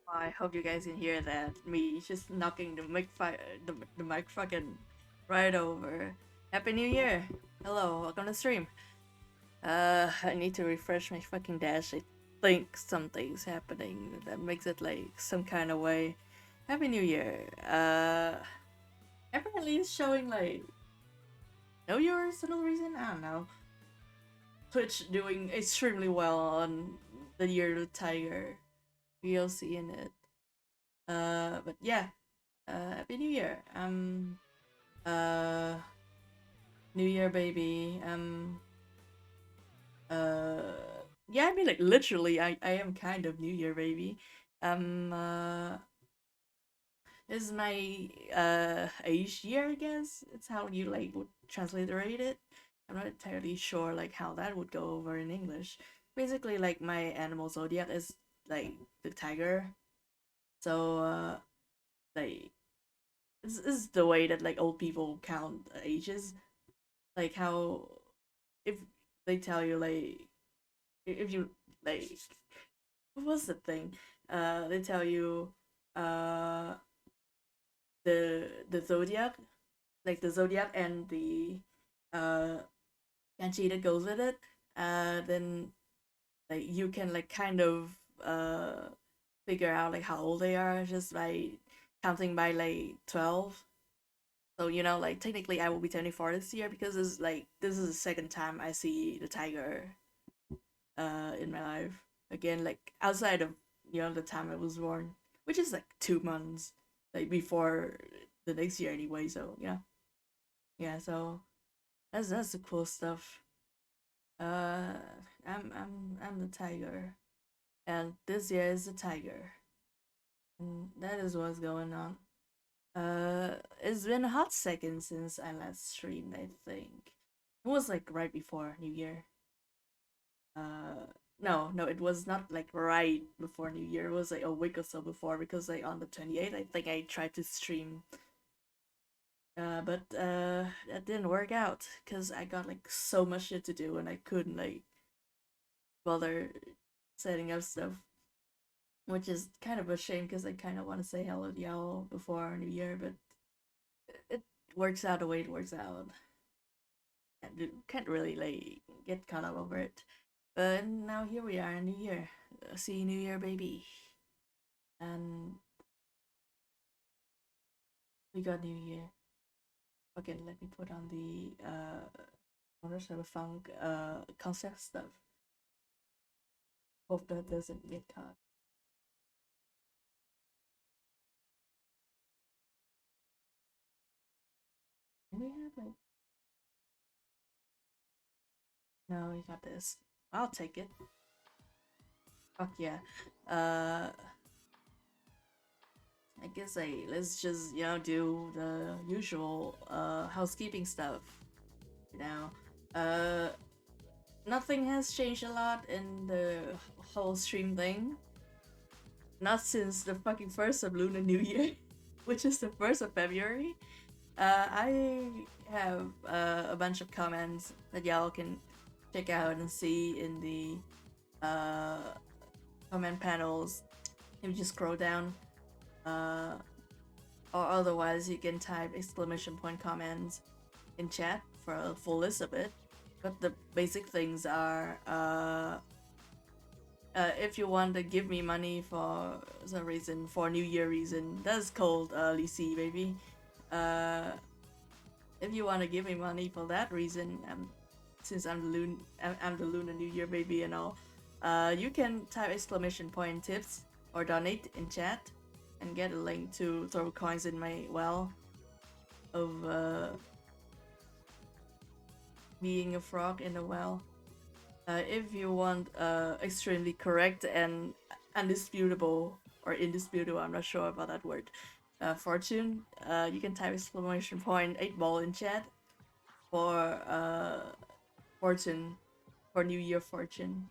I hope you guys can hear that. Me just knocking the mic fucking right over. Happy New Year! Hello, welcome to stream. I need to refresh my fucking dash. I think something's happening that makes it like some kind of way. Happy New Year. Apparently it's showing like no yours for no reason. I don't know. Twitch doing extremely well on the Year of the Tiger. VOC in it. But yeah, Happy New Year. Uh, New Year, baby. Yeah, I mean, like, literally, I am kind of New Year, baby. Um, uh, this is my, age year, I guess. It's how you, like, would transliterate it. I'm not entirely sure, like, how that would go over in English. Basically, like, my animal zodiac is, like, the tiger. So, like, this is the way that like old people count ages, like how if they tell you like if you like what was the thing, they tell you uh the zodiac, like the zodiac and the uh kanji that goes with it, then like you can like kind of figure out like how old they are just by counting by like 12. So like technically, I will be 24 this year because this is the second time I see the tiger, in my life again. Like outside of the time I was born, which is like 2 months, like before the next year anyway. So yeah. So that's the cool stuff. Uh, I'm the tiger, and this year is the tiger, and that is what's going on. It's been a hot second since I last streamed. I think it was like right before New Year. Uh, no, it was not like right before New Year. It was like a week or so before because like on the 28th, I think I tried to stream. But that didn't work out because I got like so much shit to do and I couldn't like bother setting up stuff, which is kind of a shame because I kind of want to say hello to y'all before New Year, but it works out the way it works out. Can't really like get caught up over it. But now here we are in New Year. See you New Year, baby. And we got New Year. Okay, let me put on the Cyberpunk concept stuff. Hope that doesn't get caught. And we have like no, we got this. I'll take it. Fuck yeah. Uh I guess let's just do the usual housekeeping stuff. Now, uh, nothing has changed a lot in the whole stream thing. Not since the fucking first of Lunar New Year, which is the 1st of February. I have a bunch of comments that y'all can check out and see in the comment panels. If you just scroll down, uh, or otherwise you can type exclamation point comments in chat for a full list of it. But the basic things are if you want to give me money for some reason, for New Year reason, that's called Lisi, baby. Uh, if you want to give me money for that reason, since I'm the Lunar New Year baby and all, you can type exclamation point tips or donate in chat and get a link to throw coins in my well of being a frog in a well. If you want extremely correct and undisputable or indisputable, I'm not sure about that word, fortune, you can type exclamation point 8 ball in chat for fortune, for New Year fortune.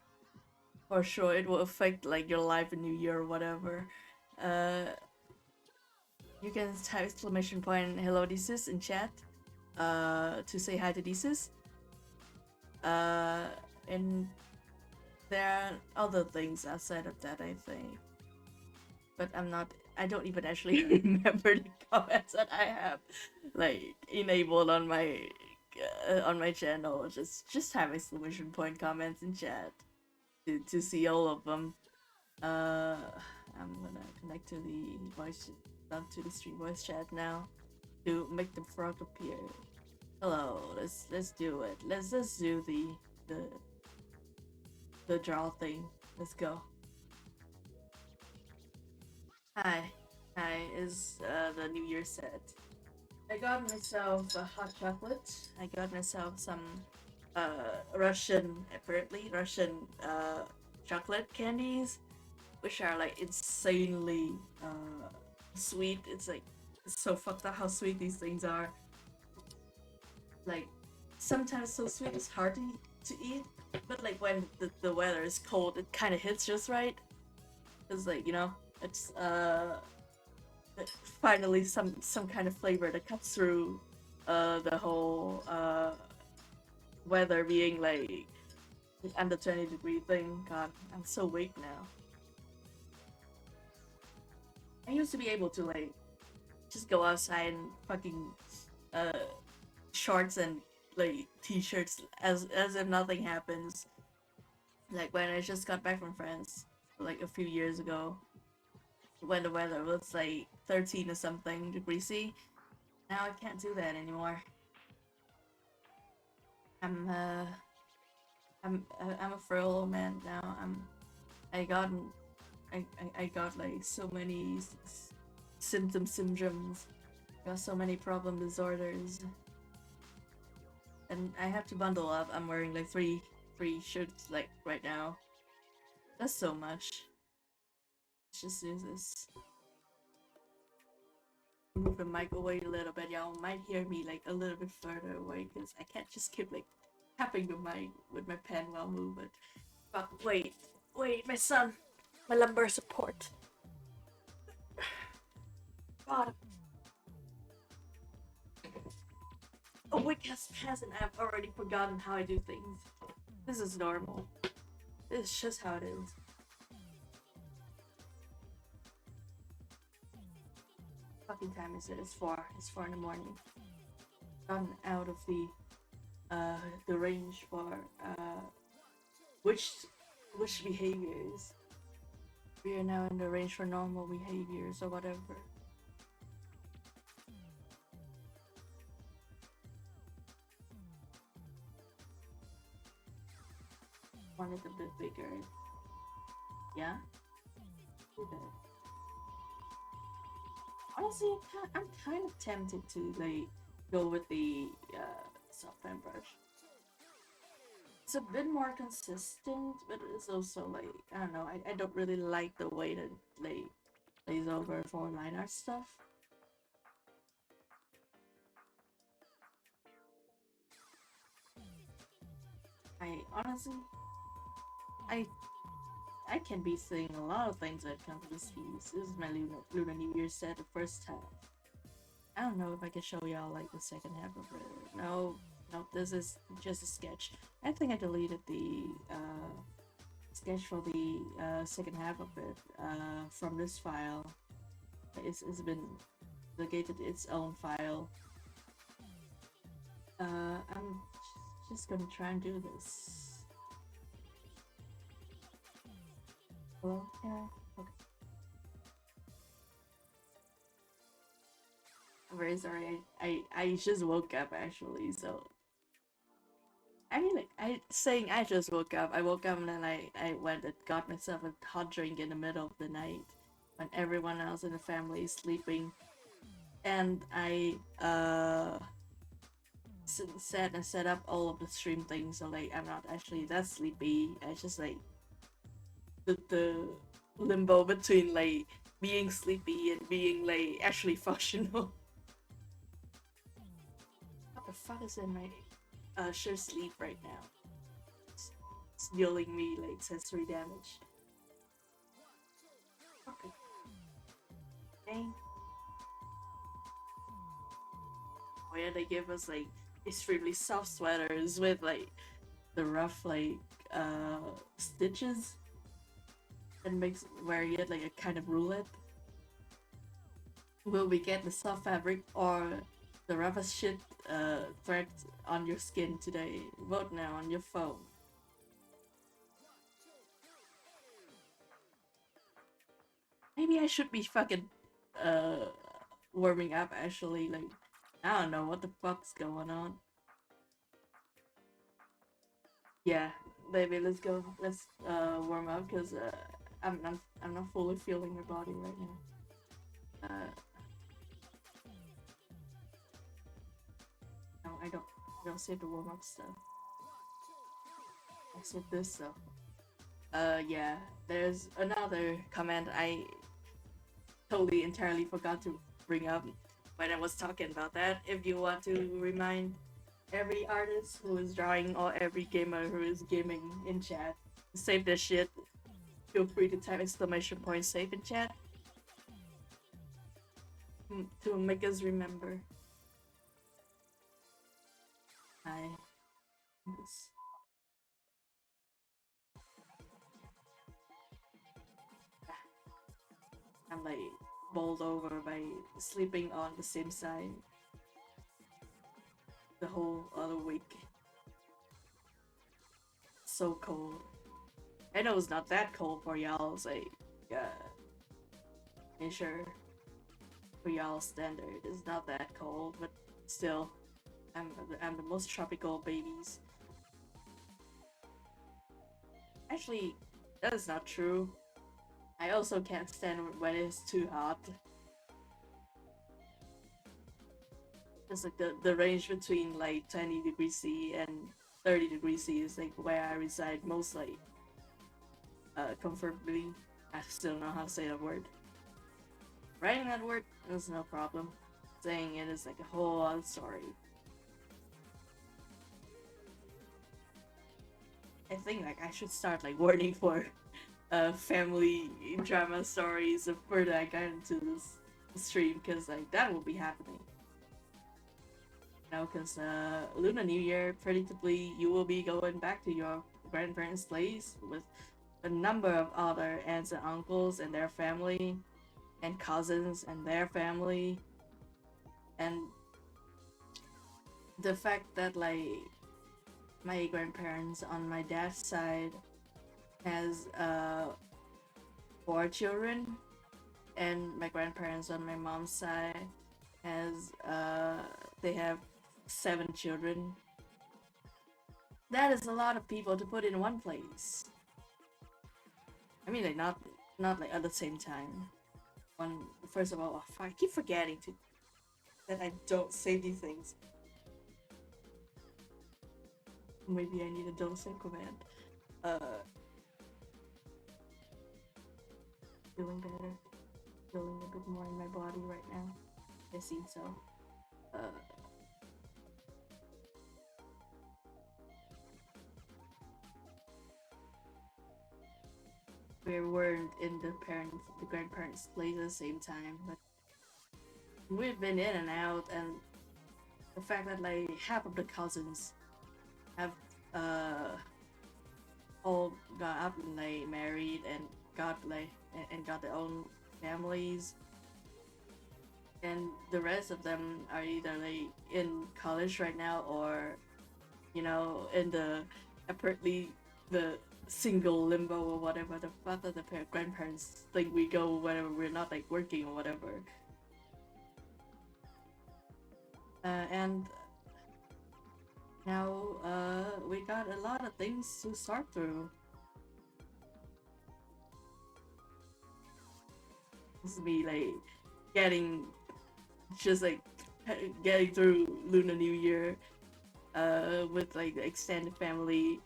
For sure, it will affect like your life in New Year or whatever. Uh, you can type exclamation point hello Desus in chat to say hi to Desus. And there are other things outside of that, I think. But I don't even actually remember the comments that I have like enabled on my channel. Just have exclamation point comments in chat to see all of them. Uh, I'm gonna connect to the voice, not to the stream voice chat now to make the frog appear. Hello, let's do it. Let's do the the draw thing. Let's go. Hi, hi is the New Year set. I got myself a hot chocolate. I got myself some apparently Russian chocolate candies, which are like insanely sweet. It's so fucked up how sweet these things are. Like sometimes so sweet it's hard to eat, but like when the weather is cold, it kind of hits just right. It's like it's finally some kind of flavor that cuts through the whole weather being like under 20-degree thing. God, I'm so weak now. I used to be able to like just go outside and fucking uh shorts and like t-shirts as if nothing happens. Like when I just got back from France like a few years ago when the weather was like 13 or something degrees C. Now I can't do that anymore. I'm uh I'm a frail man now. I got I got like so many symptoms. Got so many problem disorders, and I have to bundle up. I'm wearing like 3 shirts like right now. That's so much. Let's just do this. Move the mic away a little bit. Y'all might hear me like a little bit further away because I can't just keep like tapping the mic with my pen while moving. But wait, my son, my lumbar support. God, a week has passed and I've already forgotten how I do things. This is normal. This is just how it is. Fucking time is it? It's 4. It's 4 in the morning. Gotten out of the range for which behaviors. We are now in the range for normal behaviors or whatever. Want it a bit bigger. Yeah? Do that. Honestly, I'm kind of tempted to like go with the soft pen brush. It's a bit more consistent, but it's also like I don't know. I don't really like the way that they lays over for line art stuff. I honestly, I I can be saying a lot of things when it comes to this piece. This is my Lunar New Year set, the first half. I don't know if I can show y'all like the second half of it. No, this is just a sketch. I think I deleted the sketch for the second half of it from this file. It's been located its own file. I'm just gonna try and do this. Hello? Yeah. Okay. I'm very sorry. I just woke up actually, so I mean, like, I just woke up. I woke up and then I went and got myself a hot drink in the middle of the night when everyone else in the family is sleeping, and I set up all of the stream things. So like I'm not actually that sleepy. I just like the limbo between like being sleepy and being like actually functional. What the fuck is in my sure sleep right now? It's dealing me like sensory damage. Okay. Dang. Oh yeah, they give us like extremely soft sweaters with like the rough like stitches and makes wearing it like a kind of roulette. Will we get the soft fabric or the roughest shit thread on your skin today? Vote now on your phone. Maybe I should be fucking uh warming up actually, like I don't know what the fuck's going on. Yeah, baby, let's go. Let's warm up because I'm not fully feeling my body right now. Uh no, I don't save the warm up stuff. I save this stuff. Yeah, there's another comment I totally entirely forgot to bring up when I was talking about that. If you want to remind every artist who is drawing or every gamer who is gaming in chat, save this shit. Feel free to type exclamation point save in chat to make us remember. I this. I'm like bowled over by sleeping on the same side the whole other week. So cold. I know it's not that cold for y'all, it's like, sure, for y'all standard, it's not that cold, but still, I'm the most tropical babies. Actually, that is not true. I also can't stand when it's too hot. It's like the range between like 20 degrees C and 30 degrees C is like where I reside most like comfortably. I still know how to say that word. Writing that word is no problem. Saying it is like a whole other story. I think like I should start like warning for family drama stories the further I get into this stream because like that will be happening. You know, because Lunar New Year, predictably, you will be going back to your grandparents' place with a number of other aunts and uncles and their family, and cousins and their family, and the fact that like my grandparents on my dad's side has four children, and my grandparents on my mom's side has they have seven children. That is a lot of people to put in one place. I mean, like not like at the same time. One first of all, I keep forgetting to that I don't say these things. Maybe I need a don't say command. Uh, feeling better, feeling a bit more in my body right now. I seem so. Uh, we weren't in the grandparents' place at the same time, but we've been in and out, and the fact that like half of the cousins have uh all got up and like married and got like and got their own families, and the rest of them are either like in college right now or you know in the apparently the single limbo or whatever the fuck that the grandparents think we go whenever we're not like working or whatever. And now we got a lot of things to sort through. This is me like getting just like getting through Lunar New Year with like the extended family,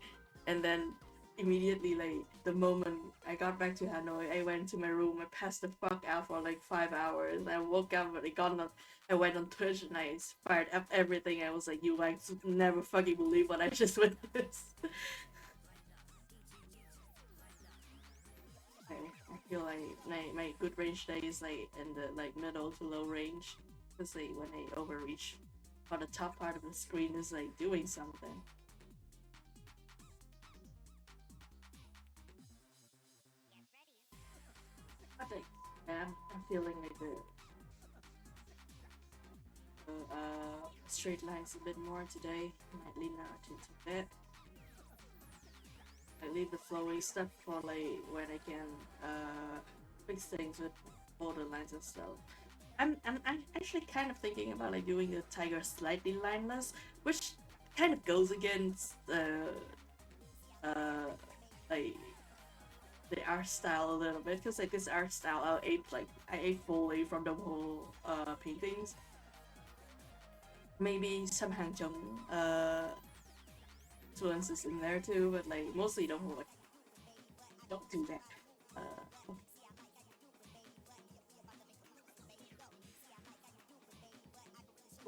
and then immediately like the moment I got back to Hanoi, I went to my room. I passed the fuck out for like 5 hours. I woke up and I went on Twitch and I fired up everything. I was like, you like never fucking believe what I just witnessed. I feel like my good range day is like in the like middle to low range. Because like when I overreach on the top part of the screen is like doing something. But like, yeah, I'm feeling like the straight lines a bit more today. Might lean out into that. I leave the flowy stuff for like when I can fix things with borderlines and stuff. I'm actually kind of thinking about like doing the tiger slightly lineless, which kind of goes against uh like the art style a little bit because like this art style I ate fully from the whole paintings. Maybe some Hangzhou influences in there too, but like mostly the whole like don't do that.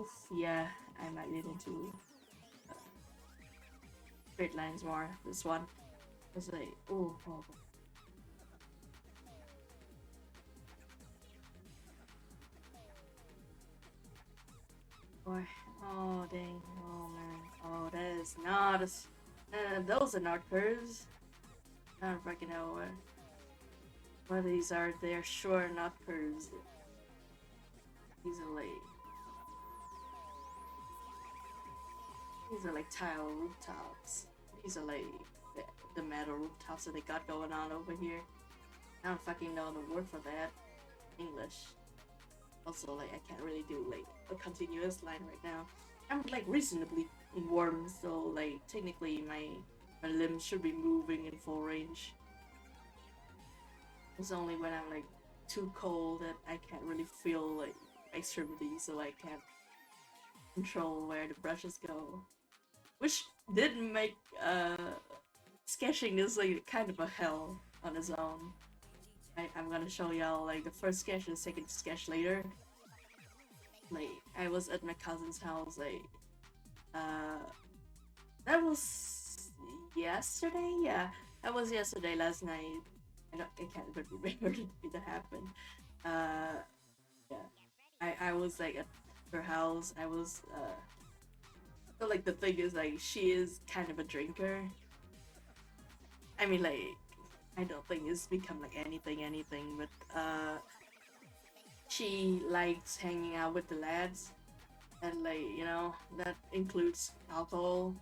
Oof, yeah, I might get into uh, straight lines more. This one was like, oh, boy, oh dang, oh man, oh that is not those are not curves. I don't fucking know what these are. They are sure not curves. These are like these are like tile rooftops. These are like the metal rooftops that they got going on over here. I don't fucking know the word for that. English. Also, like, I can't really do like a continuous line right now. I'm like reasonably warm, so like technically my limbs should be moving in full range. It's only when I'm like too cold that I can't really feel like extremities, so I can't control where the brushes go. which did make sketching is like kind of a hell on its own. I'm gonna show y'all like the first sketch and the second sketch later. Like I was at my cousin's house, like uh that was yesterday. Yeah, that was yesterday. Last night, I can't even remember that happened. Uh, yeah, I was like at her house. I was so like the thing is like she is kind of a drinker. I mean like I don't think it's become like anything, but she likes hanging out with the lads, and like that includes alcohol.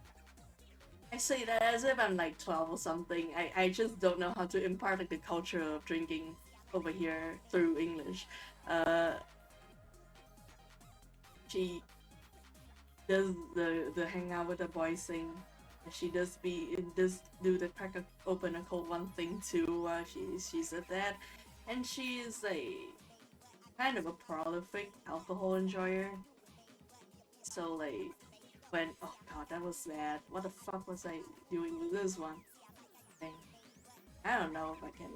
I say that as if I'm like 12 or something. I just don't know how to impart like the culture of drinking over here through English. Uh, she does the hang out with the boys thing. She does do the crack open a cold one thing too. She's at that, and she is a kind of a prolific alcohol enjoyer. So like when oh god that was bad. What the fuck was I doing with this one? Thing. I don't know if I can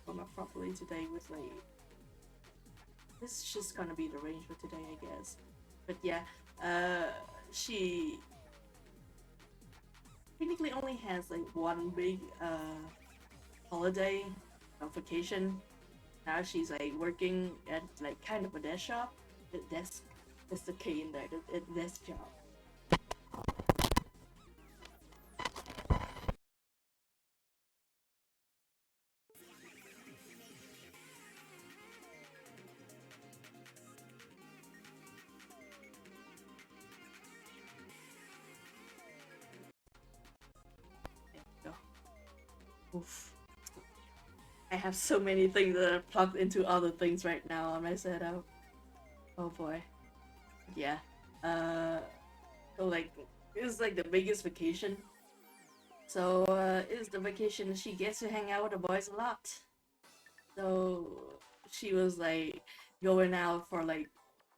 come up properly today with like this is just gonna be the range for today I guess. But yeah, uh she technically only has like one big holiday vacation. Now she's like working at like kind of a desk shop. A desk that's the K in there, the desk job. There you go. Oof. I have so many things that are plugged into other things right now on my setup. Oh boy. Yeah. Uh so like it's like the biggest vacation. So it's the vacation she gets to hang out with the boys a lot. So she was like going out for like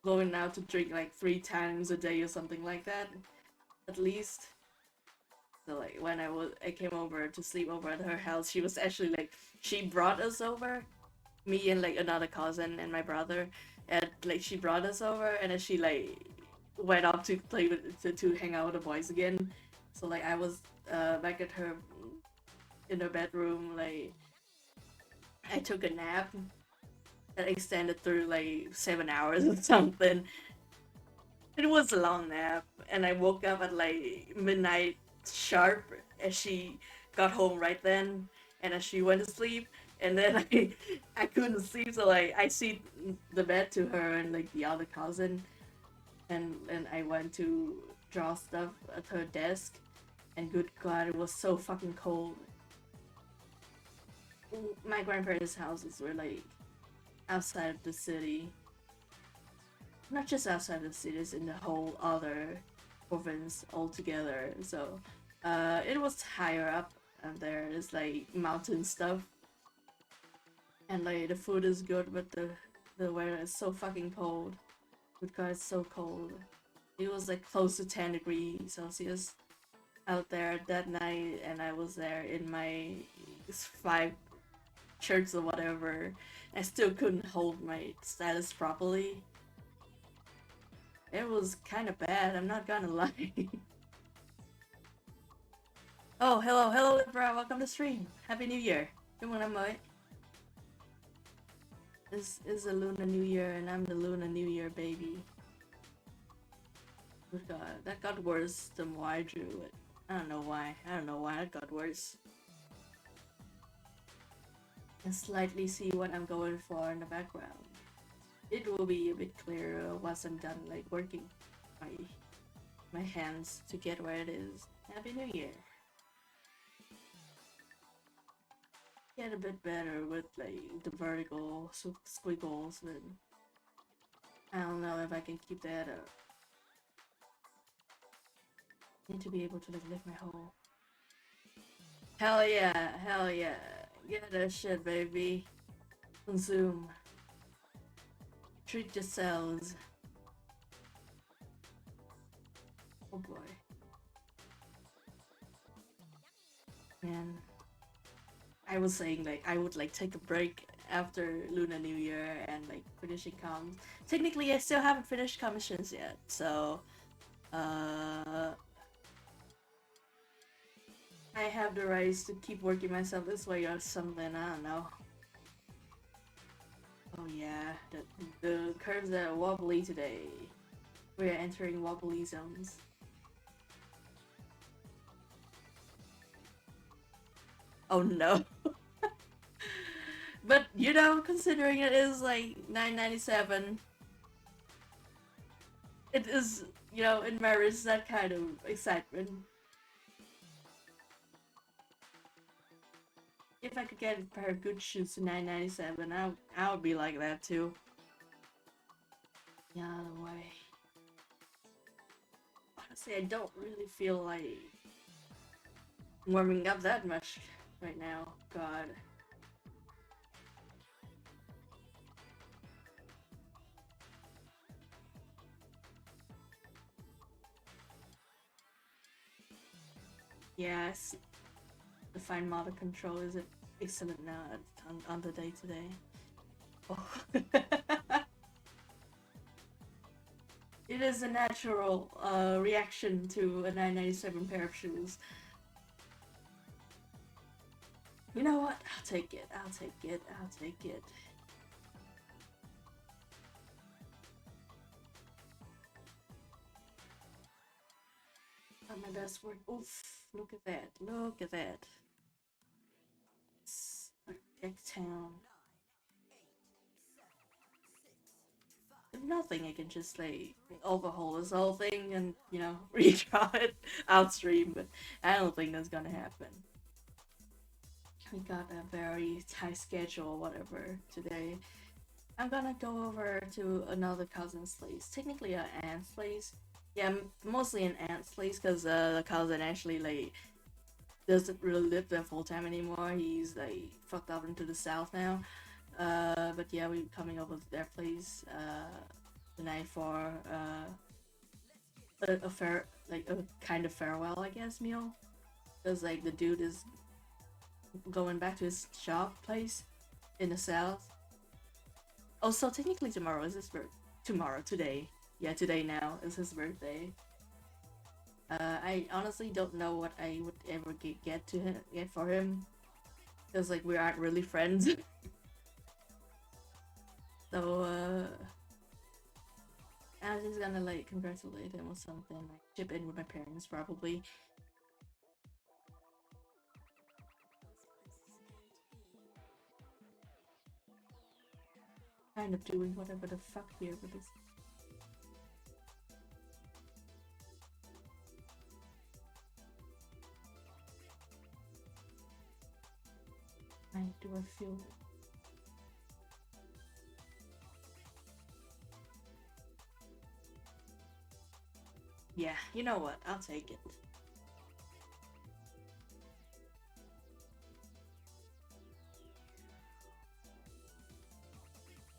going out to drink like 3 times a day or something like that, at least. So like when I came over to sleep over at her house, she was actually like she brought us over, me and like another cousin and my brother, and like she brought us over and then she like went off to play with to hang out with the boys again. So like I was back at her in her bedroom, like I took a nap that extended through like 7 hours or something. It was a long nap, and I woke up at like midnight sharp as she got home right then, and as she went to sleep, and then I couldn't sleep, so like I see the bed to her and like the other cousin, and I went to draw stuff at her desk, and good god, it was so fucking cold. My grandparents' houses were like outside of the city, not just outside the cities, in the whole other province altogether. So it was higher up, and there is like mountain stuff, and like the food is good, but the weather is so fucking cold. Because it's so cold. It was like close to 10 degrees Celsius out there that night, and I was there in my 5 shirts or whatever. I still couldn't hold my status properly. It was kind of bad, I'm not gonna lie. Oh, hello, bro. Welcome to stream. Happy New Year. Good morning, mate. This is a Lunar New Year, and I'm the Lunar New Year baby. Good God, that got worse the more I drew it. I don't know why. I don't know why it got worse. And slightly see what I'm going for in the background. It will be a bit clearer once I'm done like working my my hands to get where it is. Happy New Year. Get a bit better with like the vertical squiggles, but I don't know if I can keep that up. Need to be able to like lift my whole. Hell yeah, hell yeah. Get that shit, baby. Consume. Treat yourselves. Oh boy. Man, I was saying like I would like take a break after Lunar New Year and like finishing comms. Technically, I still haven't finished commissions yet, so uh, I have the rights to keep working myself this way or something. I don't know. Oh yeah, the curves are wobbly today. We are entering wobbly zones. Oh no. But you know, considering it is like 997, it is, you know, it merits that kind of excitement. If I could get a pair of good shoes to 997, I would be like that too. Yeah, no way. Honestly, I don't really feel like warming up that much right now. God. Yes, the fine motor control is excellent now on the day today. Oh. It is a natural reaction to a 997 pair of shoes. You know what? I'll take it. I'll take it. I'll take it. Not my best work. Oof. Look at that. Look at that. It's a town. If nothing, I can just like overhaul this whole thing and, you know, redraw it outstream, but I don't think that's gonna happen. We got a very tight schedule, whatever, today. I'm gonna go over to another cousin's place. Technically, an aunt's place. Yeah, mostly an aunt's place because the cousin actually like doesn't really live there full time anymore. He's like fucked up into the south now. But yeah, we're coming over to their place tonight for a fair, like a kind of farewell, I guess, meal. Because like the dude is going back to his shop place in the south. Oh, so technically tomorrow is his birth. Tomorrow, today. Yeah, today now is his birthday. I honestly don't know what I would ever get for him because like we aren't really friends. So I'm just gonna like congratulate him or something. Like chip in with my parents probably. Kind of doing whatever the fuck here with this. I do I feel Yeah, you know what? I'll take it.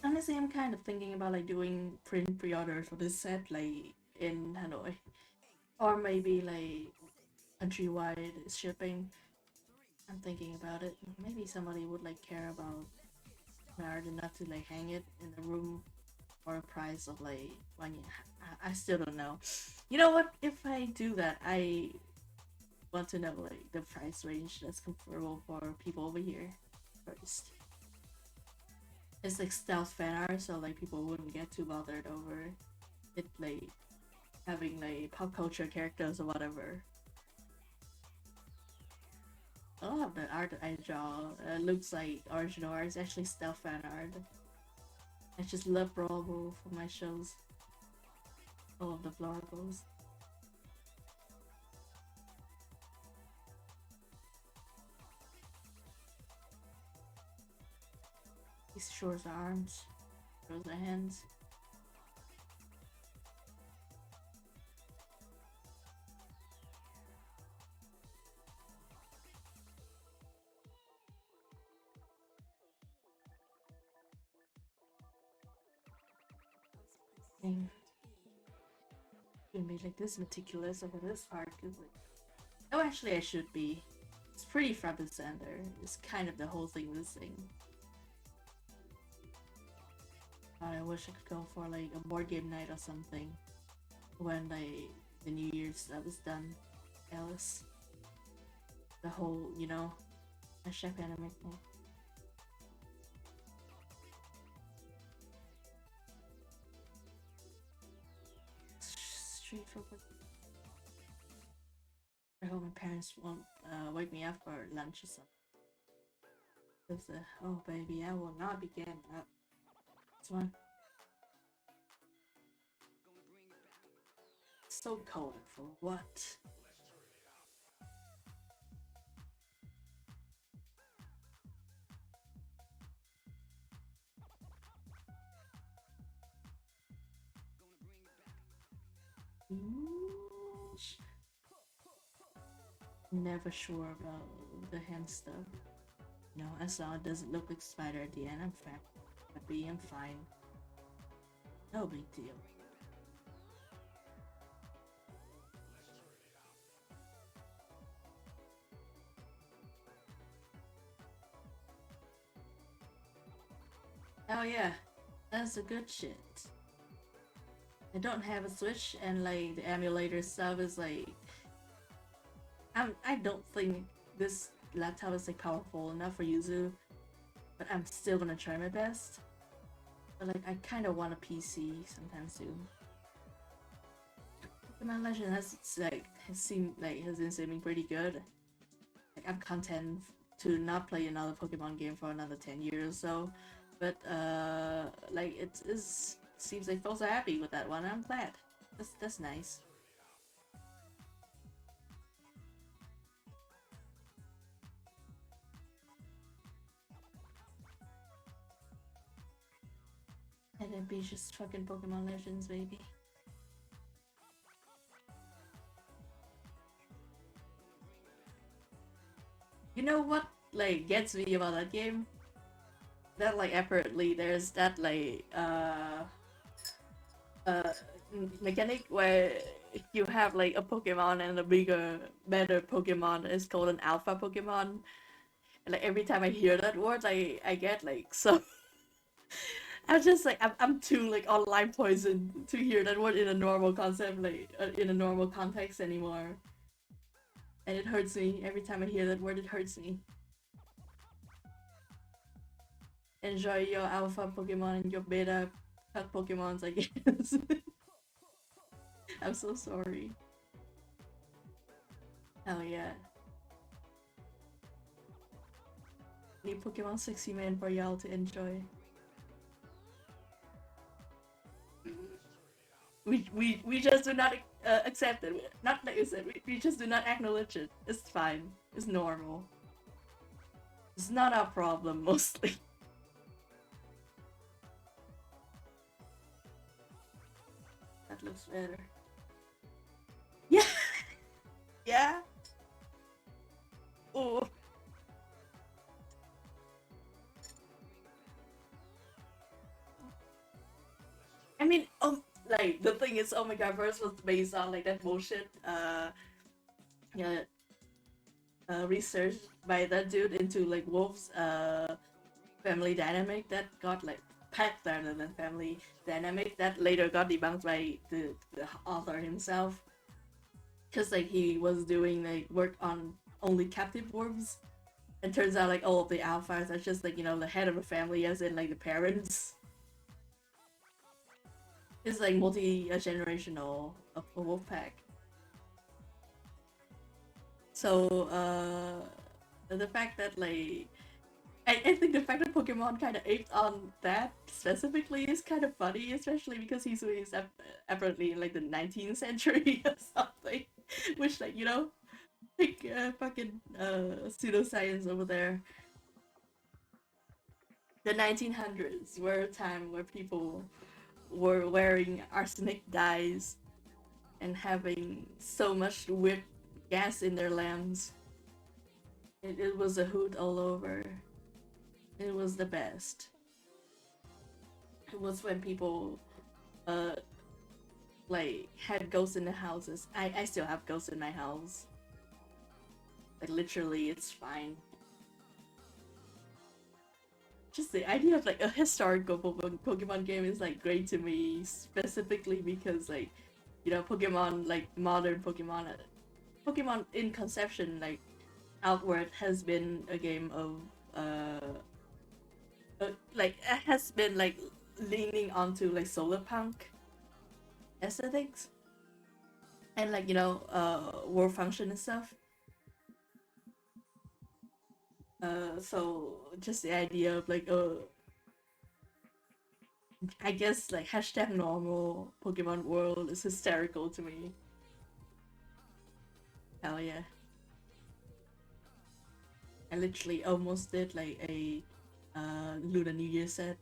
Honestly, I'm kind of thinking about like doing print pre-orders for this set like in Hanoi. Or maybe like countrywide shipping. I'm thinking about it. Maybe somebody would like care about my art enough to like hang it in the room for a price of like one. I still don't know. You know what? If I do that, I want to know like the price range that's comfortable for people over here first. It's like stealth fan art, so like people wouldn't get too bothered over it like having like pop culture characters or whatever. A lot of the art that I draw looks like original art. It's actually stealth fan art. I just love Brawl for my shows. All of the florables. He shows the arms, shows the hands. Thing. Shouldn't be like this meticulous over this part, cause like, oh, actually, I should be. It's pretty front and center. It's kind of the whole thing missing. I wish I could go for like a board game night or something when like the New Year's stuff is done. Alice, the whole a chef anime thing. Street food. I hope my parents won't wake me up for lunch or something. Because, oh baby, I will not be getting up. This one. So cold for what? Never sure about the hand stuff. No, I saw it doesn't look like spider at the end. I'm fine. Happy, I'm fine. No big deal. Oh yeah, that's a good shit. I don't have a Switch, and like the emulator stuff is like, I don't think this laptop is like powerful enough for Yuzu, but I'm still gonna try my best. But like, I kind of want a PC sometime soon. Pokemon Legend has been seeming pretty good. Like, I'm content to not play another Pokemon game for another 10 years or so. But like it is seems like folks are happy with that one. I'm glad. That's nice. And then be just fucking Pokemon Legends, baby. You know what like gets me about that game? That like apparently there's that like uh mechanic where you have like a Pokemon and a bigger, better Pokemon is called an alpha Pokemon. And like every time I hear that word, I get like so. I'm just like I'm too like online poisoned to hear that word in a normal concept, like in a normal context anymore. And it hurts me every time I hear that word. It hurts me. Enjoy your alpha Pokemon and your beta cut Pokemons, I guess. I'm so sorry. Hell yeah. Need Pokemon 60 man for y'all to enjoy. We just do not accept it. Not like accept, we just do not acknowledge it. It's fine. It's normal. It's not our problem mostly. That looks better. Yeah. Yeah. Oh. I mean, like the thing is, Omega Verse was based on like that bullshit. Yeah, research by that dude into like Wolf's family dynamic that got like packed rather than family dynamic that later got debunked by the author himself. Because like he was doing like work on only captive wolves, and turns out like all of the alphas are just like the head of a family, as in like the parents. It's like multi-generational of a wolf pack. So the fact that like I think the fact that Pokemon kind of aped on that specifically is kind of funny, especially because he's apparently in like the 19th century or something, which like like fucking pseudoscience over there. The 1900s were a time where people were wearing arsenic dyes and having so much whip gas in their lamps. It was a hoot all over. It was the best. It was when people uh like had ghosts in the houses. I still have ghosts in my house. Like literally, it's fine. Just the idea of like a historical Pokemon game is like great to me, specifically because like, you know, Pokemon like modern Pokemon, Pokemon in conception like outward has been a game of like it has been like leaning onto like solar punk aesthetics and like you know world function and stuff. So just the idea of like I guess like hashtag normal Pokemon world is hysterical to me. Hell yeah. I literally almost did like a Lunar New Year set.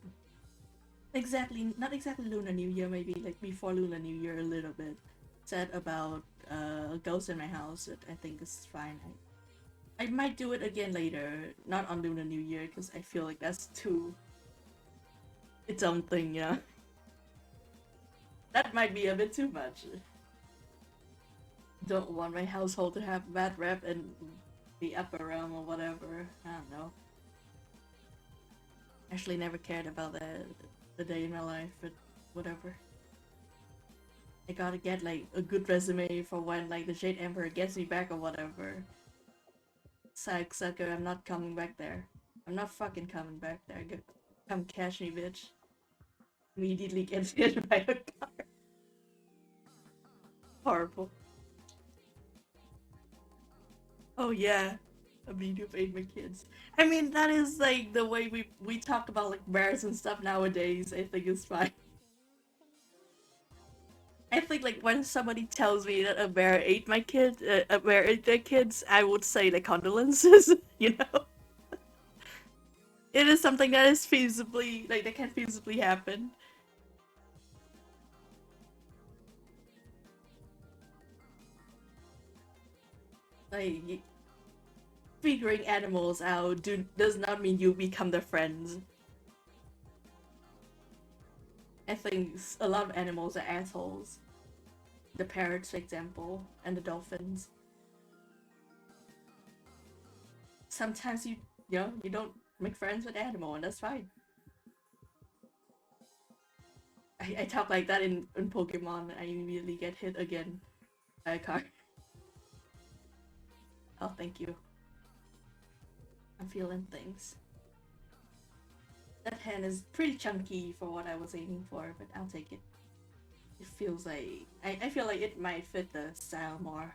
Exactly, not exactly Lunar New Year, maybe like before Lunar New Year a little bit. Set about ghosts in my house that I think is fine. I might do it again later, not on Lunar New Year, because I feel like that's too its own thing, you know? That might be a bit too much. Don't want my household to have bad rep in the upper realm or whatever. I don't know. Actually, never cared about the day in my life, but whatever. I gotta get like a good resume for when like the Jade Emperor gets me back or whatever. Sucker, I'm not coming back there. I'm not fucking coming back there. Come catch me, bitch. Immediately get hit by a car. Horrible. Oh yeah. A video ate my kids. I mean, that is like the way we talk about like bears and stuff nowadays. I think it's fine. I think like when somebody tells me that a bear ate my kid, a bear ate their kids, I would say like condolences. You know, it is something that is feasibly like that can feasibly happen. Like figuring animals out does not mean you become their friends. I think a lot of animals are assholes. The parrots, for example, and the dolphins. Sometimes you know you don't make friends with animal, and that's fine. I talk like that in Pokemon, and I immediately get hit again by a car. Oh, thank you. I'm feeling things. That hand is pretty chunky for what I was aiming for, but I'll take it. It feels like I feel like it might fit the style more.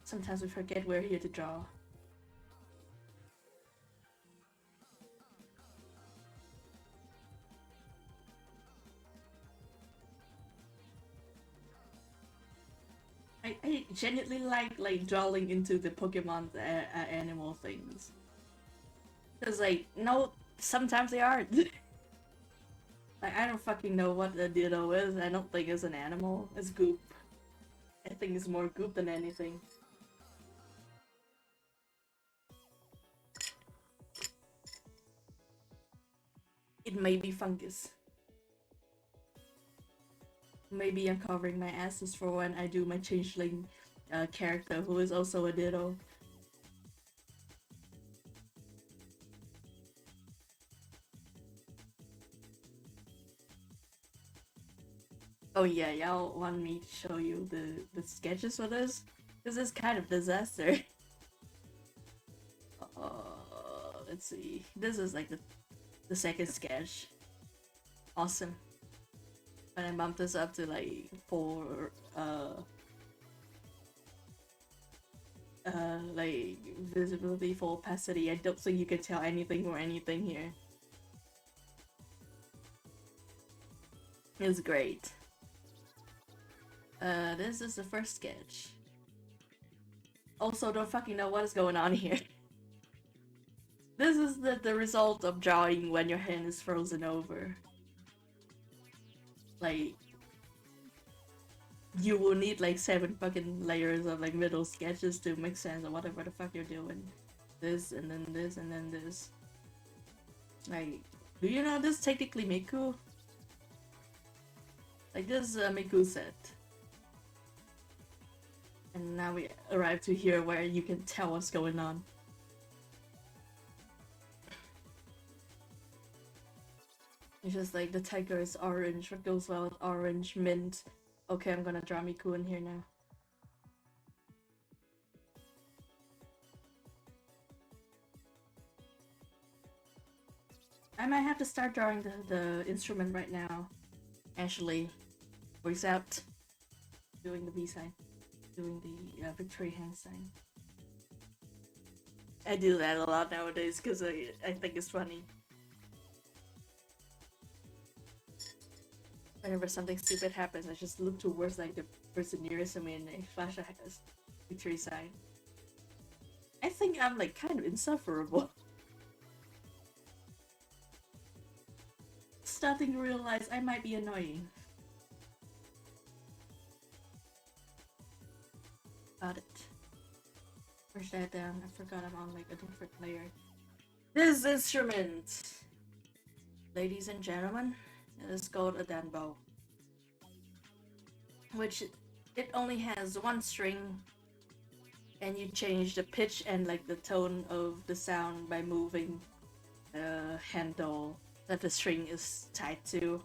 Sometimes we forget we're here to draw. I genuinely like dwelling into the Pokemon animal things. Cause like no, sometimes they aren't. Like I don't fucking know what a Ditto is. I don't think it's an animal. It's goop. I think it's more goop than anything. It may be fungus. Maybe I'm covering my asses for when I do my changeling character, who is also a Ditto. Oh yeah, y'all want me to show you the sketches for this? This is kind of disaster. Let's see. This is like the second sketch. Awesome. But I bumped this up to like 4 like visibility for opacity. I don't think you can tell anything or anything here. It's great. This is the first sketch. Also, don't fucking know what is going on here. This is the result of drawing when your hand is frozen over. Like, you will need like 7 fucking layers of like middle sketches to make sense of whatever the fuck you're doing. This, and then this, and then this. Like, do you know this is technically Miku? Like, this is a Miku set. And now we arrive to here where you can tell what's going on. It's just like the tiger is orange. What goes well with orange? Mint. Okay, I'm gonna draw Miku in here now. I might have to start drawing the instrument right now. Ashley, voice out. Doing the B sign. Doing the victory hand sign. I do that a lot nowadays because I think it's funny. Whenever something stupid happens, I just look towards like the person nearest to me and I flash a victory sign. I think I'm like kind of insufferable. Starting to realize I might be annoying. Got it. Push that down. I forgot I'm on like a different layer. This instrument, ladies and gentlemen, is called a danbo, which it only has one string, and you change the pitch and like the tone of the sound by moving the handle that the string is tied to.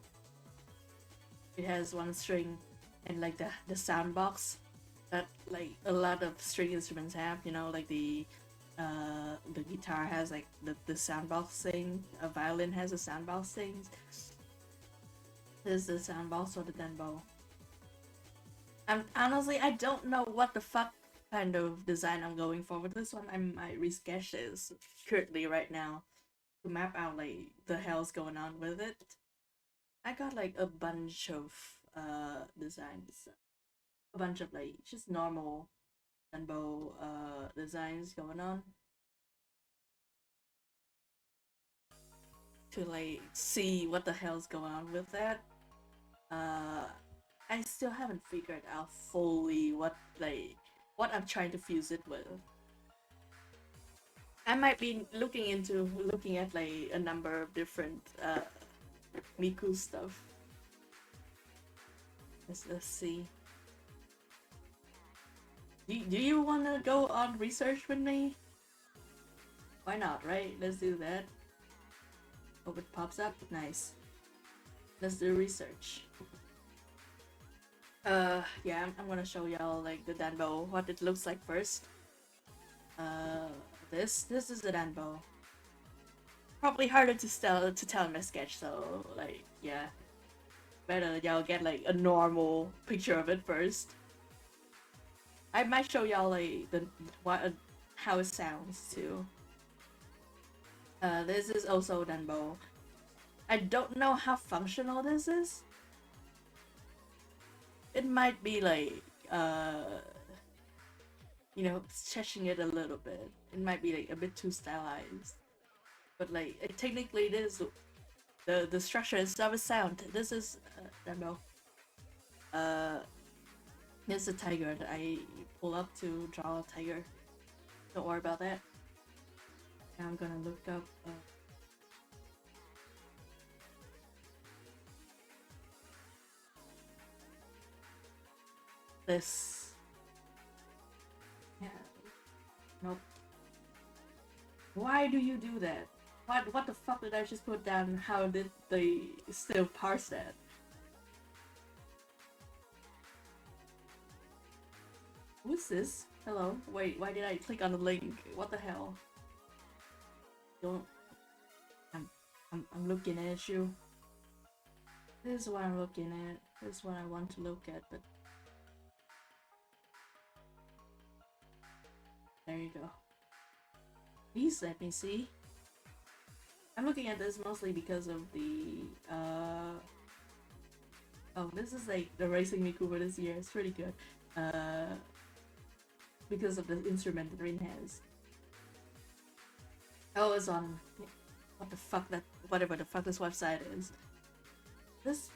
It has one string and like the sound box that like a lot of string instruments have, you know, like the guitar has like the sound box thing, a violin has a sound box thing. This is the sound box for the danbo. Honestly, I don't know what the fuck kind of design I'm going for with this one. I might resketch this currently right now to map out like the hell's going on with it. I got like a bunch of designs, a bunch of like just normal danbo designs going on to like see what the hell's going on with that. Uh, I still haven't figured out fully what I'm trying to fuse it with. I might be looking at like a number of different Miku stuff. Let's see. Do you want to go on research with me? Why not, right? Let's do that. Hope it pops up. Nice. Let's do research. Yeah, I'm gonna show y'all like the danbo, what it looks like first. This is the danbo. Probably harder to tell in my sketch, so like yeah, better y'all get like a normal picture of it first. I might show y'all like how it sounds too. This is also danbo. I don't know how functional this is. It might be like you know, stretching it a little bit. It might be like a bit too stylized, but like technically it is the structure and stuff is sound. This is danbo. Here's a tiger that I pull up to draw a tiger. Don't worry about that. Now I'm gonna look up. This. Yeah. Nope. Why do you do that? What the fuck did I just put down? How did they still parse that? Who's this? Hello? Wait, why did I click on the link? What the hell? Don't... I'm looking at you. This is what I'm looking at. This is what I want to look at, but... There you go. Please let me see. I'm looking at this mostly because of the, Oh, this is like the Racing Miku for this year. It's pretty good. Because of the instrument that Rin has. Oh, it's on... What the fuck that... Whatever the fuck this website is. This...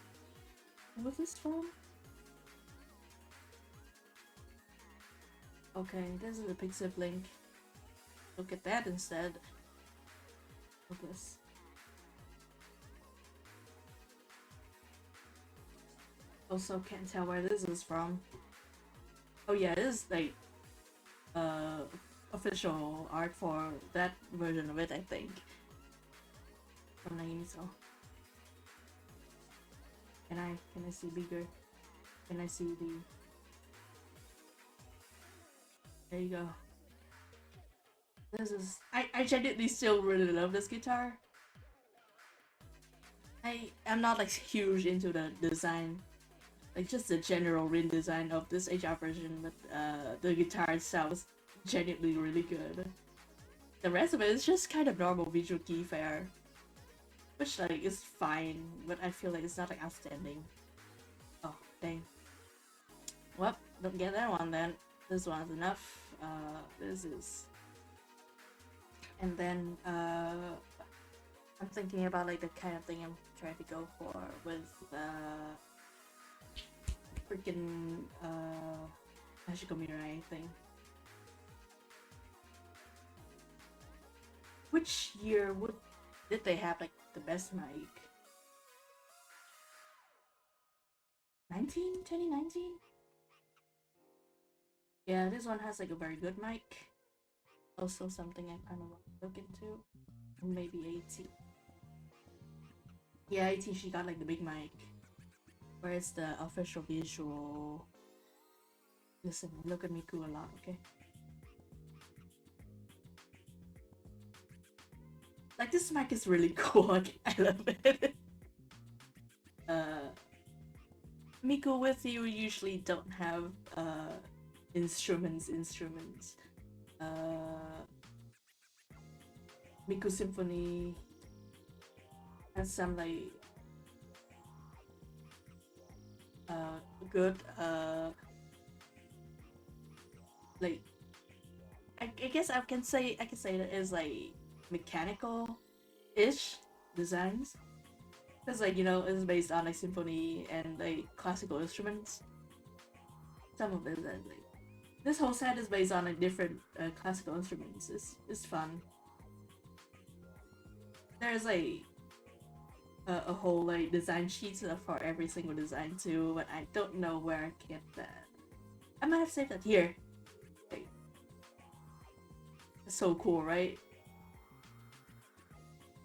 What's this from? Okay, this is a Pixip link. Look at that instead. Look at this. Also can't tell where this is from. Oh yeah, this is like uh official art for that version of it, I think. From Nagini. Can I see bigger? Can I see the? There you go. This is I genuinely still really love this guitar. I am not like huge into the design, like just the general ring design of this HR version, but the guitar itself is genuinely really good. The rest of it is just kind of normal visual key fare, which like is fine, but I feel like it's not like outstanding. Oh dang. Well, don't get that one then. This one's enough. This is, and then I'm thinking about like the kind of thing I'm trying to go for with freaking Magical Mirai thing. Which year would did they have like the best mic? 2019? Yeah, this one has like a very good mic. Also something I kind of want to look into. And maybe 18. Yeah, 18 she got like the big mic. Where's the official visual? Listen, look at Miku a lot, okay? Like this mic is really cool. I love it. Miku with you usually don't have instruments. Miku Symphony has some like good like I guess I can say that is like mechanical ish designs. Because like it's based on like symphony and like classical instruments. Some of it like this whole set is based on like different classical instruments. It's fun. There's like a whole like design sheet for every single design too, but I don't know where I get that. I might have saved that here. Like, it's so cool, right?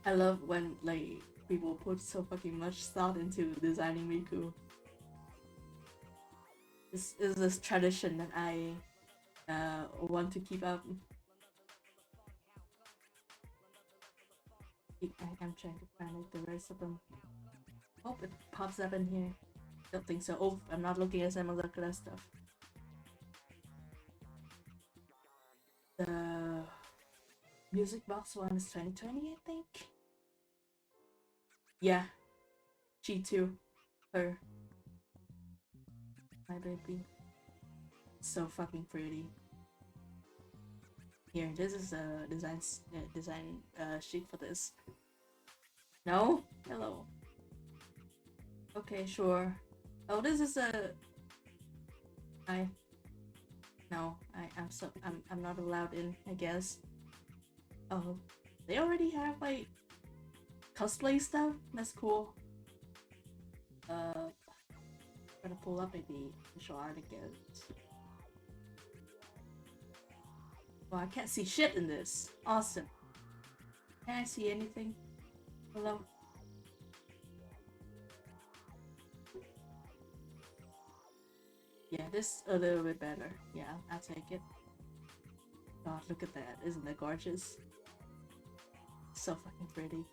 I love when like people put so fucking much thought into designing Miku. This is this tradition that I want to keep up. I'm trying to find like the rest of them. Oh, it pops up in here. Don't think so. Oh, I'm not looking at some of the class stuff. The music box one is 2020, I think. Yeah, G2, her, my baby. So fucking pretty. Here, this is a design sheet for this. No? Hello. Okay, sure. Oh, this is a. I'm not allowed in, I guess. Oh, they already have like cosplay stuff. That's cool. I'm gonna pull up maybe official art again. Well, I can't see shit in this. Awesome. Can I see anything? Hello? Yeah, this a little bit better. Yeah, I'll take it. God, look at that. Isn't that gorgeous? So fucking pretty.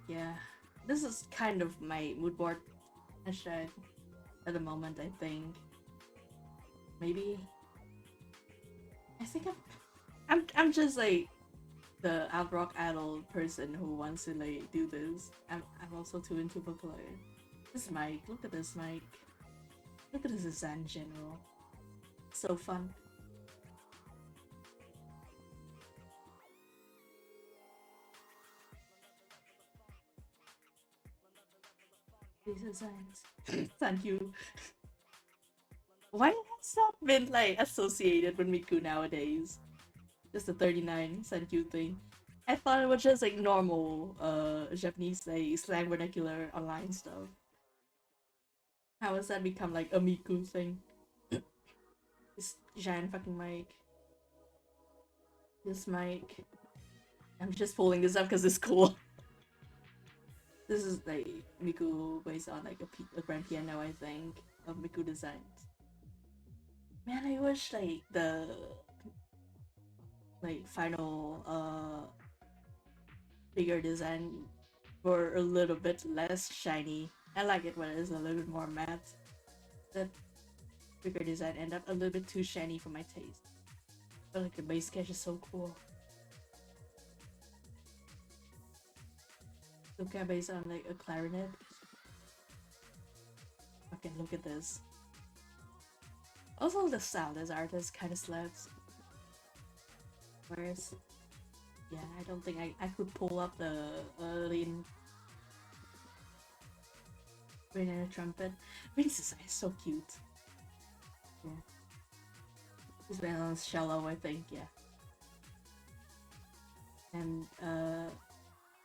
Yeah. This is kind of my mood board hashtag at the moment, I think. Maybe. I think I'm just like the alt rock idol person who wants to like do this. I'm also too into vocaloid. This mic, look at this mic. Look at this design in general. So fun. These designs. Thank you. Why has that been like associated with Miku nowadays? Just the 39 Sankyu thing. I thought it was just like normal Japanese like slang vernacular online stuff. How has that become like a Miku thing? This giant fucking mic. This mic. I'm just pulling this up because it's cool. This is like Miku based on like a grand piano, I think, of Miku designs. Man, I wish like the final figure design were a little bit less shiny. I like it when it's a little bit more matte. That figure design end up a little bit too shiny for my taste. But like the base sketch is so cool. Look at based on like a clarinet. Okay, look at this. Also, the style this artist kind of slaps. Whereas, yeah, I don't think I could pull up the lean Rain trumpet. Rain's design is so cute. Yeah. He's been on shallow, I think, yeah. And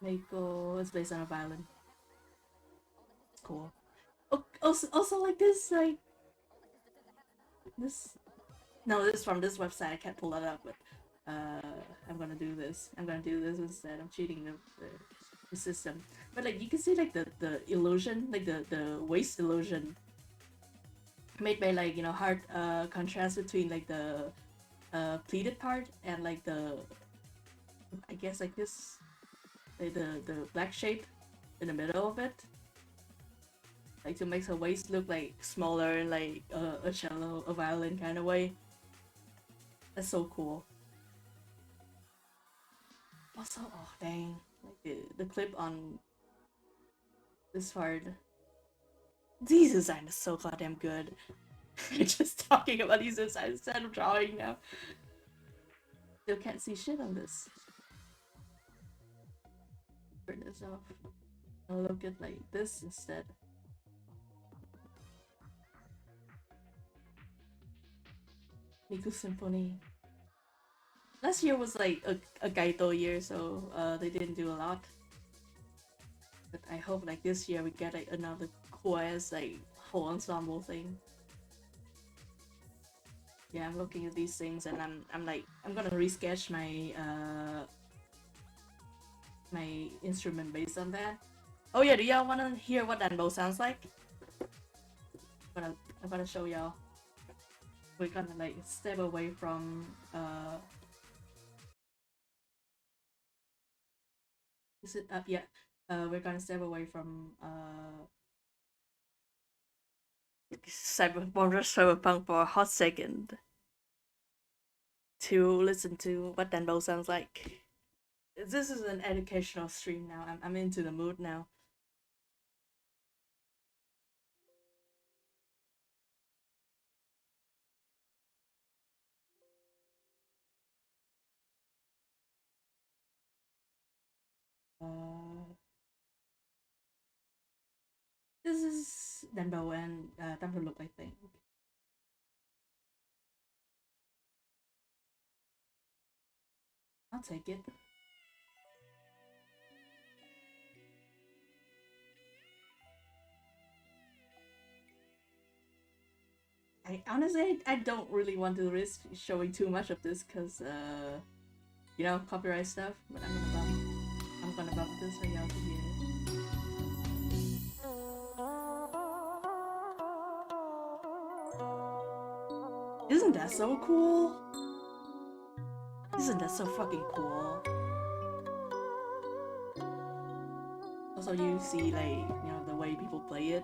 Meiko is based on a violin. Cool. Oh, also like this, like this. No, this is from this website. I can't pull that up, but I'm gonna do this. I'm gonna do this instead. I'm cheating the system. But like you can see like the illusion, like the waist illusion made by like, you know, hard contrast between like the pleated part and like the, I guess like this, like the black shape in the middle of it, like to make her waist look like smaller and like a cello, a violin kind of way. That's so cool. Also, oh dang, like the clip on this part. These designs are so goddamn good. Just talking about these designs instead of drawing now. Still can't see shit on this. Turn this off. I'll look at like this instead. Miku Symphony. Last year was like a Gaito year, so they didn't do a lot. But I hope like this year we get like another cool ass like whole ensemble thing. Yeah, I'm looking at these things and I'm like I'm gonna resketch my instrument based on that. Oh yeah, do y'all wanna hear what that bow sounds like? I'm gonna show y'all. We're gonna like step away from is it up? Yeah. We're gonna step away from cyberpunk for a hot second to listen to what Denbo sounds like. This is an educational stream now. I'm into the mood now. This is Denbo and Temple Look, I think. I'll take it. I honestly I don't really want to risk showing too much of this because you know, copyright stuff. But I'm gonna bump this so y'all can hear it. Isn't that so cool? Isn't that so fucking cool? Also, you see like, you know, the way people play it,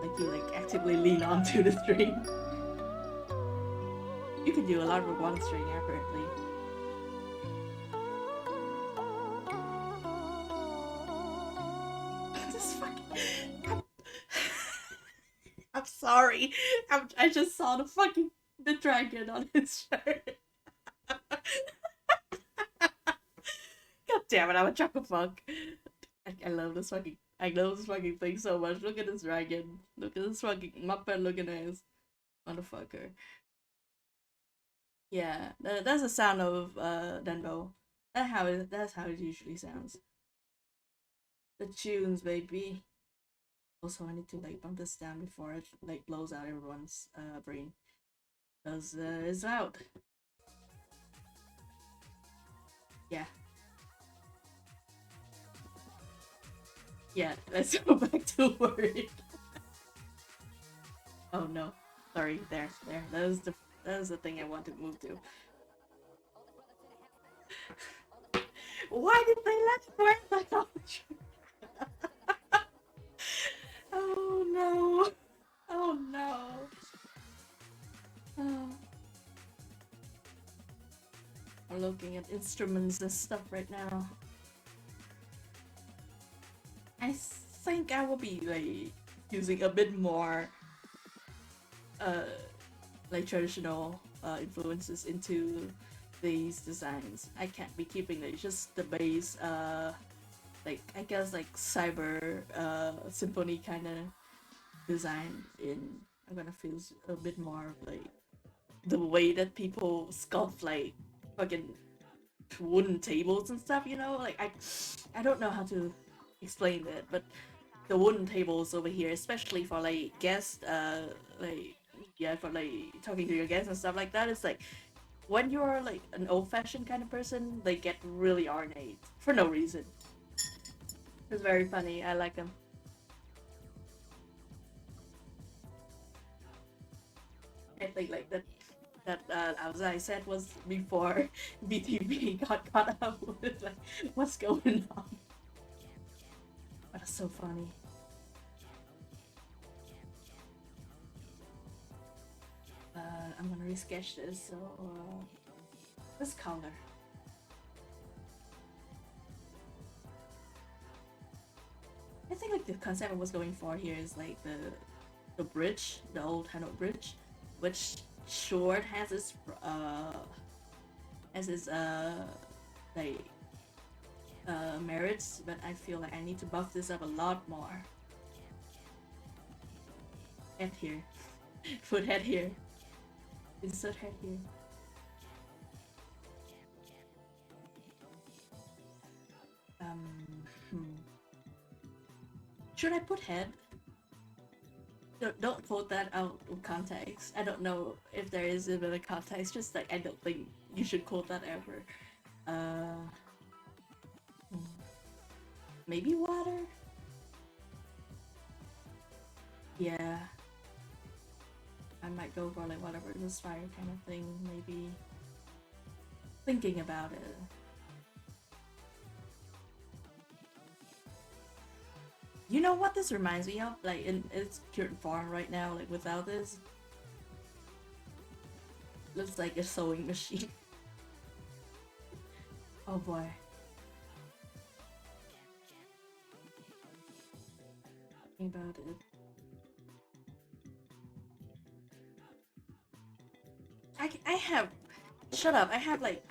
like you like actively lean onto the string. You can do a lot with one string apparently. This fucking I'm sorry. I just saw the dragon on his shirt. God damn it, I'm a chucklefuck. I love this fucking thing so much. Look at this dragon. Look at this fucking Muppet looking ass motherfucker. Yeah, that's the sound of Denbo. That's how it usually sounds. The tunes, baby. Also, I need to like bump this down before it like blows out everyone's brain. Because it's out. Yeah. Yeah, let's go back to work. Oh no. Sorry, there. That was the thing I want to move to. Why did they let me wear that on? Oh no. Oh no. Oh. I'm looking at instruments and stuff right now. I think I will be like using a bit more uh like traditional influences into these designs. I can't be keeping like just the base like I guess like cyber symphony kind of design in. I'm gonna feel a bit more of like the way that people sculpt like fucking wooden tables and stuff, you know? Like I don't know how to explain it, but the wooden tables over here, especially for like guests, like yeah, for like talking to your guests and stuff like that, it's like when you're like an old-fashioned kind of person, they get really ornate for no reason. It's very funny. I like them. I think like that as I said was before BTV got caught up with like what's going on. But it's so funny. I'm gonna resketch this. So this color. I think like the concept I was going for here is like the bridge, the old tunnel bridge, which short has its like merits, but I feel like I need to buff this up a lot more. Head here, foot head here, insert head here. Hmm. Should I put head? Don't quote that out of context. I don't know if there is a bit of context. Just like I don't think you should quote that ever. Uh, hmm. Maybe water. Yeah, I might go for like whatever this fire kind of thing. Maybe thinking about it. You know what this reminds me of? Like in its pure form right now, like without this, looks like a sewing machine. Oh boy. Thinking about it. I have. Shut up. I have like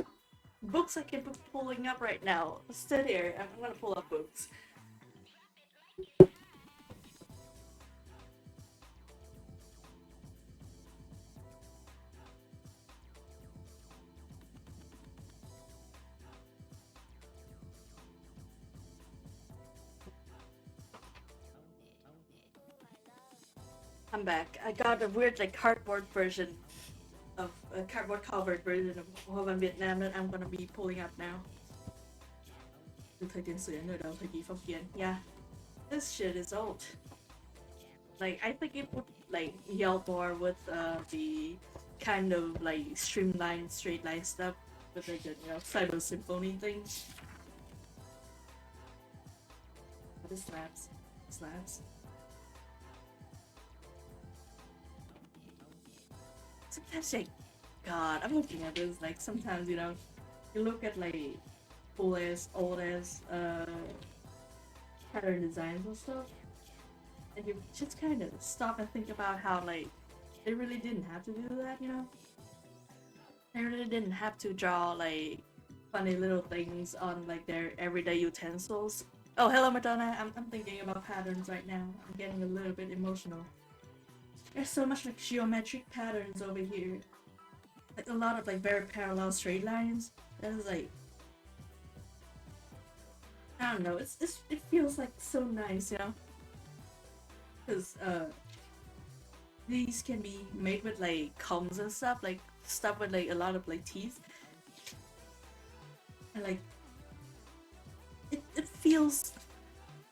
books I can be pulling up right now. Sit here. I'm gonna pull up books. I'm back. I got a weird like cardboard version of a cardboard covered version of Hoa Văn Vietnam that I'm gonna be pulling up now. Từ thời tiền sử nửa đầu thời kỳ phong kiến. Yeah, this shit is old. Like I think it would like yell more with the kind of like streamlined straight line stuff with like the cyber symphony thing. But it slaps. Slaps. Sometimes like God, I'm looking at this like sometimes you look at like old as pattern designs and stuff, and you just kind of stop and think about how like they really didn't have to do that, They really didn't have to draw like funny little things on like their everyday utensils. Oh, hello, Madonna. I'm thinking about patterns right now. I'm getting a little bit emotional. There's so much like geometric patterns over here. Like a lot of like very parallel straight lines. That is like I don't know. It feels like so nice, Because these can be made with like combs and stuff, like stuff with like a lot of like teeth, and like it feels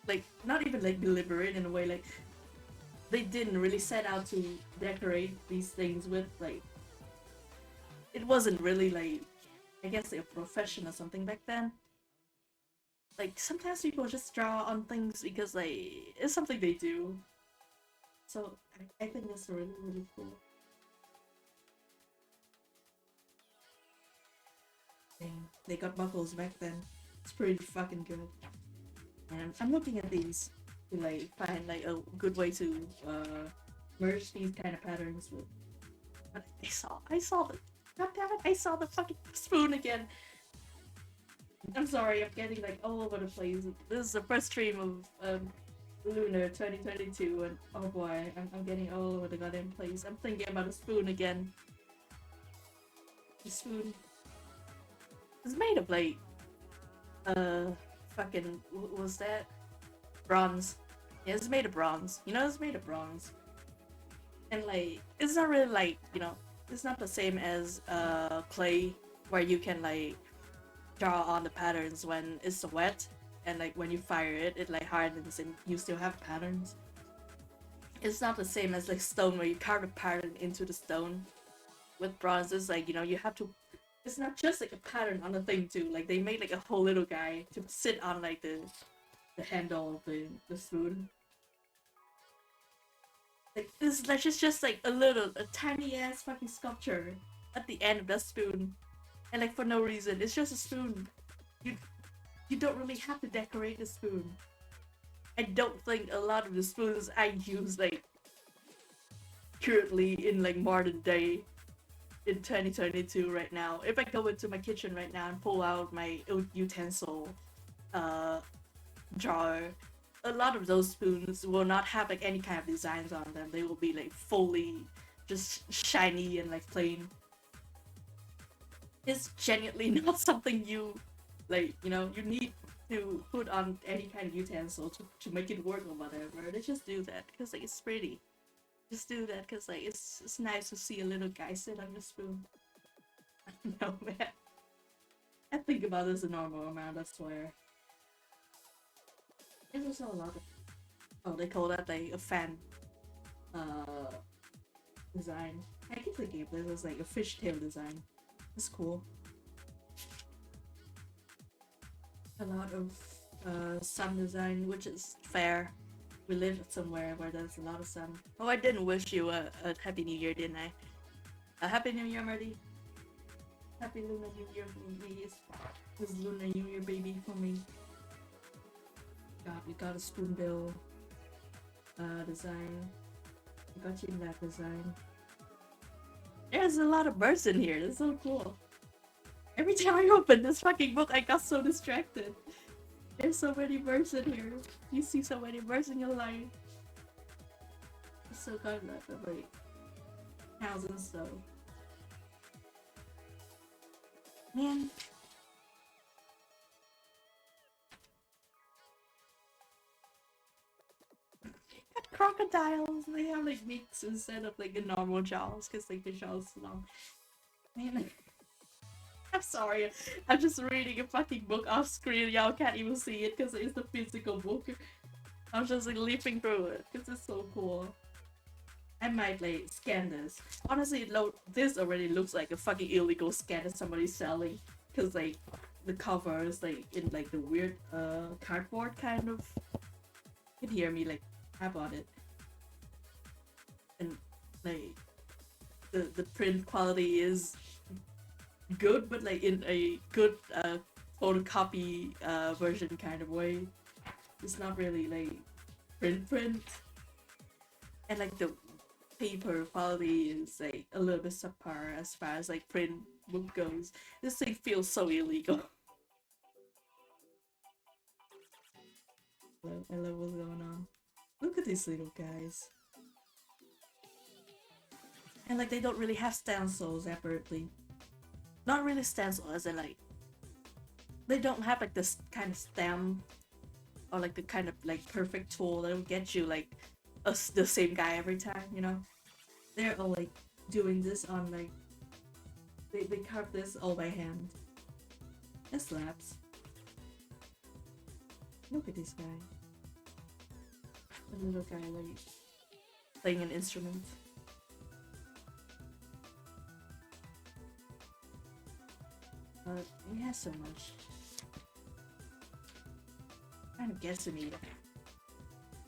like not even like deliberate in a way. Like they didn't really set out to decorate these things with like it wasn't really like I guess like a profession or something back then. Like sometimes people just draw on things because like it's something they do. So I think that's really really cool. Dang, they got buckles back then. It's pretty fucking good. And I'm looking at these to like find like a good way to merge these kind of patterns with. But I saw the God damn it! I saw the fucking spoon again. I'm sorry, I'm getting like all over the place. This is the first stream of Lunar 2022, and oh boy, I'm getting all over the goddamn place. I'm thinking about a spoon again. The spoon is made of like uh fucking what was that bronze? Yeah, it's made of bronze. You know, it's made of bronze, and like it's not really like it's not the same as clay where you can like draw on the patterns when it's wet and like when you fire it, it like hardens and you still have patterns. It's not the same as like stone where you carve a pattern into the stone. With bronze, it's like you have to. It's not just like a pattern on the thing too. Like they made like a whole little guy to sit on like the handle of the spoon. Like this, like just like a tiny ass fucking sculpture at the end of the spoon, and like for no reason, it's just a spoon. You you don't really have to decorate the spoon. I don't think a lot of the spoons I use like currently in like modern day in 2022 right now. If I go into my kitchen right now and pull out my utensil uh drawer, a lot of those spoons will not have like any kind of designs on them. They will be like fully just shiny and like plain. It's genuinely not something you like, you need to put on any kind of utensil to make it work or whatever. They just do that because like it's pretty. Just do that because like it's nice to see a little guy sit on the spoon. No man, I think about this a normal amount. I swear. There's also a lot of they call that like a fan uh design. I keep thinking of this as like a fishtail design. It's cool. A lot of sun design, which is fair. We live somewhere where there's a lot of sun. Oh, I didn't wish you a happy new year, didn't I? A happy new year, Marty. Happy Lunar New Year for me. It's Lunar New Year, baby, for me. God, we got a spoonbill design. We got you that design. There's a lot of birds in here. That's so cool. Every time I open this fucking book, I got so distracted. There's so many birds in here. You see so many birds in your life. It's so good that like cows and stuff. Man. Got crocodiles. They have like beaks instead of like the normal jaws because like the jaws long. Man. I'm sorry. I'm just reading a fucking book off screen. Y'all can't even see it because it's the physical book. I'm just like leaping through it because it's so cool. I might like scan this. Honestly, this already looks like a fucking illegal scan that somebody's selling because like the cover is like in like the weird cardboard kind of. You can hear me like tap on it, and like the print quality is good, but like in a good photocopy version kind of way. It's not really like print, and like the paper quality is like a little bit subpar as far as like print book goes. This thing feels so illegal. I love what's going on. Look at these little guys. And like they don't really have stencils apparently. Not really stencil as in like they don't have like this kind of stem or like the kind of like perfect tool that will get you like the same guy every time, They're all like doing this on like they carve this all by hand. It slaps. Look at this guy. The little guy like playing an instrument. But he has so much. Kind of guesstimate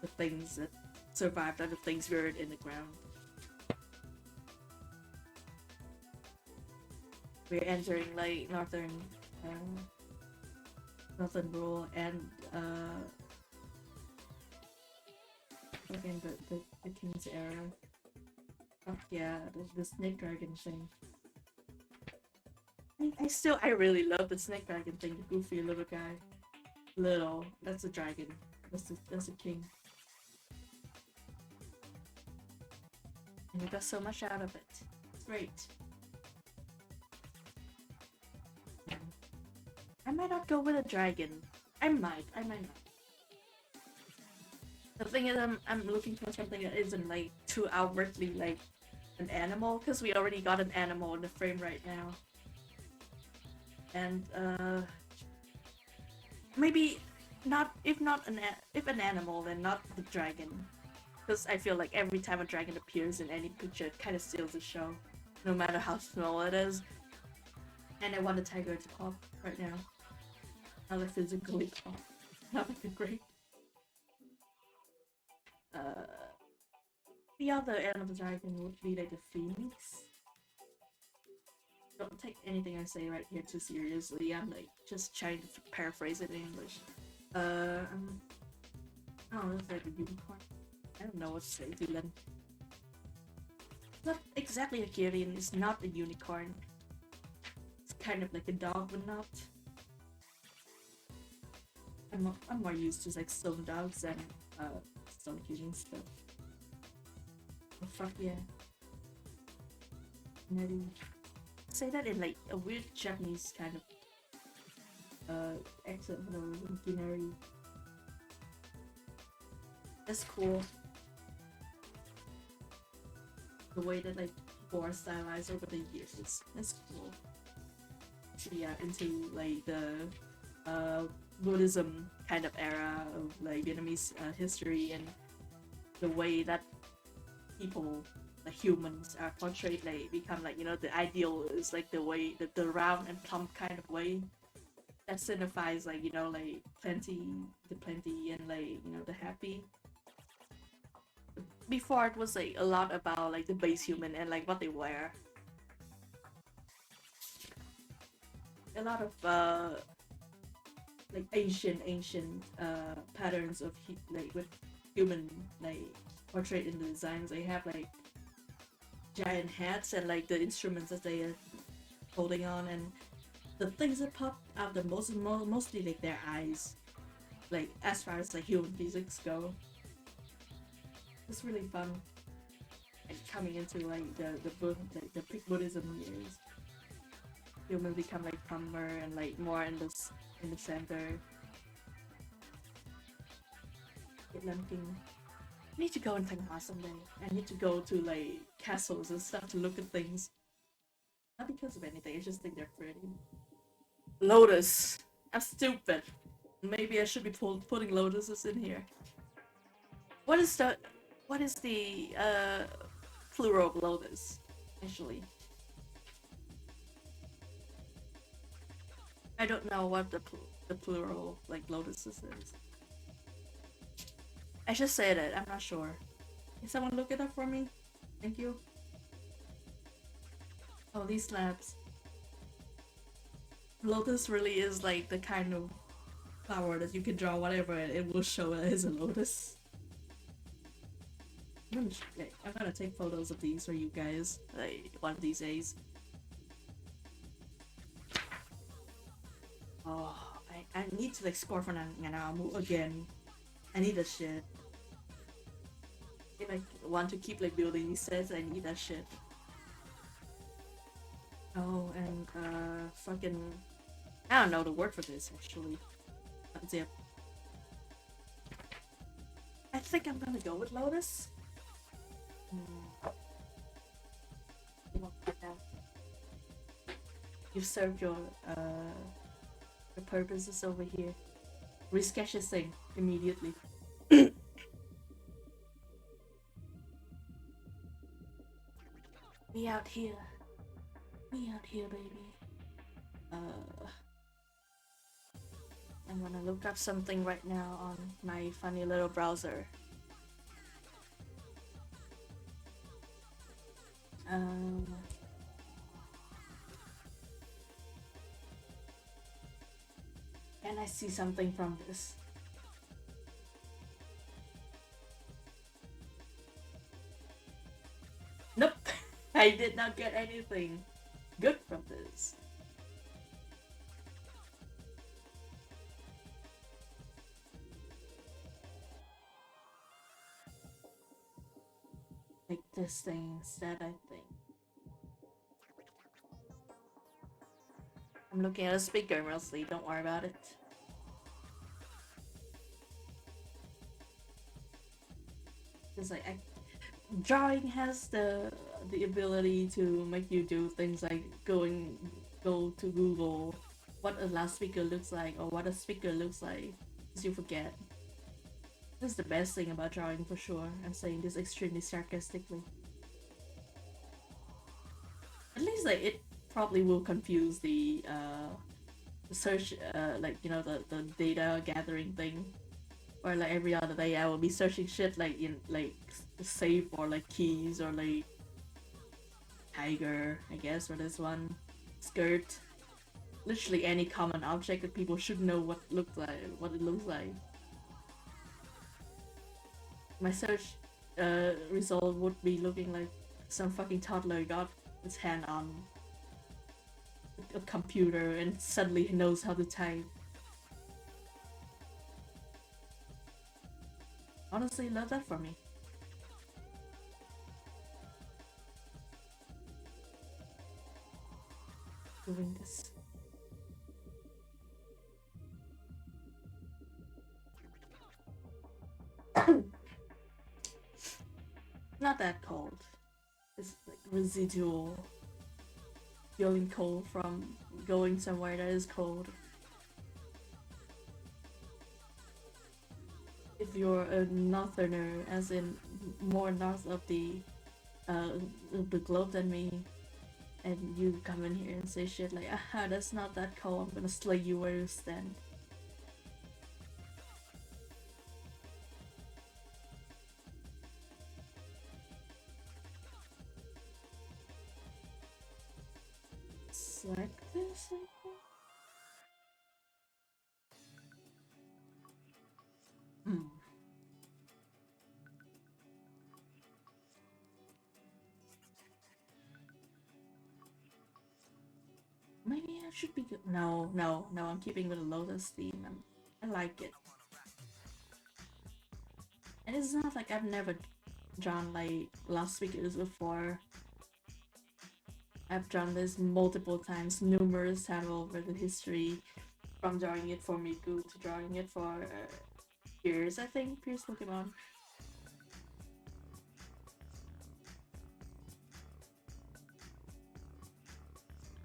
the things that survived are the things buried in the ground. We're entering like uh, northern rule and again the king's era. Oh yeah, the snake dragon thing. I really love the snake dragon thing. The goofy little guy. Little. That's a dragon. That's a king. And we got so much out of it. It's great. I might not go with a dragon. I might not. The thing is, I'm looking for something that isn't like too outwardly like an animal, because we already got an animal in the frame right now. And maybe not if an animal, then not the dragon, because I feel like every time a dragon appears in any picture, it kind of steals the show, no matter how small it is. And I want a tiger to pop right now. Not like physically pop. That would be great. Uh, the other end of the dragon would be like a phoenix. Don't take anything I say right here too seriously. I'm like just trying to paraphrase it in English. Oh, that's like a unicorn. I don't know what to say, Dylan. It's not exactly a Kyrian. It's not a unicorn. It's kind of like a dog, but not. I'm more used to like stone dogs and stone cuties stuff. Oh fuck yeah. Netty. Say that in like a weird Japanese kind of accent, Ginari. That's cool. The way that like people are stylized over the years, that's cool. Actually, yeah, into like the Buddhism kind of era of like Vietnamese history, and the way that people, like humans, are portrayed, like become like, you know, the ideal is like the way the round and plump kind of way that signifies like, you know, like plenty and like, you know, the happy. Before it was like a lot about like the base human and like what they wear. A lot of like ancient patterns of like with human like portrayed in the designs. They have like giant hats and like the instruments that they are holding on, and the things that pop out the mostly like their eyes, like as far as like human physics go. It's really fun, and coming into like the peak Buddhism years, humans become like calmer and like more in the center. Lamking. I need to go and Taiwan someday. I need to go to like castles and stuff to look at things. Not because of anything, I just think they're pretty. Lotus. I'm stupid. Maybe I should be putting lotuses in here. What is the plural of lotus? Actually, I don't know what the plural like lotuses is. I should say that. I'm not sure. Can someone look it up for me? Thank you. Oh, these slabs. Lotus really is like the kind of flower that you can draw whatever and it will show it as a lotus. I'm gonna take photos of these for you guys, like one of these days. Oh, I need to like score for Nanamu again. I need that shit. If I want to keep like building these sets, I need that shit. Oh, and fucking, I don't know the word for this actually. Zip. I think I'm gonna go with Lotus. You've served your purposes over here. Resketch this thing immediately. Me out here. Me out here, baby. Uh, I'm gonna look up something right now on my funny little browser. Um, can I see something from this? Nope, I did not get anything good from this. Like this thing instead, I think. I'm looking at a speaker mostly, don't worry about it. It's like drawing has the ability to make you do things like go to Google what a loudspeaker looks like or what a speaker looks like, because you forget. This is the best thing about drawing for sure. I'm saying this extremely sarcastically. At least like it probably will confuse the search like you know the data gathering thing. Or like every other day I will be searching shit like in like safe or like keys or like tiger, I guess, for this one. Skirt. Literally any common object that people should know what it looks like. My search result would be looking like some fucking toddler got his hand on a computer and suddenly knows how to type. Honestly, love that for me. Doing this. Not that cold. It's like residual feeling cold from going somewhere that is cold. If you're a northerner, as in more north uh, of the globe than me, and you come in here and say shit like, aha, that's not that cold, I'm gonna slay you where you stand. It's like this, I think. Hmm. Maybe I should be good. No, no, no, I'm keeping with the Lotus theme. I like it. And it's not like I've never drawn like last week it was before. I've drawn this multiple times, numerous times over the history, from drawing it for Miku to drawing it for Pierce, I think. Pierce Pokemon.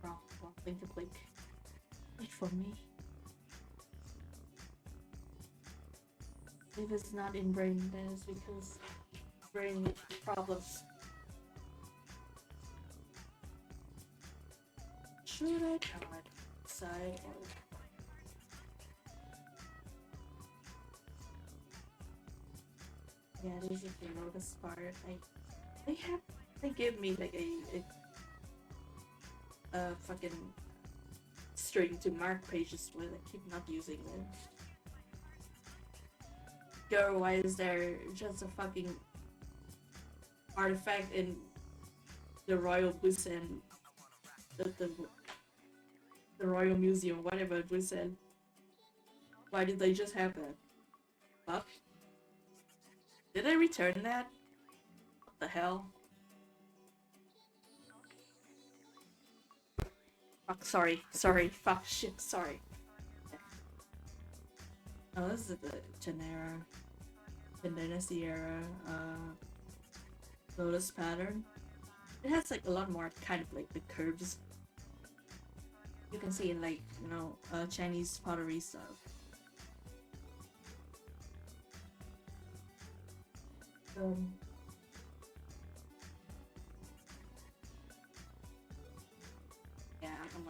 Wrong thing to click. Wait for me. If it's not in brain, then it's because brain problems. Should I try it side or yeah, this is the Lotus part. They give me like a fucking string to mark pages with. I keep not using it. Girl, why is there just a fucking artifact in the Royal Busan, the the Royal Museum, whatever Busan? Why did they just have that? Fuck. Did I return that? What the hell? Fuck, sorry, fuck, shit, sorry. Oh, this is the Genera, the Dynasty era, Lotus pattern. It has like a lot more kind of like the curves. You can see in like Chinese pottery stuff. Um, yeah, I'm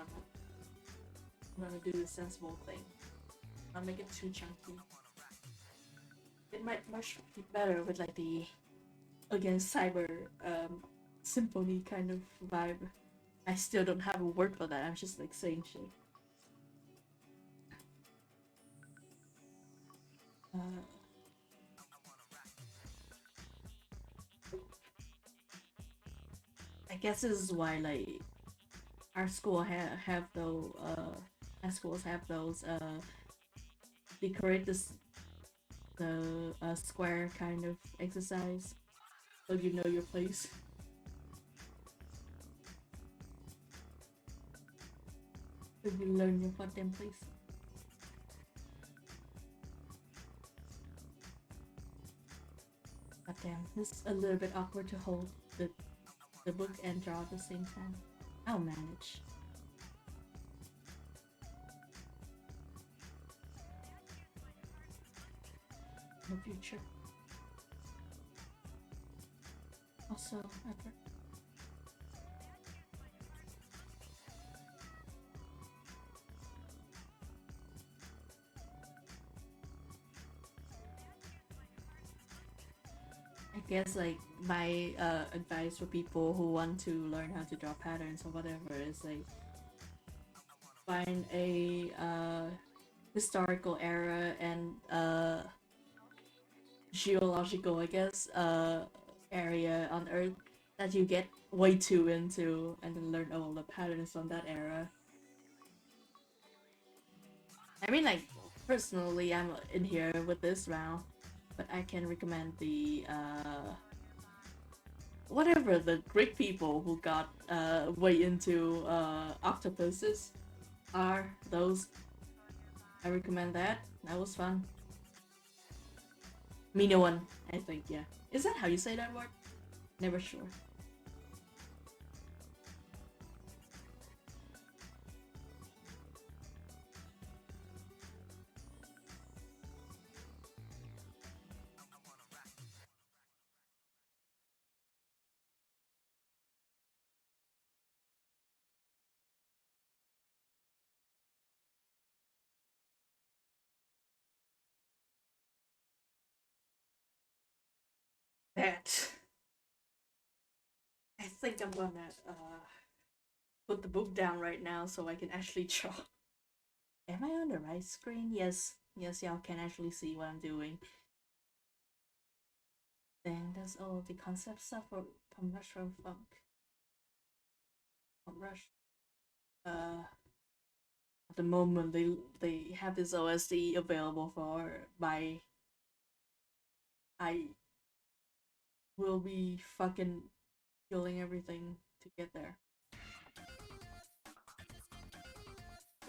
gonna do the sensible thing. Not make it too chunky. It might much be better with like the again cyber symphony kind of vibe. I still don't have a word for that. I'm just like saying shit. Uh, I guess this is why like our school have those our schools have those decorate this the square kind of exercise so you know your place. So you learn your goddamn place. God damn, it's a little bit awkward to hold the book and draw at the same time. I'll manage. In the future. Also, I guess like my advice for people who want to learn how to draw patterns or whatever is like find a historical era and geological, I guess, area on Earth that you get way too into and then learn all the patterns from that era. I mean, like, personally, I'm in here with this round, but I can recommend the, whatever the Greek people who got, way into, octopuses are, those. I recommend that. That was fun. Minoan, I think, yeah. Is that how you say that word? Never sure. That. I think I'm gonna put the book down right now so I can actually draw. Am I on the right screen? Yes. Yes, y'all can actually see what I'm doing. Then there's all the concept stuff for Pump Rush from Funk. Pump Rush. At the moment they have this OSD available for my. I will be fucking killing everything to get there.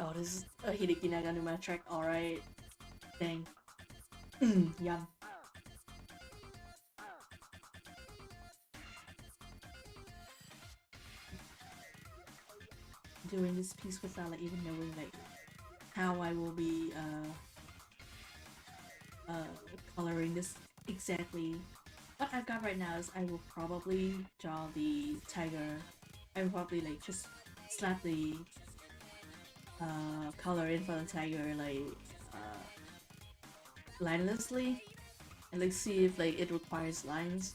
Oh, this is a Hideki Naganuma track. Alright. Dang. Yum. Doing this piece without like even knowing like how I will be coloring this exactly. What I've got right now is I will probably draw the tiger. I will probably like just slap the color in for the tiger like linelessly and like see if like it requires lines.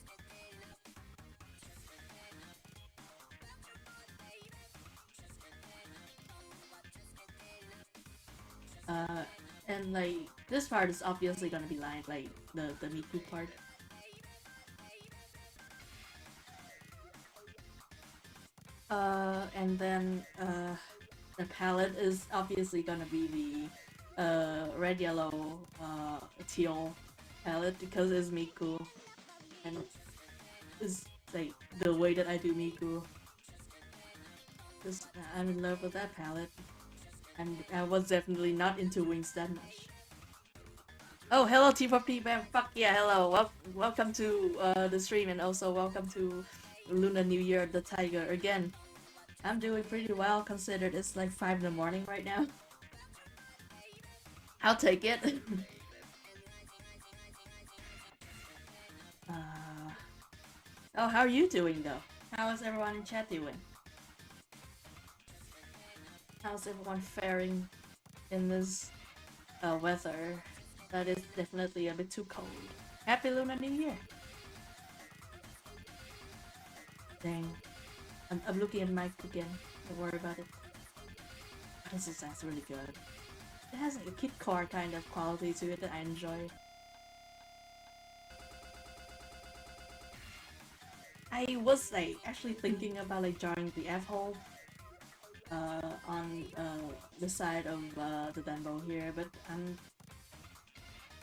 And like this part is obviously gonna be lined, like the Miku part. And then the palette is obviously gonna be the red, yellow, teal palette because it's Miku, and it's like the way that I do Miku. Cause I'm in love with that palette, and I was definitely not into wings that much. Oh, hello T4P, man. Fuck yeah, hello. Welcome to the stream, and also welcome to Lunar New Year, the Tiger again. I'm doing pretty well considered it's like 5 in the morning right now. I'll take it. uh, oh, how are you doing though? How is everyone in chat doing? How's everyone faring in this weather that is definitely a bit too cold? Happy Lunar New Year! Dang. I'm looking at Mike again. Don't worry about it. This is that's really good. It has like a kid car kind of quality to it that I enjoy. I was like actually thinking about like joining the F hole on the side of the Dunbow here, but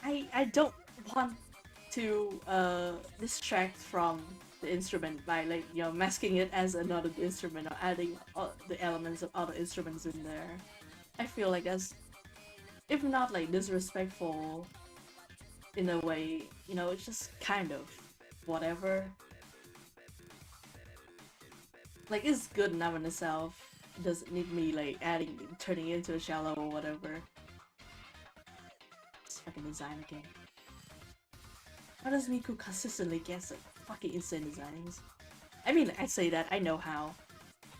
I don't want to distract from the instrument by like masking it as another instrument or adding the elements of other instruments in there. I feel like that's, if not like disrespectful in a way, it's just kind of whatever. Like it's good enough in itself. It doesn't need me like turning it into a shallow or whatever. It's fucking design again. How does Miku consistently get like fucking insane designs? I mean, I say that, I know how.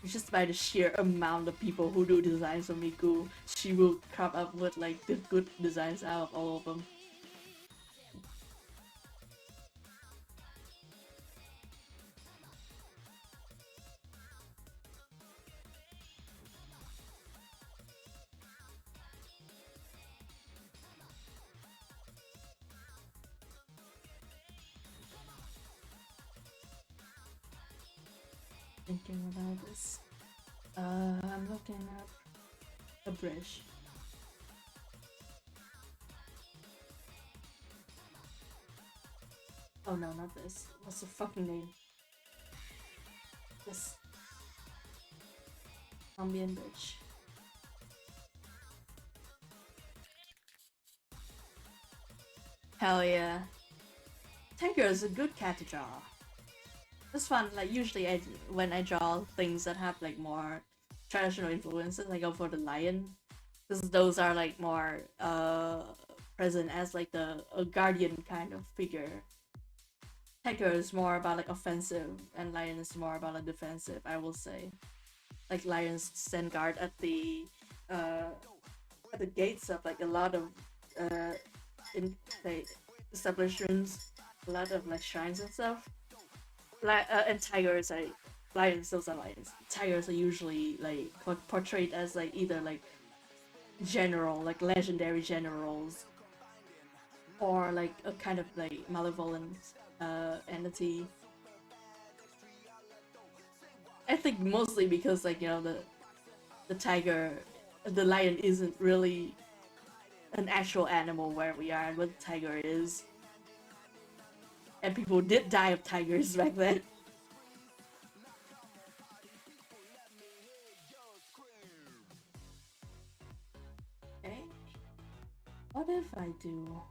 It's just by the sheer amount of people who do designs of Miku, she will come up with like the good designs out of all of them. Thinking about this. I'm looking up a bridge. Oh no, not this. What's the fucking name? This Ambient Bridge. Hell yeah. Tiger is a good cat to draw. It's fun. Like usually, when I draw things that have like more traditional influences, I go for the lion, because those are like more present as like the a guardian kind of figure. Tiger is more about like offensive, and lion is more about like defensive. I will say, like lions stand guard uh at the gates of like a lot of uh in like establishments, a lot of like shrines and stuff. And tigers are lions. Those are lions. Tigers are usually like portrayed as like either like general, like legendary generals, or like a kind of like malevolent entity. I think mostly because like the tiger, the lion isn't really an actual animal where we are and what the tiger is, and people did die of tigers back then. Okay, what if I do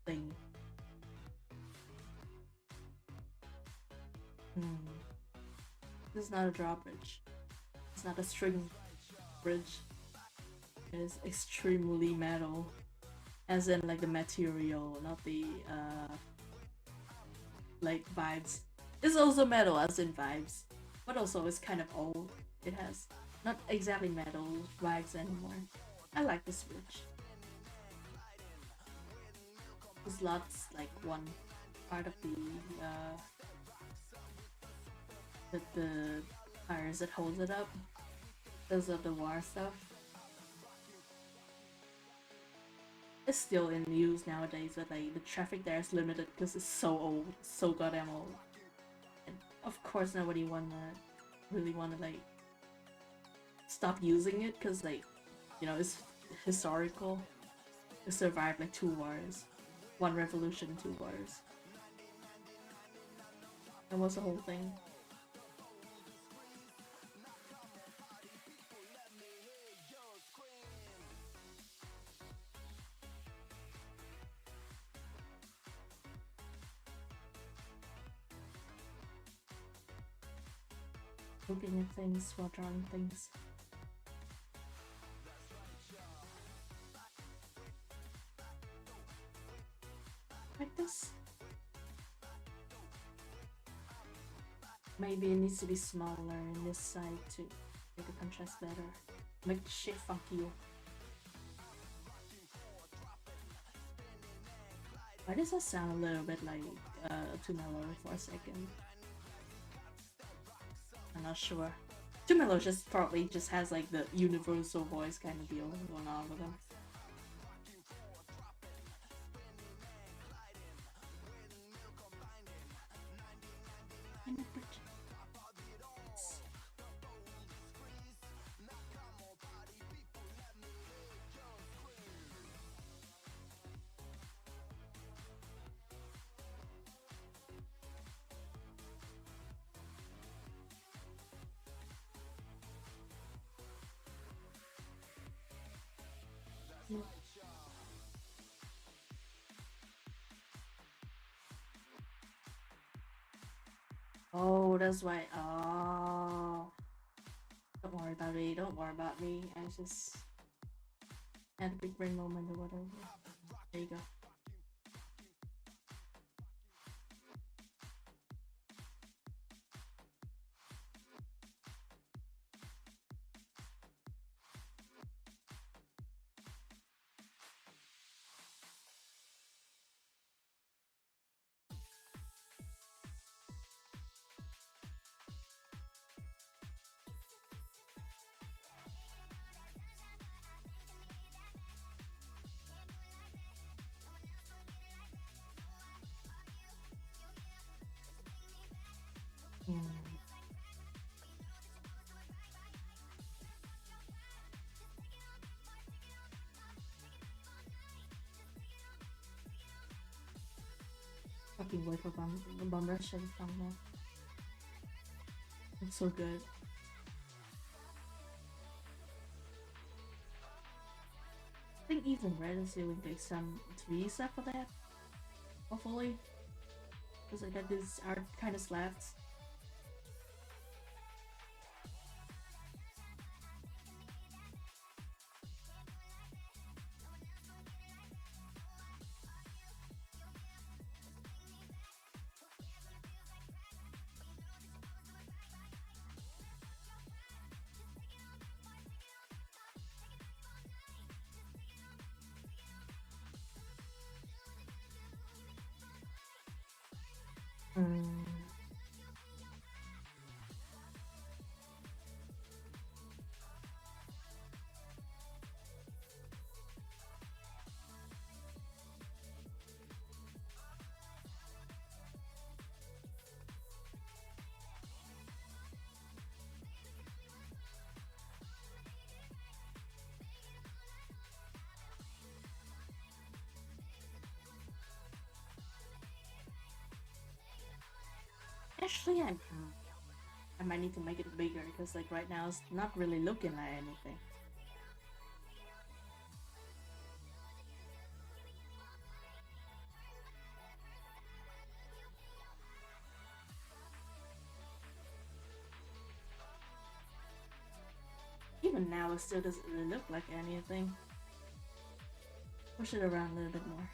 thing? Hmm. This is not a drawbridge. It's not a string bridge. It is extremely metal. As in like the material, not the like vibes. It's also metal as in vibes. But also it's kind of old. It has not exactly metal vibes anymore. I like this bridge. The slot's like one part of the tires that holds it up. Those are the war stuff. It's still in use nowadays, but like the traffic there is limited because it's so old, so goddamn old. And of course, nobody really wanna like stop using it because like it's historical. It survived like 2 wars, one revolution, 2 wars. That was the whole thing. looking at things while drawing things. Like this. Maybe it needs to be smaller in this side to make the contrast better. Make the shit funky. Why does that sound a little bit like too mellow for a second? I'm not sure. Too mellow just probably just has like the universal voice kind of deal going on with him. Oh, that's why. Oh, don't worry about me. Don't worry about me. I just had a big brain moment or whatever. There you go. Mm. Fucking wait for Bum Rush to come now. It's so good. I think even Red is doing like some 3 stuff for that. Hopefully. Because I got this art kind of slaps. Mm. Actually, I might need to make it bigger because like right now it's not really looking like anything. Even now it still doesn't really look like anything. Push it around a little bit more.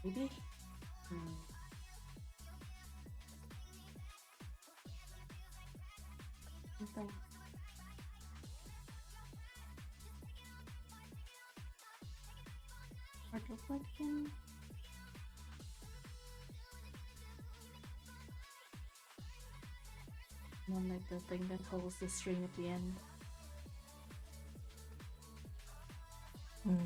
Maybe? Hmm. Something. What look like again? And then like the thing that holds the string at the end. Hmm.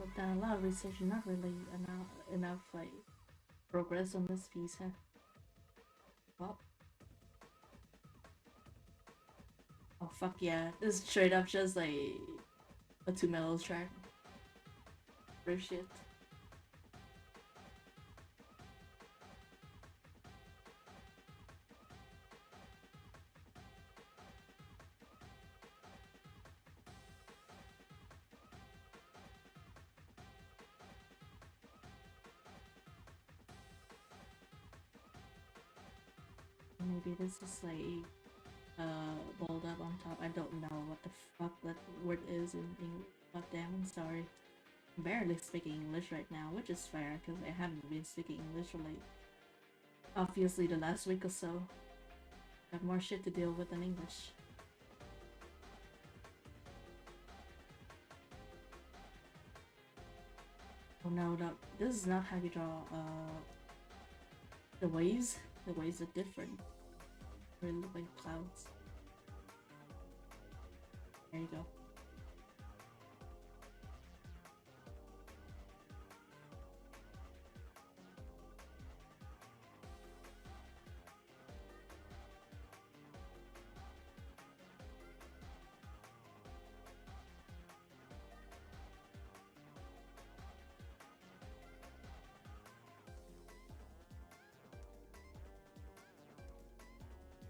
I've done a lot of research, not really enough like progress on this piece, huh? Well, oh fuck yeah, this is straight up just like a 2 metal track. For shit. Maybe this is like balled up on top. I don't know what the fuck that word is in English. God damn, I'm sorry. I'm barely speaking English right now, which is fair because I haven't been speaking English for like obviously the last week or so. I have more shit to deal with than English. Oh no, no, this is not how you draw the waves. The waves are different. They look like clouds. There you go.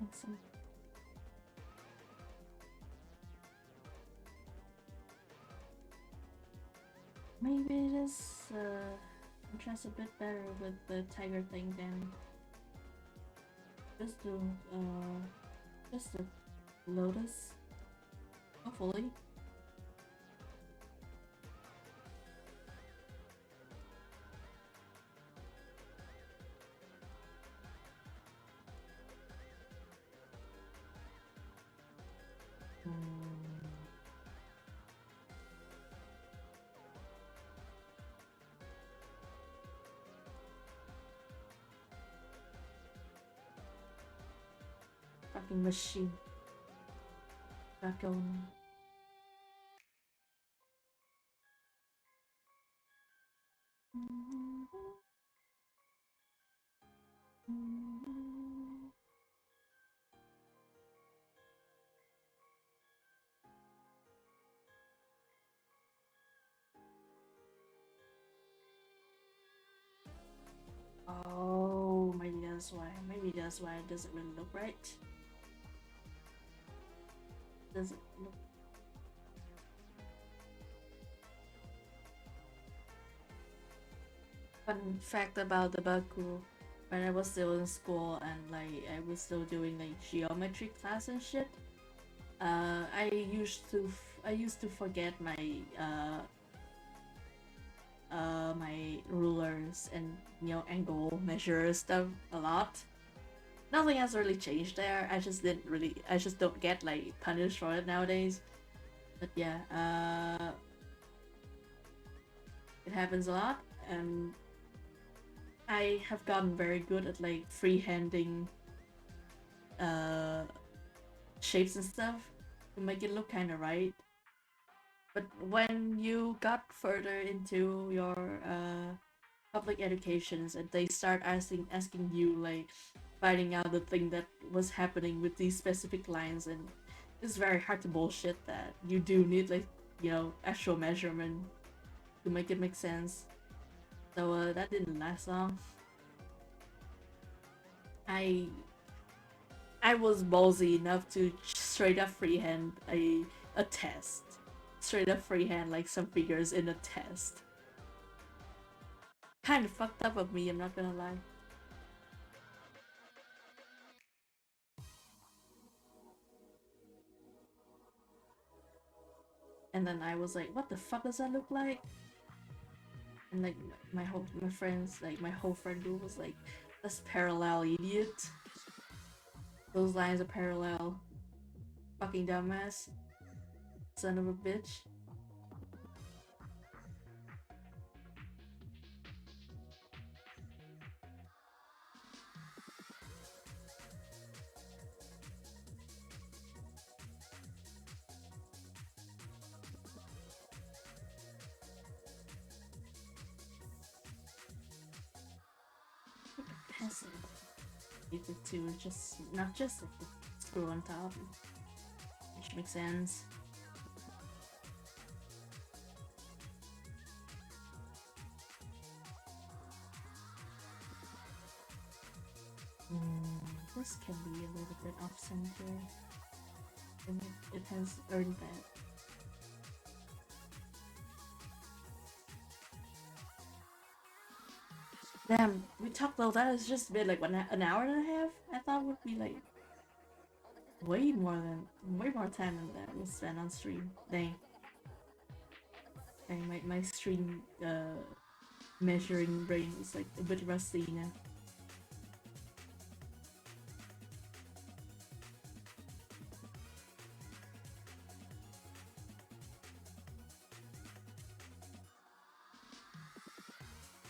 Awesome. Maybe this contrasts a bit better with the tiger thing than just the just the lotus. Hopefully. Fucking machine. Back on. Oh, maybe that's why. Maybe that's why it doesn't really look right. Doesn't look. Fun fact about the Baku. When I was still in school and like I was still doing like geometry class and shit, I used to forget my rulers and angle measures stuff a lot. Nothing has really changed there. I just don't get like punished for it nowadays. But yeah, it happens a lot, and I have gotten very good at like freehanding uh shapes and stuff to make it look kind of right. But when you got further into your public educations and they start asking you like finding out the thing that was happening with these specific lines, and it's very hard to bullshit that you do need like actual measurement to make it make sense. So that didn't last long. I I was ballsy enough to straight up freehand a test. Straight up freehand like some figures in a test. Kind of fucked up of me, I'm not gonna lie. And then I was like, what the fuck does that look like? And like my friends, like my whole friend group was like, that's parallel, idiot. Those lines are parallel. Fucking dumbass. Son of a bitch. has it to just not just like the screw on top, which makes sense. This can be a little bit off center, and it has earned that. Damn, we talked about that. It's just been like an hour and a half. I thought it would be like way more time than that we spent on stream. Dang, dang, my stream measuring brain is like a bit rusty now.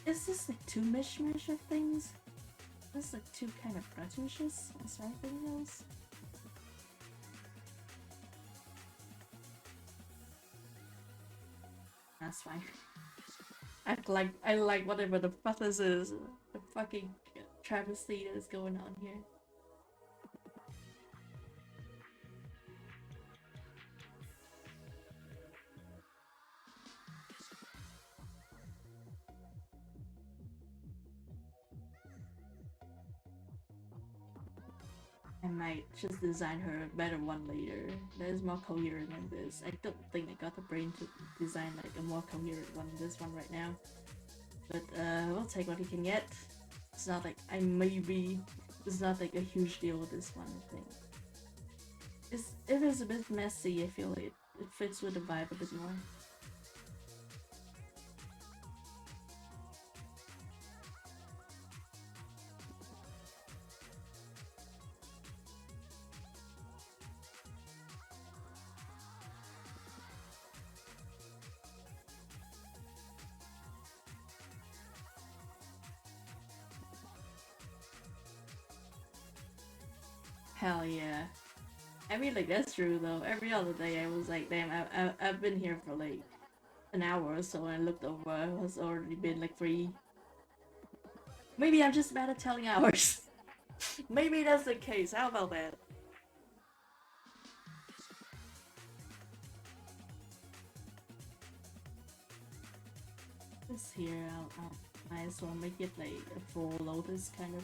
Is this like two mishmash of things? This is like two kind of cartouches as everything else. That's fine. I like whatever the fuck this is. The fucking travesty that is going on here. I might just design her a better one later that is more coherent than this. I don't think I got the brain to design like a more coherent one than this one right now. But we'll take what we can get. It's not like it's not like a huge deal with this one thing. If it's a bit messy, I feel it fits with the vibe a bit more. Hell yeah. I mean, like, that's true though. Every other day I was like, damn, I've been here for like an hour or so, and I looked over, I was already been like 3. Maybe I'm just bad at telling hours. Maybe that's the case. How about that? This here, I might as well make it like a full lotus kind of.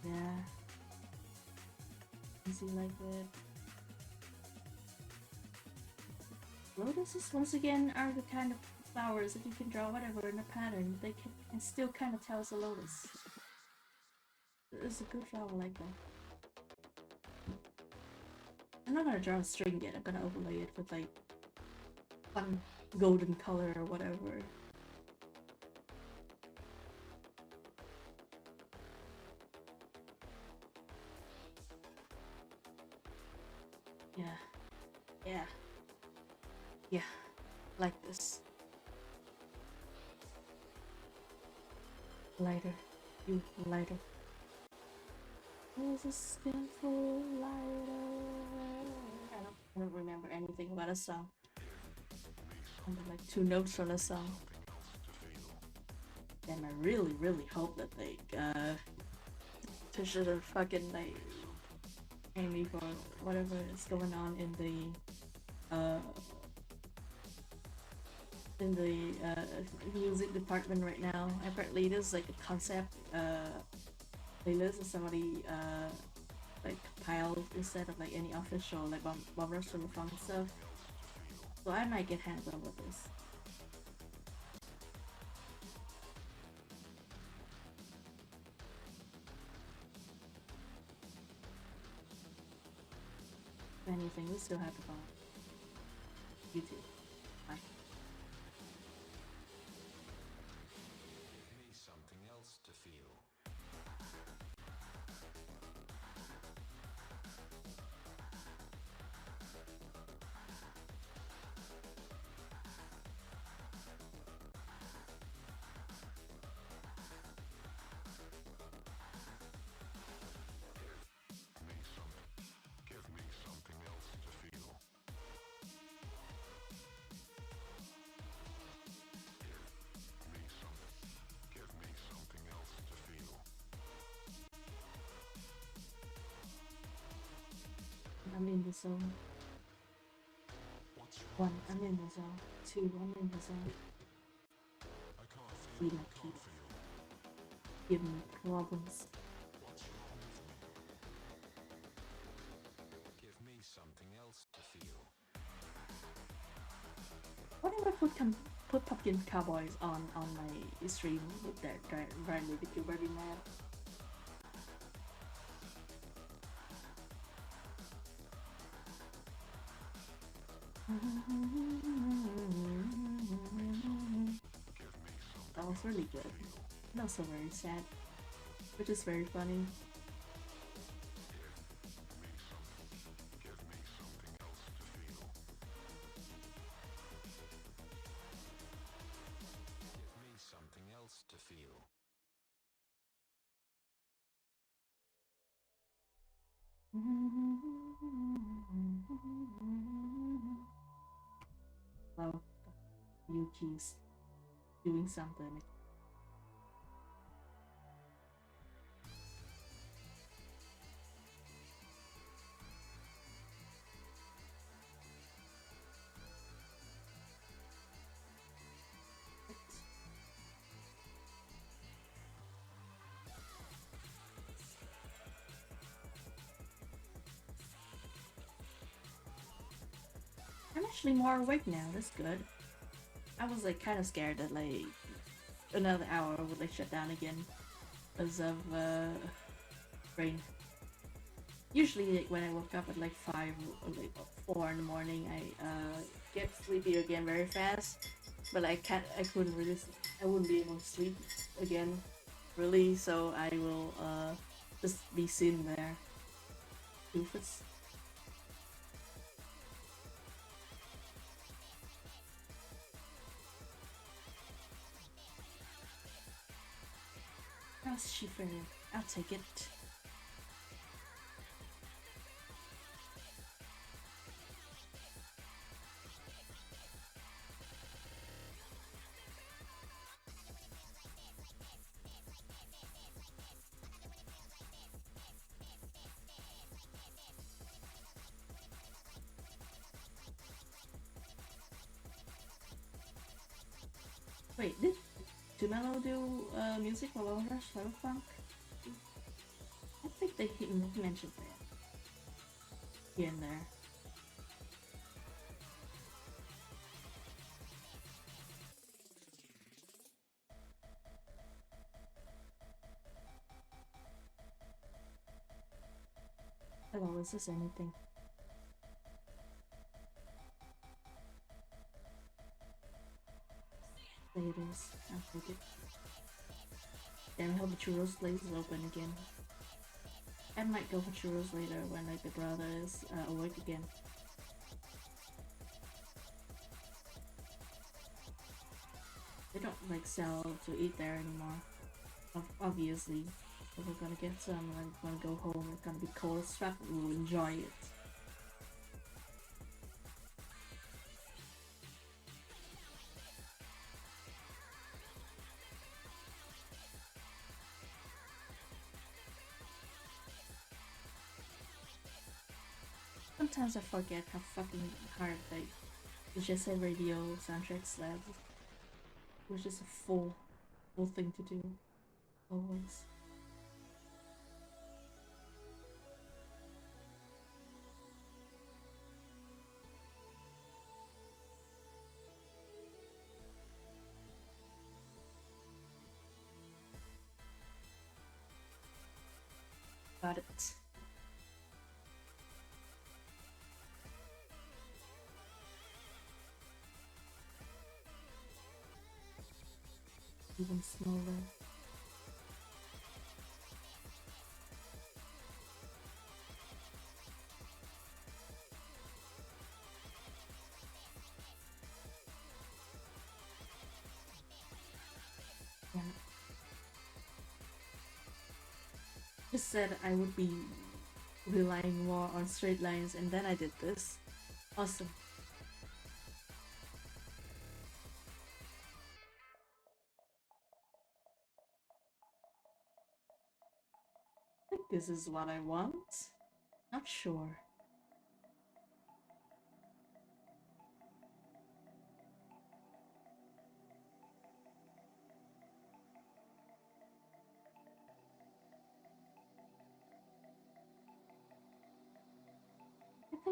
Yeah. Easy like that. Lotuses, once again, are the kind of flowers that you can draw whatever in a pattern. They can still kind of tell it's a lotus. It's a good flower like that. I'm not gonna draw a string yet. I'm gonna overlay it with like fun golden color or whatever. Yeah. Yeah. Yeah. Like this. Lighter. You lighter. There's a skinful lighter. I don't remember anything about a song. Only like 2 notes from a song. And I really, really hope that they should have fucking like Amy for whatever is going on in the music department right now. Apparently there's like a concept playlist that somebody like compiled instead of like any official like Bob Rush or fun stuff. So I might get hands on with this. If anything, we still have to follow YouTube. Bye. Need something else to feel. Give me something else to feel. the zone. What's wrong 1, with I'm me? in the zone. 2, I'm in the zone. I can't feel. 3, I not keep can't feel. giving me problems. What's wrong with me? Give me something else to feel. What if I put Pumpkin Cowboys on my stream with that drive me to very mad? Give me That something was else really to good. feel. Not so very sad, which is very funny. Give me something else to feel. Give me something else to feel. Love Yuki's doing something. I'm actually more awake now. That's good. I was like kind of scared that like another hour would like shut down again because of rain. Usually, like, when I woke up at like 5 or like 4 in the morning, I get sleepy again very fast. But I can't. I couldn't really. I wouldn't be able to sleep again, really. So I will just be sitting there, doofus. How's she faring? I'll take it. Wait, did Tumelo do music for Loner Cyberpunk? I think they mentioned that here and there. Hello, is this anything? There it is. I'll take it. Damn, I hope the churros place is open again. I might go for churros later when like the brother is awake again. They don't like sell to eat there anymore. Obviously. So we're gonna get some and we're gonna go home. It's gonna be cold as fuck. We'll enjoy it. Sometimes I forget how fucking hard like the Jet Set Radio soundtrack slab, which is a full thing to do. Always. Got it. Even smaller. Yeah. Just said I would be relying more on straight lines, and then I did this. Awesome. I think this is what I want. Not sure.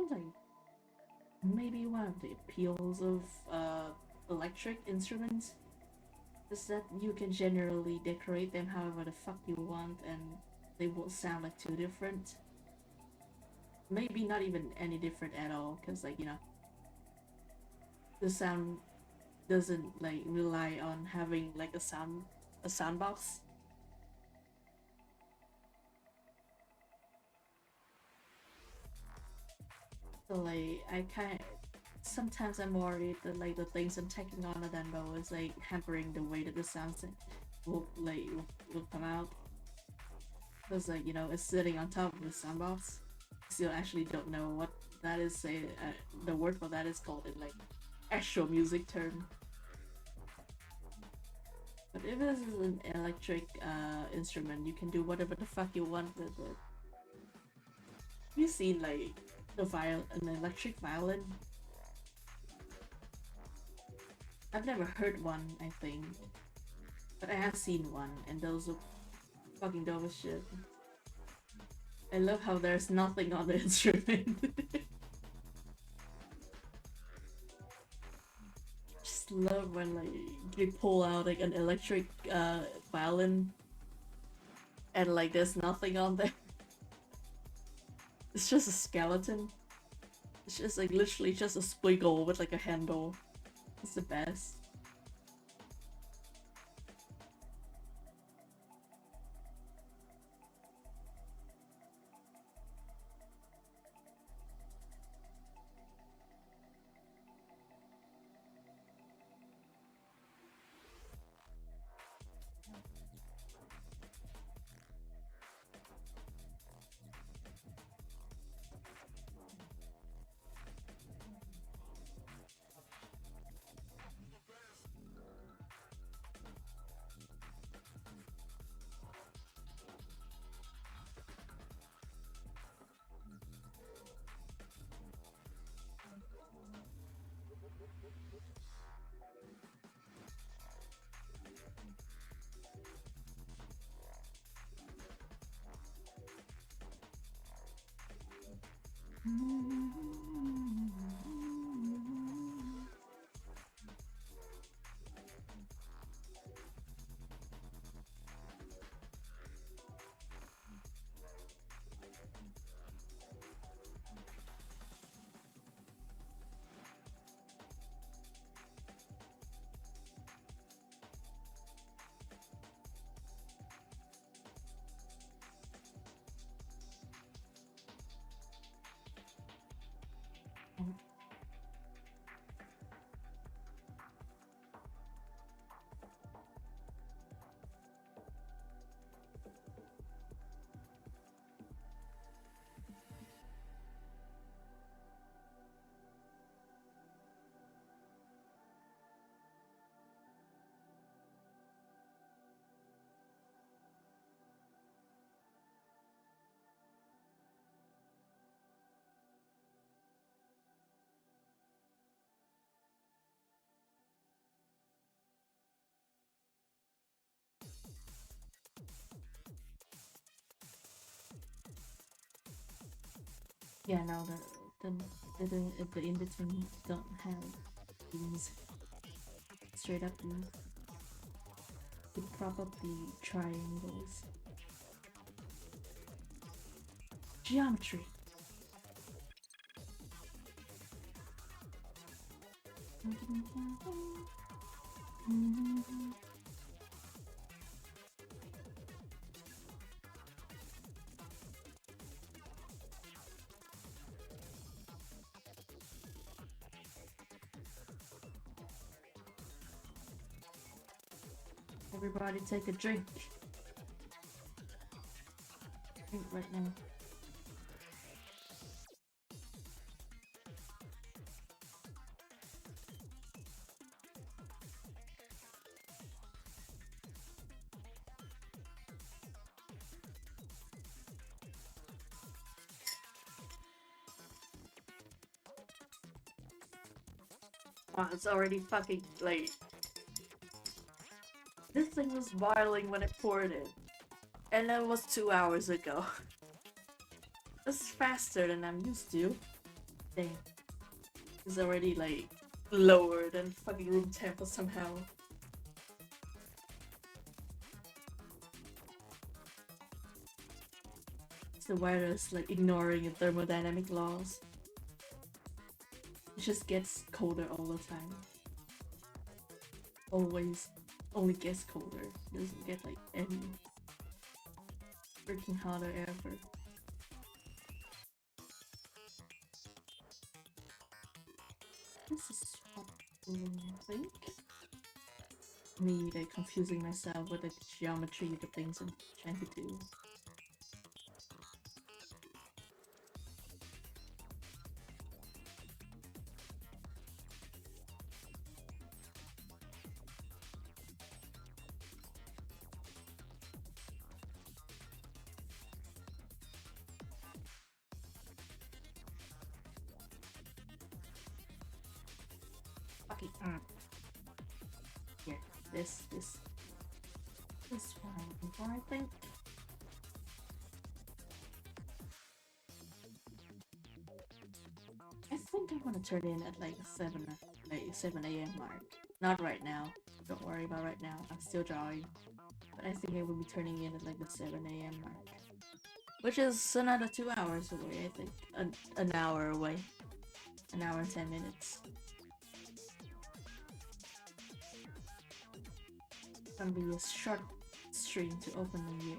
think like maybe one of the appeals of electric instruments is that you can generally decorate them however the fuck you want and they won't sound like too different. Maybe not even any different at all, because like the sound doesn't like rely on having like a sound box. So like I kind sometimes I'm worried that like the things I'm taking on a demo is like hampering the way that the sounds will come out. Because like it's sitting on top of the sound box. Still actually don't know what that is. Say the word for that is called in like actual music term. But if this is an electric instrument, you can do whatever the fuck you want with it. Have you seen like an electric violin? I've never heard one, I think, but I have seen one, and those look fucking dope as shit. I love how there's nothing on the instrument. Just love when like you pull out like an electric violin and like there's nothing on there. It's just a skeleton. It's just like literally just a squiggle with like a handle. It's the best. Yeah, no, the in between don't have these straight up these to prop up the triangles. Geometry. Everybody take a drink. Drink right now. Wow, it's already fucking late. This thing was boiling when I poured it. And that was 2 hours ago. That's faster than I'm used to. Dang, it's already like lower than fucking room temp somehow. The weather's like ignoring the thermodynamic laws. It just gets colder all the time. Always only gets colder. Doesn't get like any freaking hotter ever. This is what I think. Me like confusing myself with the geometry of the things I'm trying to do. Okay. Yeah, this one I'm looking for, I think. I think I want to turn in at like 7 a.m. mark. Not right now. Don't worry about right now. I'm still drawing. But I think I will be turning in at like the 7 a.m. mark. Which is another 2 hours away, I think. An hour away. An hour and 10 minutes. Gonna be a short stream to open the year.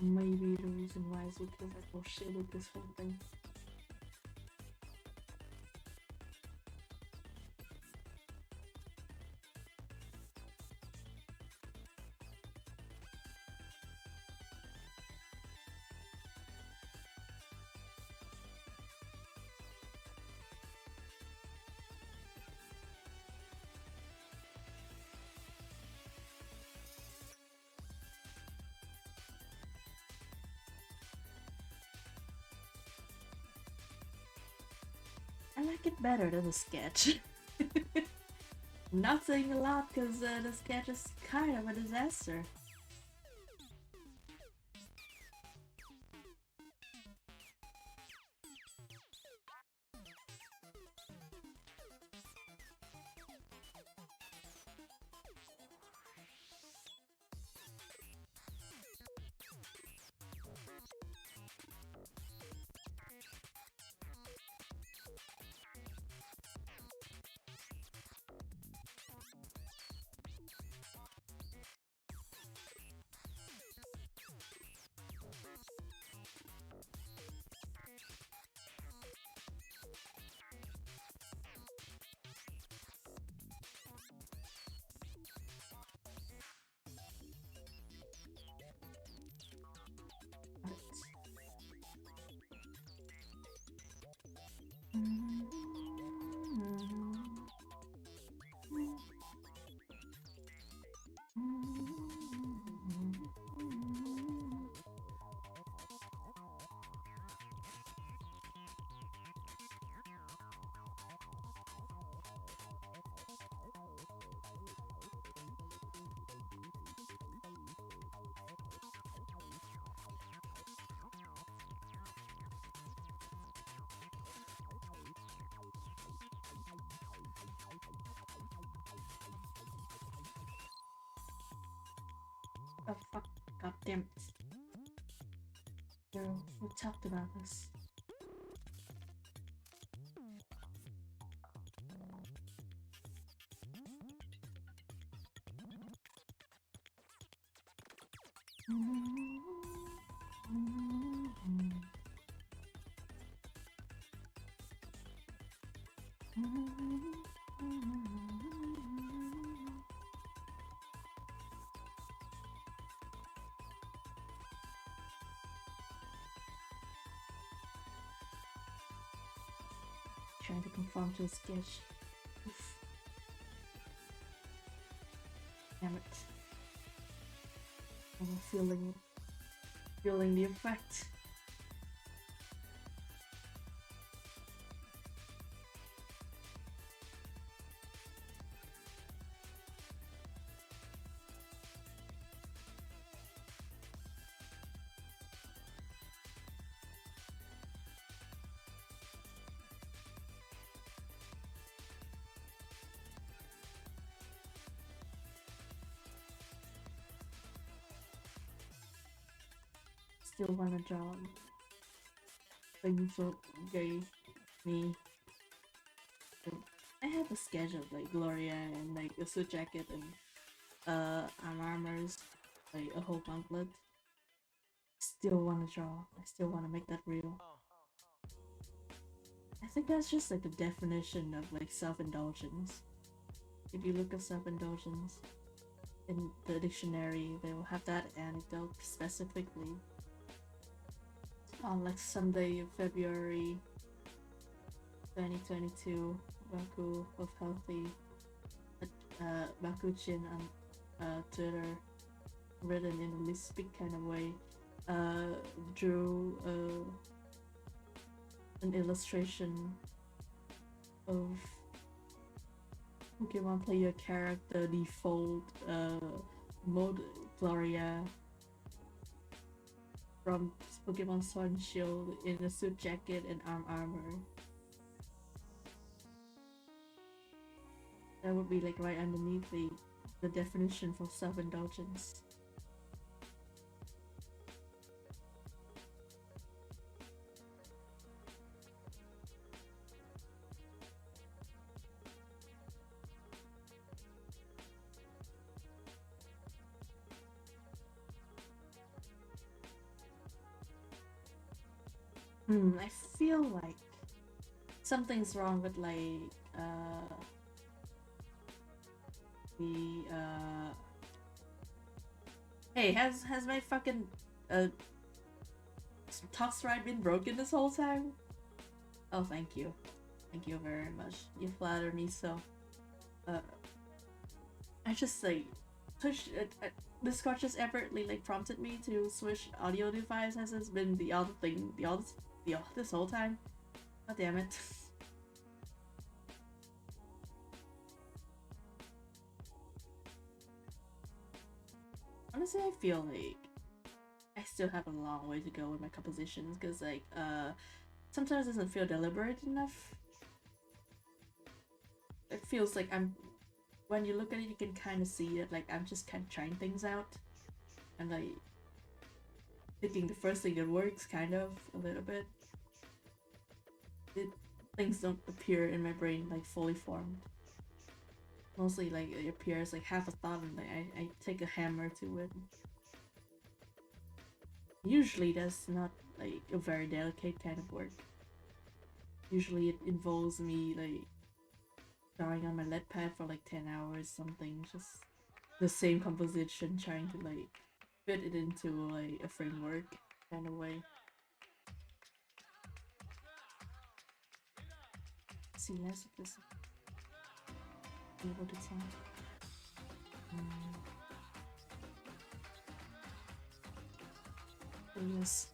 Maybe the reason why is because I bullshitted this whole thing. I like it better than the sketch. Not saying a lot because the sketch is kind of a disaster. Oh fuck, god damn it. Girl, we talked about this. trying to conform to a sketch. Oof. Damn it. I'm feeling the effect. Still wanna draw things so gay me. So I have a sketch of like Gloria and like a suit jacket and armors, like a whole gauntlet. Still wanna draw. I still wanna make that real. I think that's just like the definition of like self-indulgence. If you look up self-indulgence in the dictionary, they will have that anecdote specifically on like Sunday, February 2022, Baku of Healthy, Bakuchin on Twitter, written in a Lisp kind of way, drew an illustration of Pokemon player character default mode Gloria from Pokemon Sword and Shield in a suit jacket and armor. That would be like right underneath the definition for self-indulgence. I feel like something's wrong with like the Hey, has my fucking toss ride been broken this whole time? Oh, thank you. Thank you very much. You flatter me so. I just like pushed Discord just effortlessly like prompted me to switch audio device. Has this been the other thing this whole time? God damn it. Honestly, I feel like I still have a long way to go with my compositions because like sometimes it doesn't feel deliberate enough. It feels like when you look at it you can kind of see that like I'm just kind of trying things out and like picking the first thing that works kind of a little bit. Things don't appear in my brain like fully formed. Mostly like it appears like half a thought and like I take a hammer to it. Usually that's not like a very delicate kind of work. Usually it involves me like drawing on my lead pad for like 10 hours something, just the same composition, trying to like fit it into like a framework kind of way. See less of this able to tell. Yes.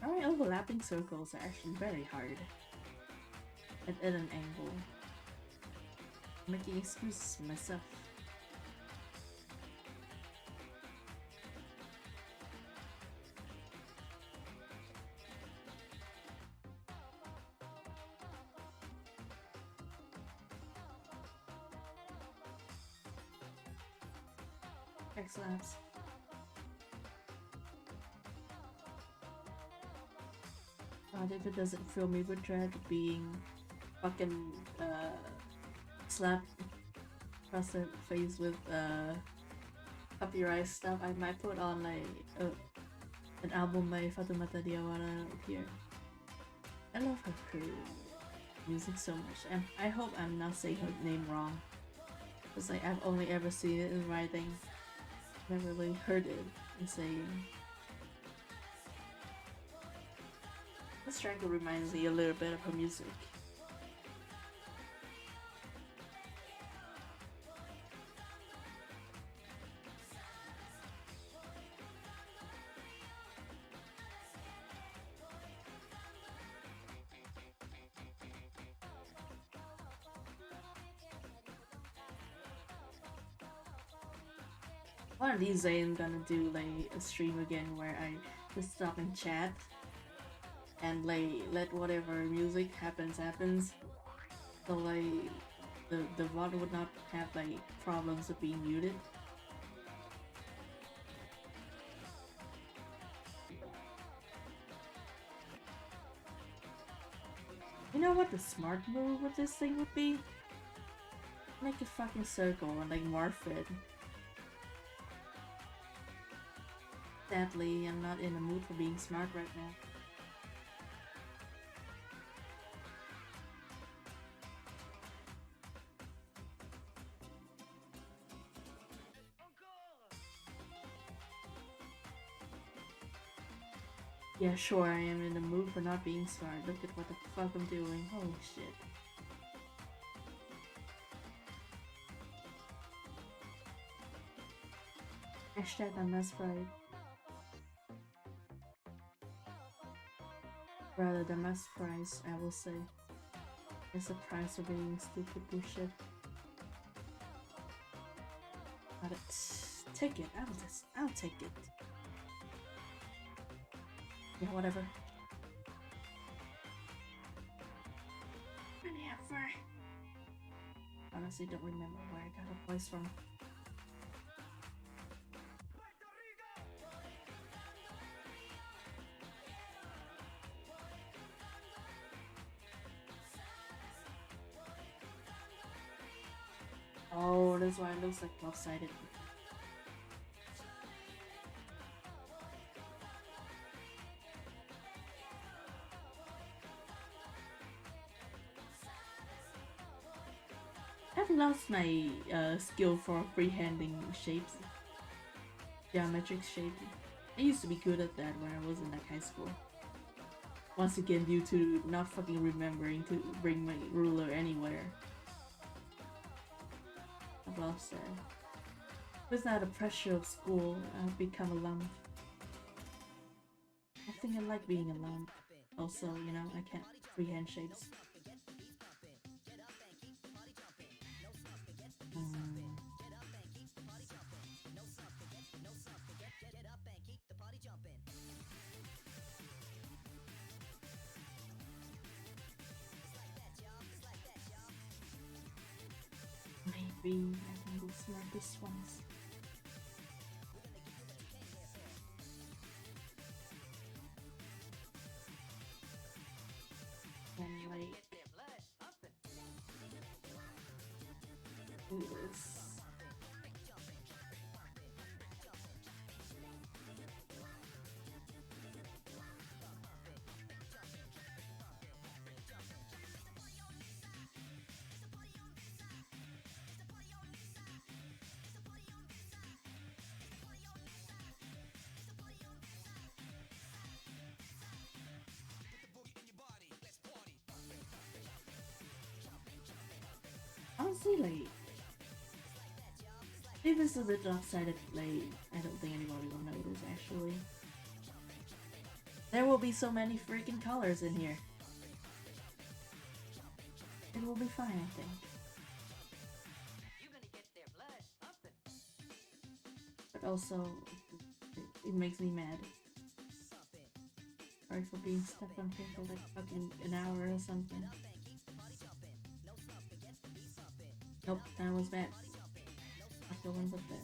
Alright, overlapping circles are actually very hard. At an angle. I'm making excuses for myself. Excellent. God, if it doesn't fill me with dread being fucking slapped across the face with copyright stuff, I might put on like an album by Fatoumata Diawara here. I love her music so much, and I hope I'm not saying her name wrong. Because like I've only ever seen it in writing, never really heard it in saying. This track reminds me a little bit of her music. One of these days I'm gonna do like a stream again where I just stop and chat and like let whatever music happens. So like the VOD would not have like problems of being muted. You know what the smart move with this thing would be? Make a fucking circle and like morph it. Sadly, I'm not in the mood for being smart right now. Yeah, sure, I am in the mood for not being smart. Look at what the fuck I'm doing. Holy shit. Hashtag I'm not fried. Rather than my surprise, I will say. It's a price of being stupid bullshit. But take it. I'll take it. Yeah, whatever. Whatever. Honestly, don't remember where I got a voice from. Oh, that's why it looks like lopsided. I've lost my skill for freehanding shapes, geometric shapes. I used to be good at that when I was in like high school. Once again, due to not fucking remembering to bring my ruler anywhere. I've lost that. It's not the pressure of school, I've become a lump. I think I like being a lump. Also, you know, I can't freehand shapes. Maybe I can go smart this ones. And like do this. Honestly, like, if this is a bit lopsided play, I don't think anybody will notice, actually. There will be so many freaking colors in here. It will be fine, I think. But also, it makes me mad. Sorry for being stuck on here for like fucking an hour or something. Nope, that was bad. After one was bad.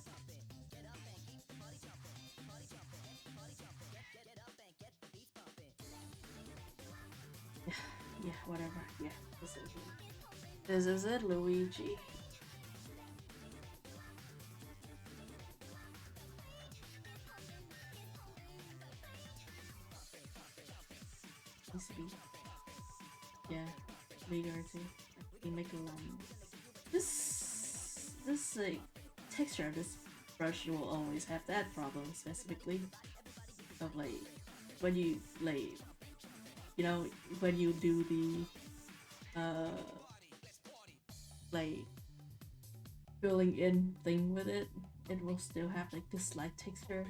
Yeah, whatever. Yeah, this is it. This is it, Luigi. Needs to be, yeah, bigger too. You make a line. This like texture of this brush will always have that problem specifically of like when you like you know when you do the like filling in thing with it, it will still have like this light texture,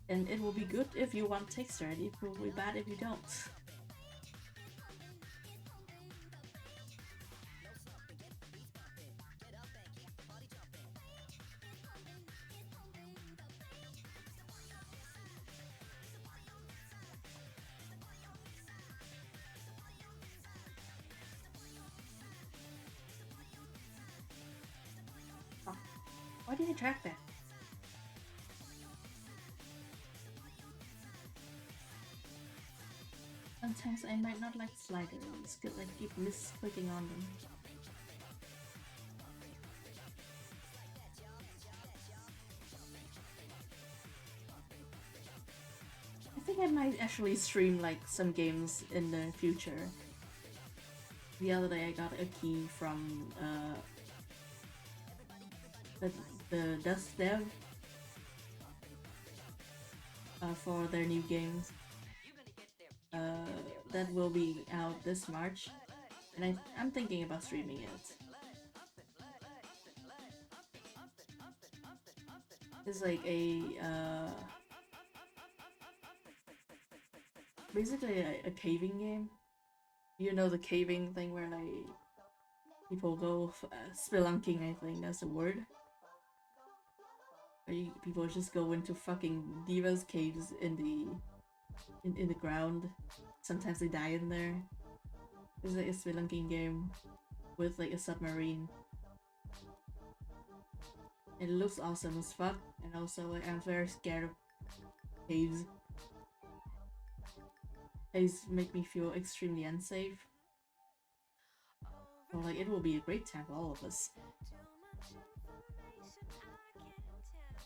and it will be good if you want texture, and it will be bad if you don't. Oh, why did I track that? Sometimes I might not like sliders because I keep misclicking on them. I think I might actually stream like some games in the future. The other day I got a key from the, the Dust Dev for their new games. That will be out this March, and I'm thinking about streaming it. It's like a basically a caving game. You know the caving thing where like people go spelunking. I think that's the word. Where people just go into fucking divas caves in the ground. Sometimes they die in there. It's like a spelunking game with like a submarine. It looks awesome as fuck, and also like I'm very scared of caves. Caves make me feel extremely unsafe. So like it will be a great time for all of us.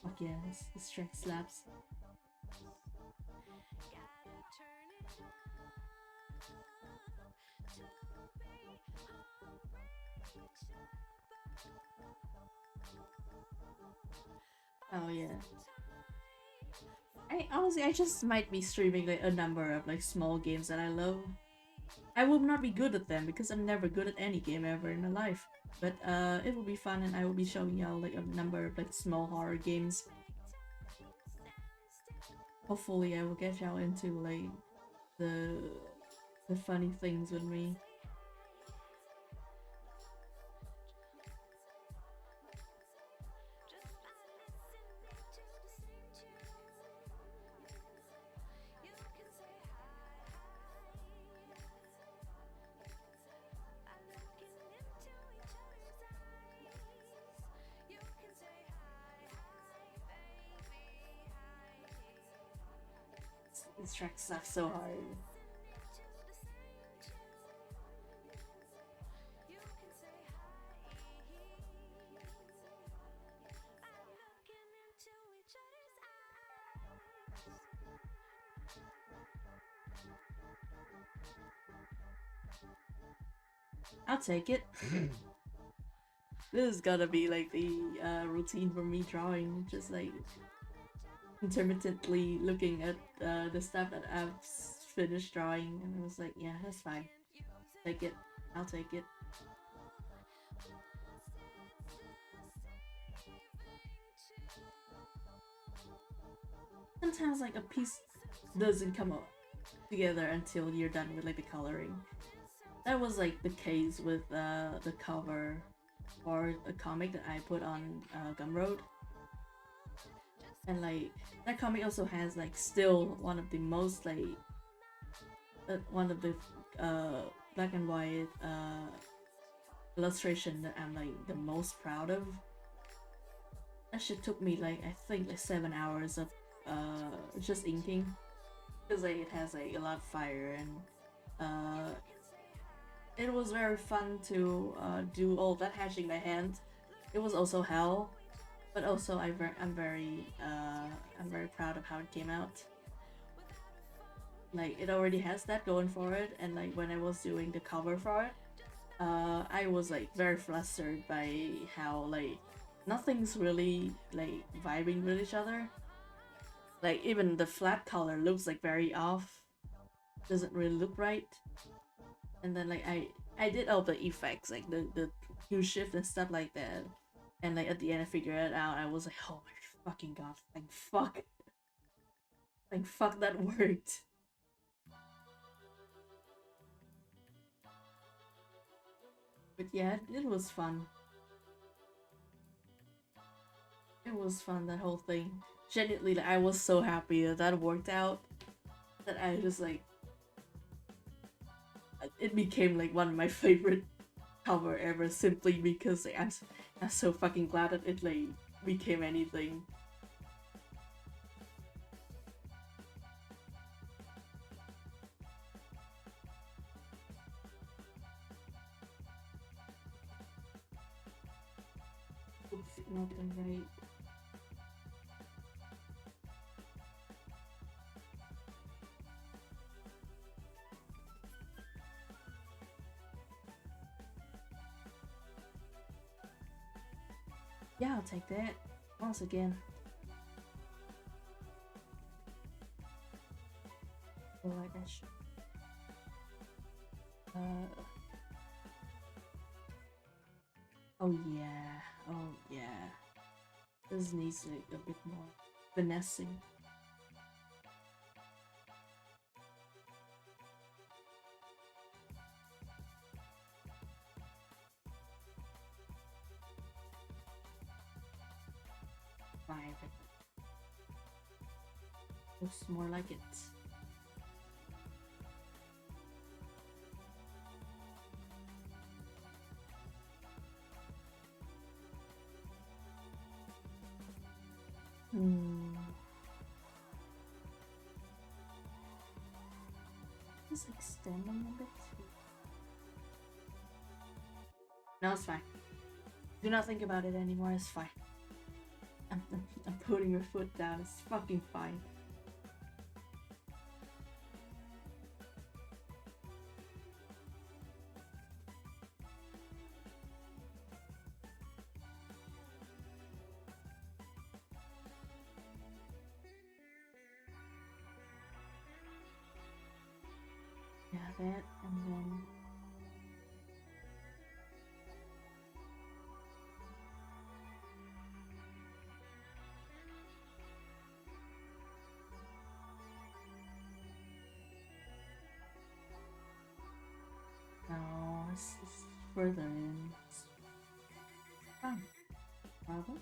Fuck yeah, this track slaps. Oh yeah. I just might be streaming like a number of like small games that I love. I will not be good at them because I'm never good at any game ever in my life. But it will be fun, and I will be showing y'all like a number of like small horror games. Hopefully I will get y'all into like the funny things with me. This track sucks so hard. I'll take it. This is gonna be like the routine for me drawing, just like intermittently looking at the stuff that I've finished drawing, and I was like, yeah, that's fine. Take it. I'll take it. Sometimes like a piece doesn't come up together until you're done with like the coloring. That was like the case with the cover for a comic that I put on Gumroad. And like that comic also has like still one of the most like one of the black and white illustration that I'm like the most proud of. That shit took me like I think like 7 hours of just inking, because like, it has like a lot of fire, and it was very fun to do all that hatching by hand. It was also hell, but also I'm very proud of how it came out. Like it already has that going for it, and like when I was doing the cover for it, I was like very flustered by how like nothing's really like vibing with each other. Like even the flat color looks like very off, doesn't really look right. And then like I did all the effects, like the hue shift and stuff like that. And like at the end I figured it out. I was like, oh my fucking god, thank fuck that worked. But yeah, it was fun. It was fun, that whole thing. Genuinely, like, I was so happy that that worked out. That I just like it became like one of my favorite cover ever, simply because like, I'm so fucking glad that it like became anything. Oops, not done right. Yeah, I'll take that. Once again. I feel like I should. Uh. Oh yeah. Oh yeah. This needs like a bit more finessing. Fine. Looks more like it. Hmm. Just extending a bit. No, it's fine. Do not think about it anymore. It's fine. I'm putting your foot down. It's fucking fine. Yeah, that, and then no, it's further in. It's fine. Problem?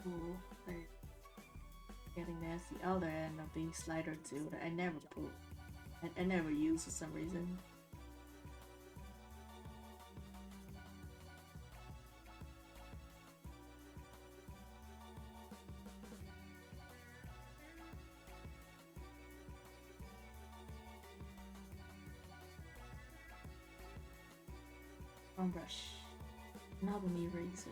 Cool. Like, getting that's the other end of the slider too that I never pull. I never use for some reason. One brush. Another knee razor.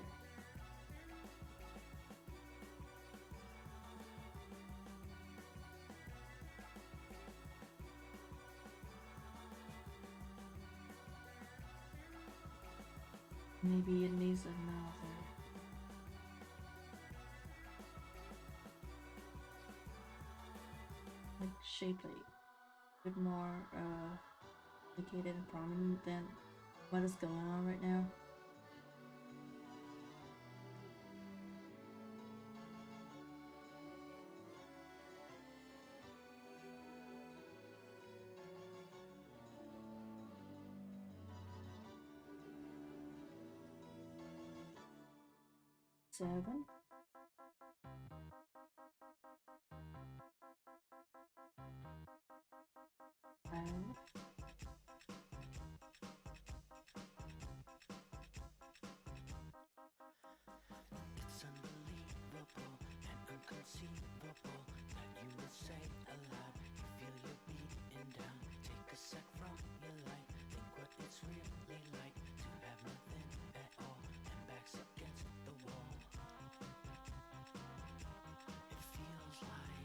Maybe it needs another. Like shape like a bit more indicated and prominent than what is going on right now. Seven. have. It's unbelievable and inconceivable that you would say aloud you feel you're beaten down. Take a sec from your life, think what it's really like to have nothing at all and backs against the wall. It feels like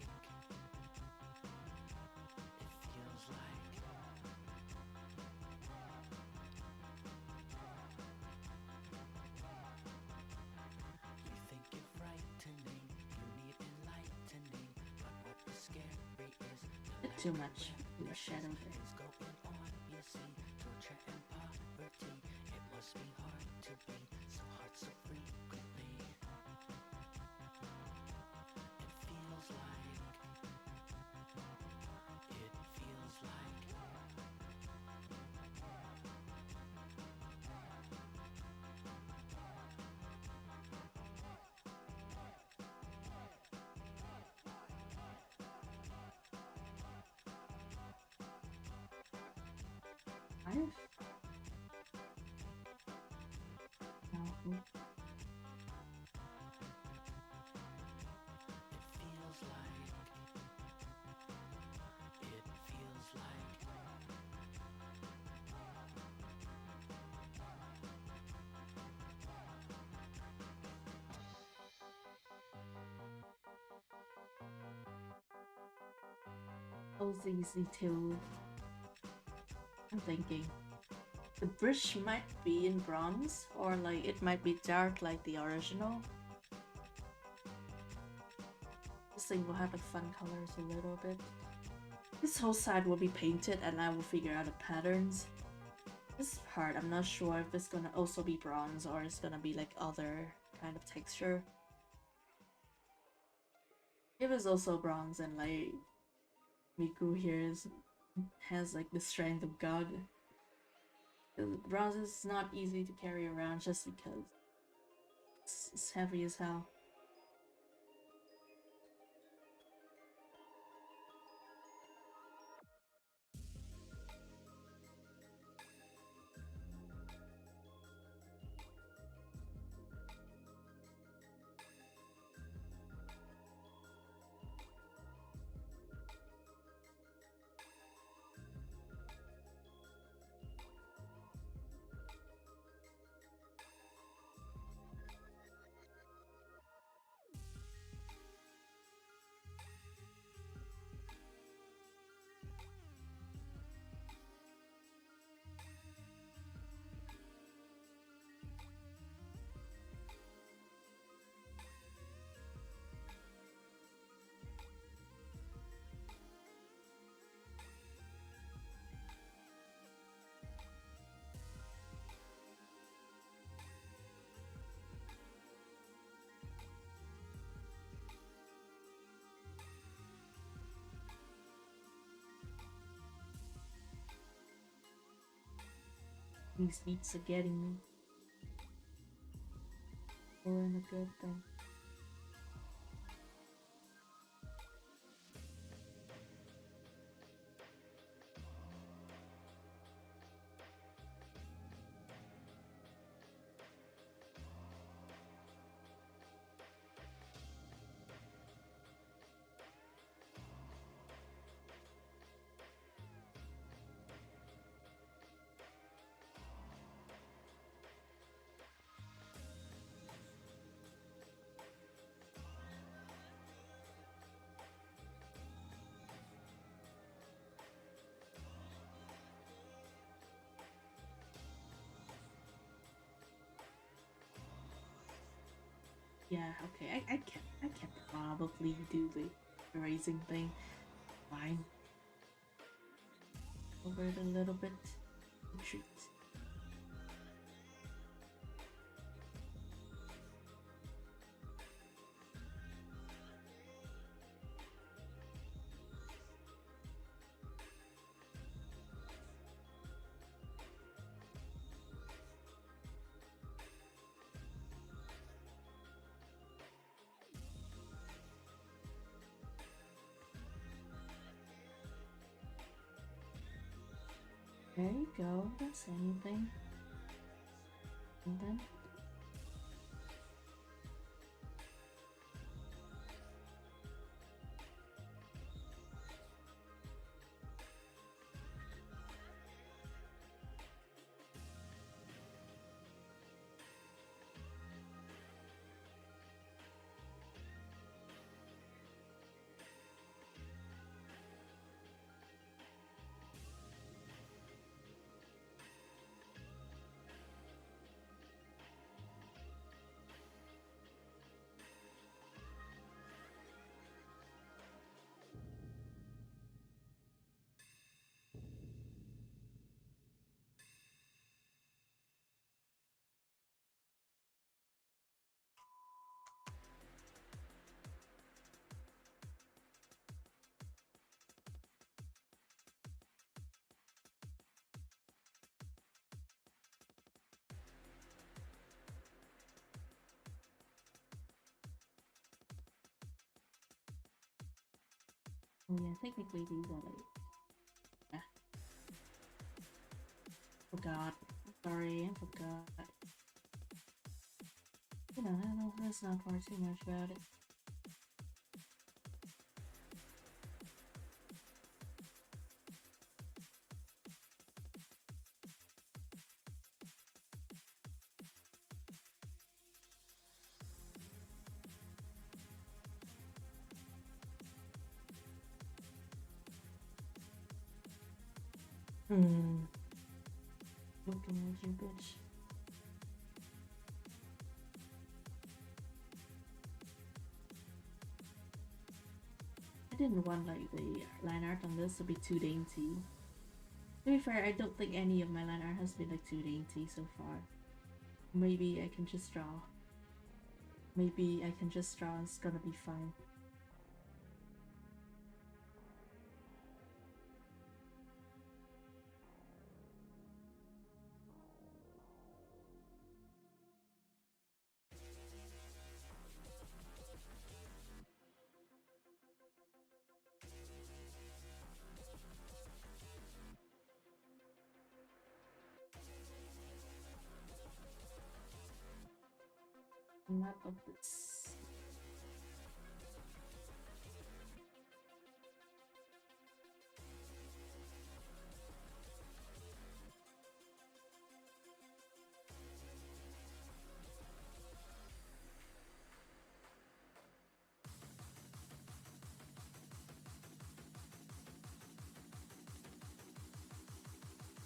you think you're frightening, you need enlightening, but what is scary is Bit too much in the shadow there. is going on, you see, torture and poverty. It must be hard to be so hard so frequently. It feels like Five? No. Oh, easy too. I'm thinking the bridge might be in bronze, or like it might be dark like the original. This thing will have the fun colors a little bit. This whole side will be painted and I will figure out the patterns. This part, I'm not sure if it's gonna also be bronze or it's gonna be like other kind of texture. If it's also bronze and like Miku here has like the strength of God. Bronze is not easy to carry around just because it's heavy as hell. These beats are getting me. Or in a good thing. Yeah, okay, I can probably do the erasing thing. Fine. Over it a little bit. Treat. There you go. That's anything. And then oh yeah, technically these are like ah, forgot. Sorry, I forgot. You know, let's not worry too much about it. Hmm. Looking at you, bitch. I didn't want like the line art on this to be too dainty. To be fair, I don't think any of my line art has been like too dainty so far. Maybe I can just draw. Maybe I can just draw. It's gonna be fine. Map of this.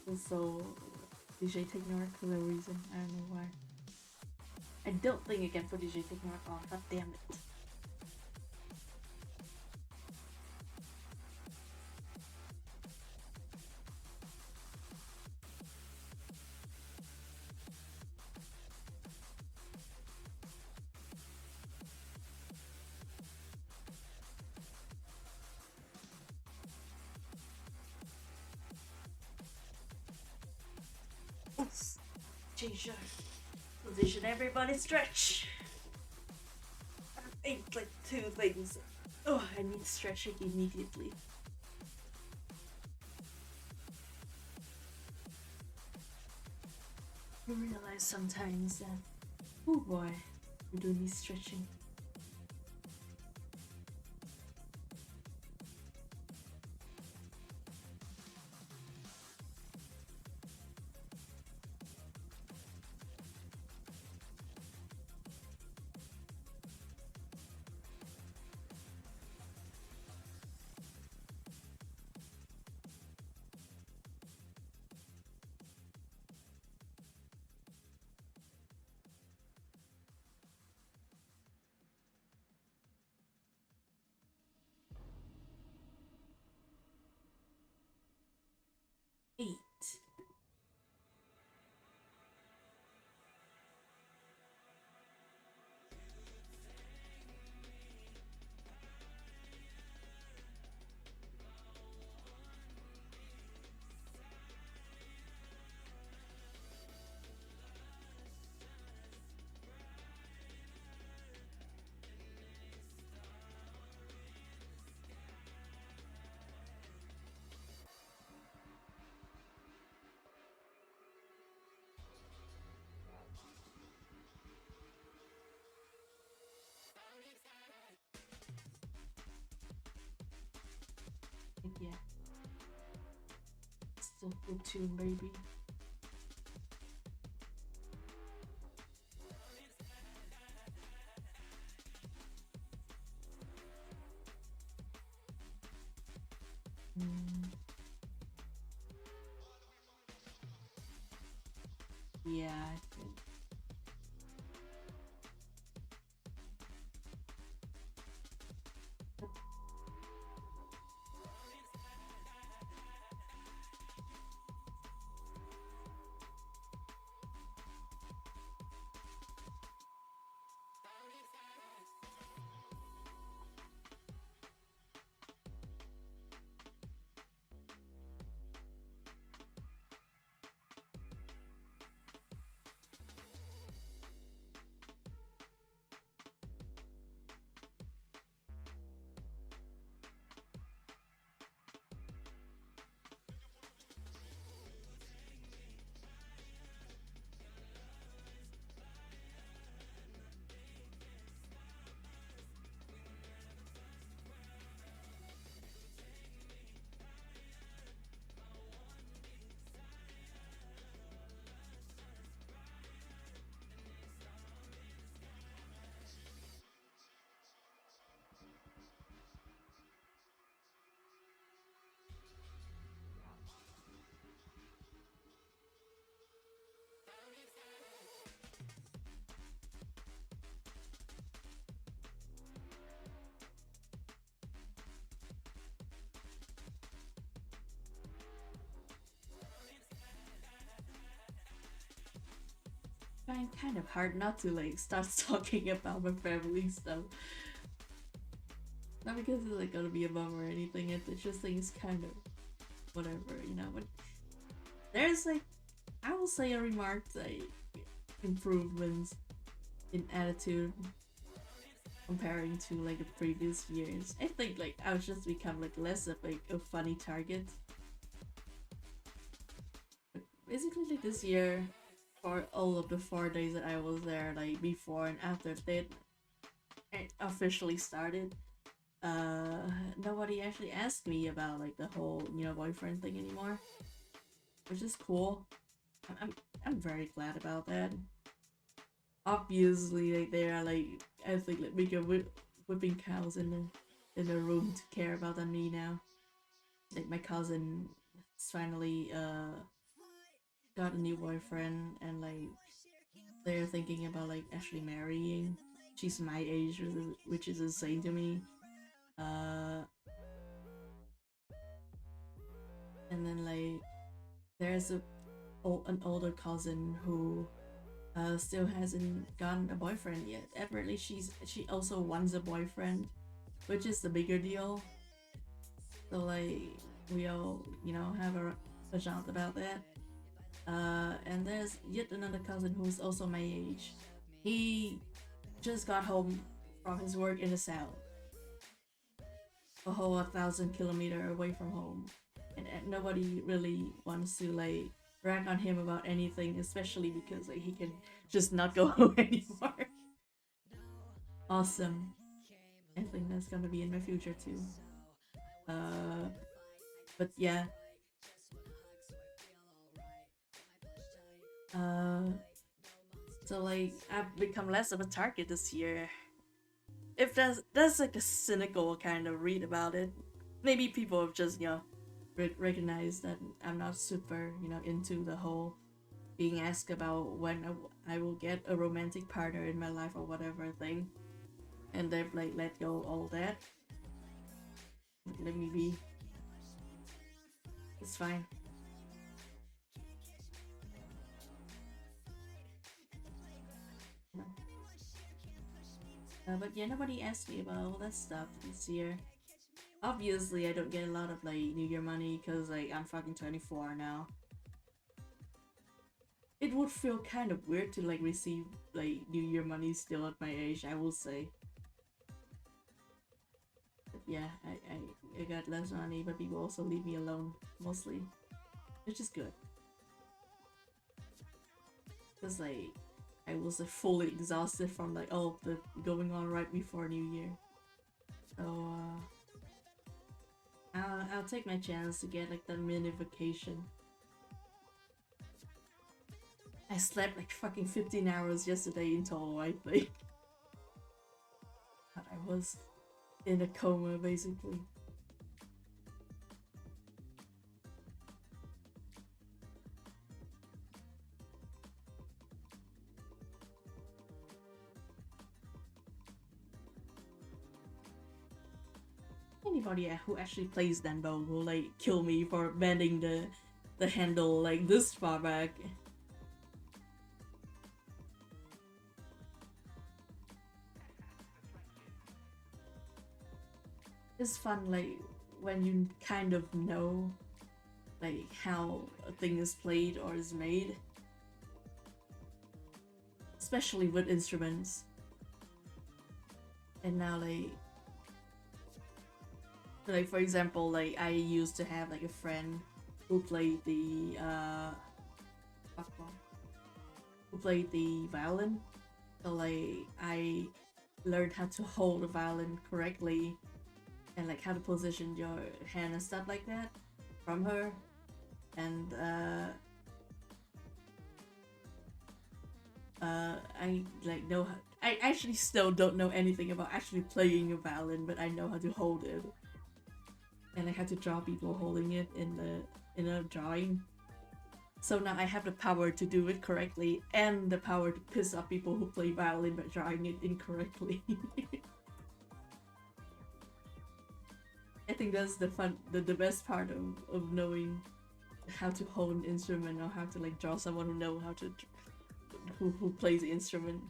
Also, DJ Technark for a reason. I don't know why. I don't think I can put DJ Technark on. God damn it. Oops. Change your position. Everybody stretch. I ate like two things. Oh, I need stretching immediately. I realize sometimes that, oh boy, we do need stretching. yeah, still good tune, baby. Mm, yeah, I think. Find kind of hard not to like start talking about my family stuff. Not because it's like gonna be a bum or anything. It just think it's kind of whatever, you know. But there's like, I will say, a remarked like improvements in attitude comparing to like the previous years. I think like I've just become like less of like a funny target. But basically, like this year, for all of the 4 days that I was there, like before and after it officially started, uh, nobody actually asked me about like the whole boyfriend thing anymore, which is cool. I'm I'm very glad about that. Obviously, like there are like, I think like bigger whipping cows in the room to care about than me now. Like my cousin finally got a new boyfriend, and like they're thinking about like actually marrying. She's my age, which is insane to me. Uh, and then like there's an older cousin who still hasn't gotten a boyfriend yet. Apparently, she also wants a boyfriend, which is the bigger deal. So like we all have a shout about that. And there's yet another cousin who's also my age. He just got home from his work in the south, a whole 1,000 kilometer away from home, and nobody really wants to like rag on him about anything, especially because like he can just not go home anymore. Awesome. I think that's gonna be in my future too. Uh, but yeah. Uh, so like I've become less of a target this year. If that's like a cynical kind of read about it, maybe people have just recognized that I'm not super into the whole being asked about when I will get a romantic partner in my life or whatever thing, and they've like let go all that. Let me be. It's fine. But yeah, nobody asked me about all that stuff this year. Obviously, I don't get a lot of like New Year money because like I'm fucking 24 now. It would feel kind of weird to like receive like New Year money still at my age, I will say. But yeah, I got less money, but people also leave me alone mostly, which is good. Cause like I was fully exhausted from like all the going on right before New Year. So I'll take my chance to get like the mini vacation. I slept like fucking 15 hours yesterday in total, I think. I was in a coma basically. Anybody who actually plays Denbo will like kill me for bending the handle like this far back. It's fun like when you kind of know like how a thing is played or is made. Especially with instruments. And now like for example, like I used to have like a friend who played the who played the violin. So like I learned how to hold the violin correctly and like how to position your hand and stuff like that from her. And I like know how, I actually still don't know anything about actually playing a violin, but I know how to hold it. And I had to draw people holding it in a drawing. So now I have the power to do it correctly and the power to piss off people who play violin by drawing it incorrectly. I think that's the best part of knowing how to hold an instrument or how to like draw someone who know how to who plays the instrument.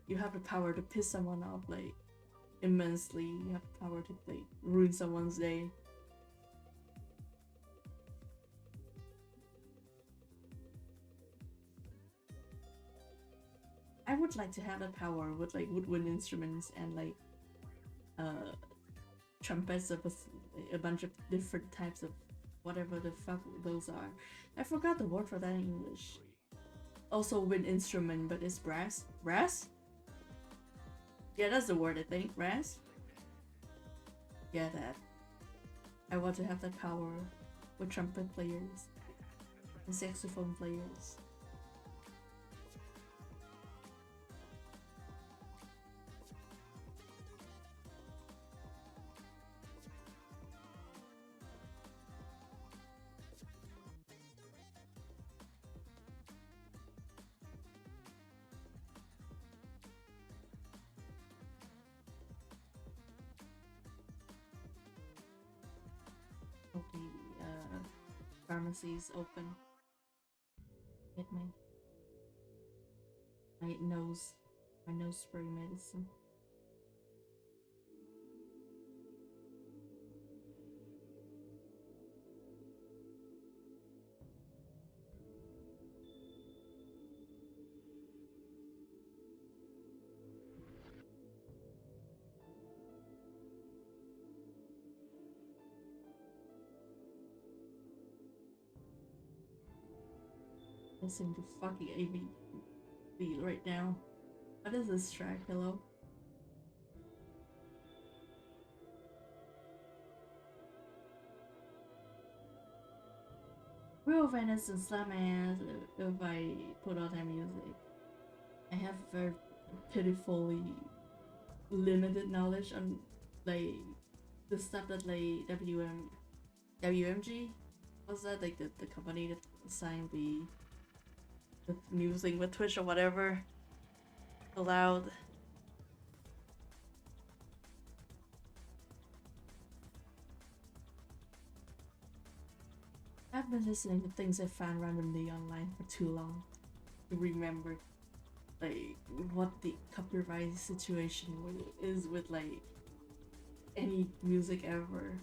You have the power to piss someone off like immensely. You have the power to like ruin someone's day. I would like to have that power with like woodwind instruments and like trumpets of a bunch of different types of whatever the fuck those are. I forgot the word for that in English. Also wind instrument, but it's brass. Brass? Yeah, that's the word I think. Brass? Yeah, that. I want to have that power with trumpet players and saxophone players. Okay, pharmacies open. Get my nose spray medicine. Listen to fucking AV beat right now. What is this track? Hello? Real Venice and slam my ass if I put out that music. I have very pitifully limited knowledge on like the stuff that like WMG was that like the company that signed the music with Twitch or whatever allowed. I've been listening to things I found randomly online for too long to remember like what the copyright situation is with like any music ever.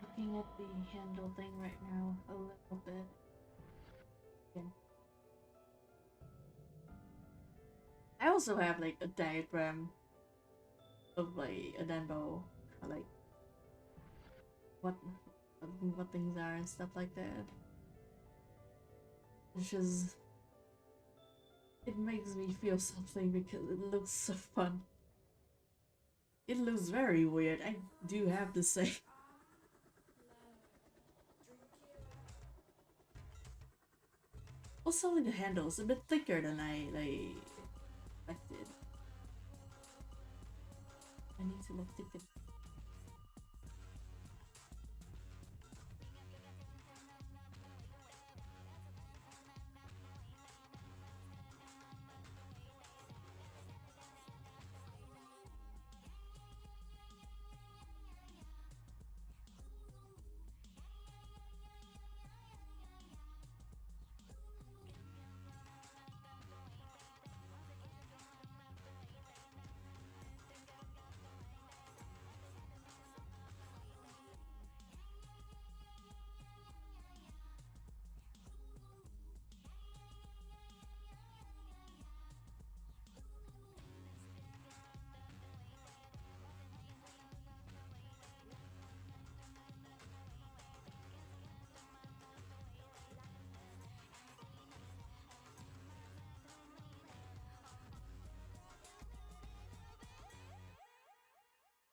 Looking at the handle thing right now a little bit. Yeah. I also have like a diagram of like a Denbo, like what what things are and stuff like that. Which is it makes me feel something because it looks so fun. It looks very weird, I do have to say. Also, the handle is a bit thicker than I expected. I need to like thicken.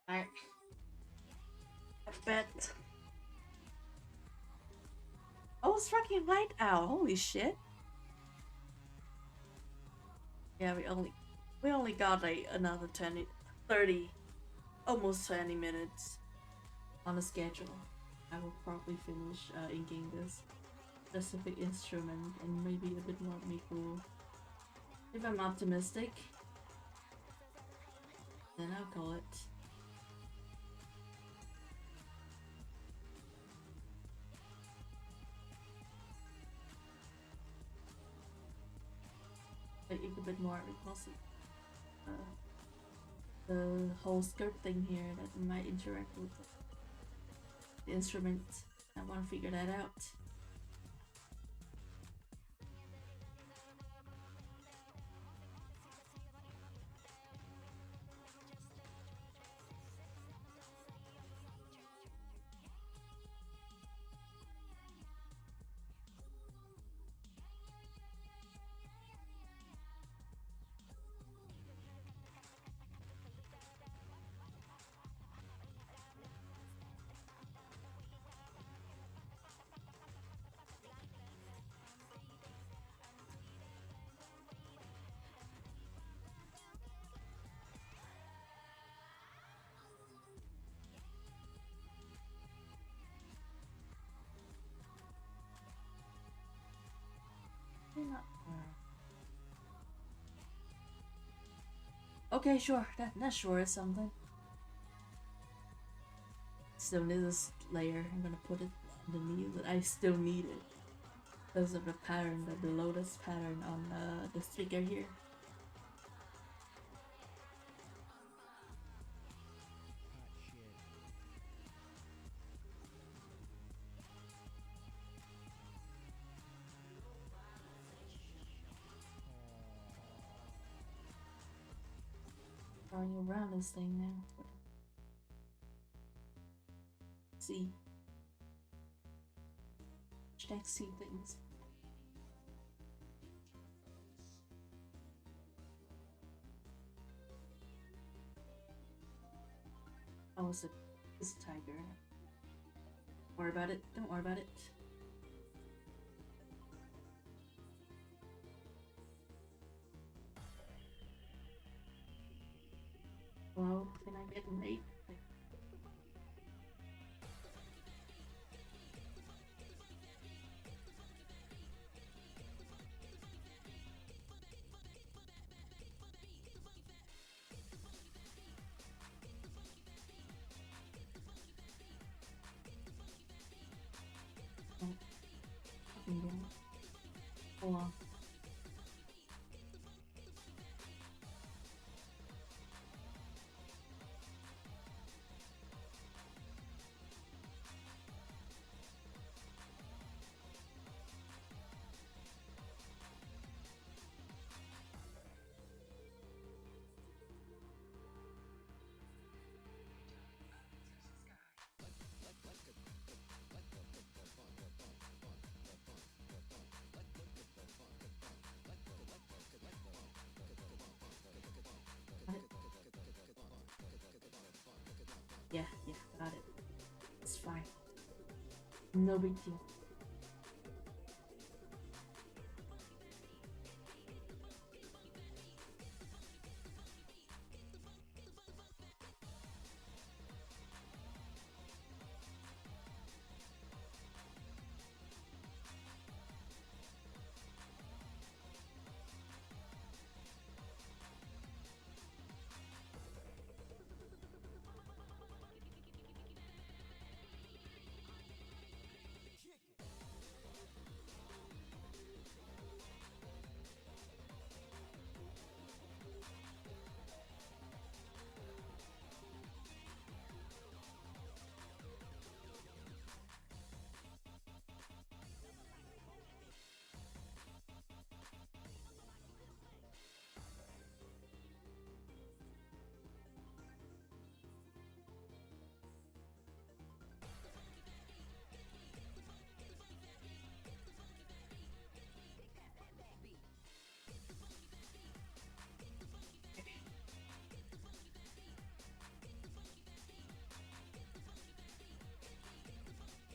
I bet. Oh, it's fucking light out. Holy shit. Yeah, we only got like another 20, 30, almost 20 minutes on the schedule. I will probably finish inking this specific instrument and maybe a bit more Miku. If I'm optimistic, then I'll call it. Like a bit more because uh, the whole script thing here that might interact with the instrument. I want to figure that out. Okay, sure. That sure is something. Still need this layer. I'm gonna put it underneath, but I still need it because of the pattern, the lotus pattern on the figure here. Going around this thing now. See. Hashtag see things. Oh, it's a tiger. Don't worry about it. Don't worry about it. Well, can I get an 8? Well, what? Yeah, yeah, got it. It's fine. No big deal.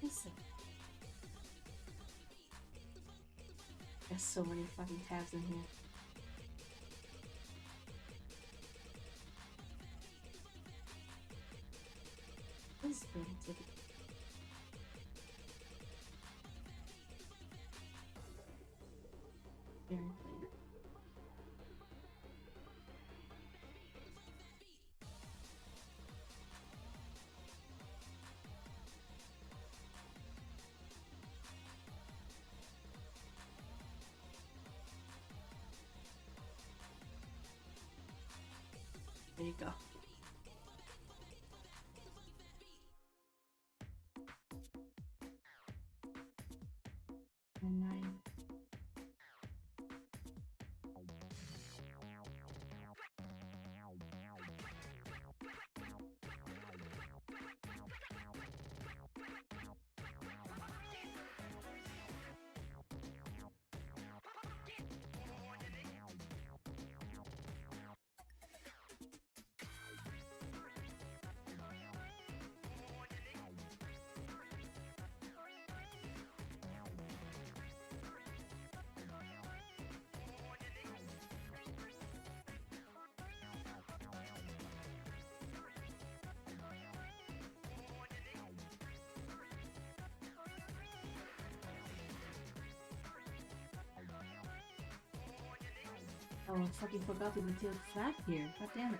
Listen, there's so many fucking tabs in here. This is creativity. Very clear. There you go. And nine. Oh, I fucking forgot to detail the flag here. God damn it.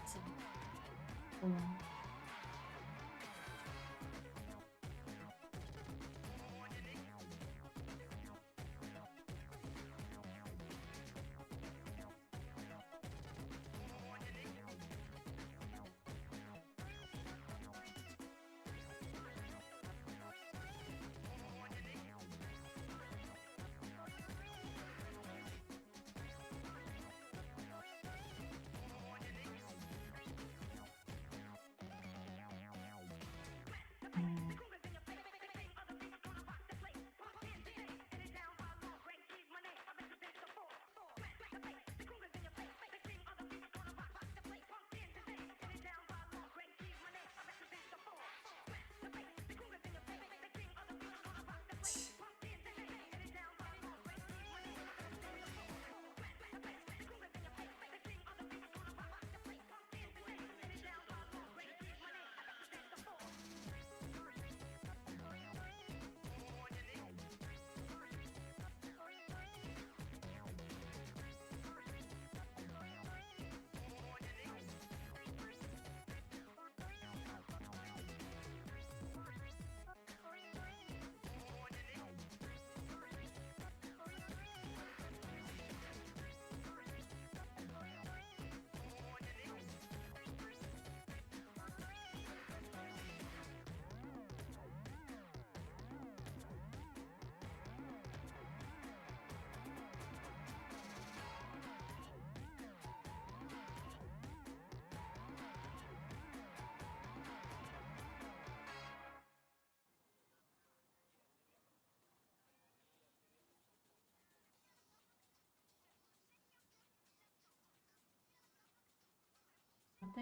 So, hold on.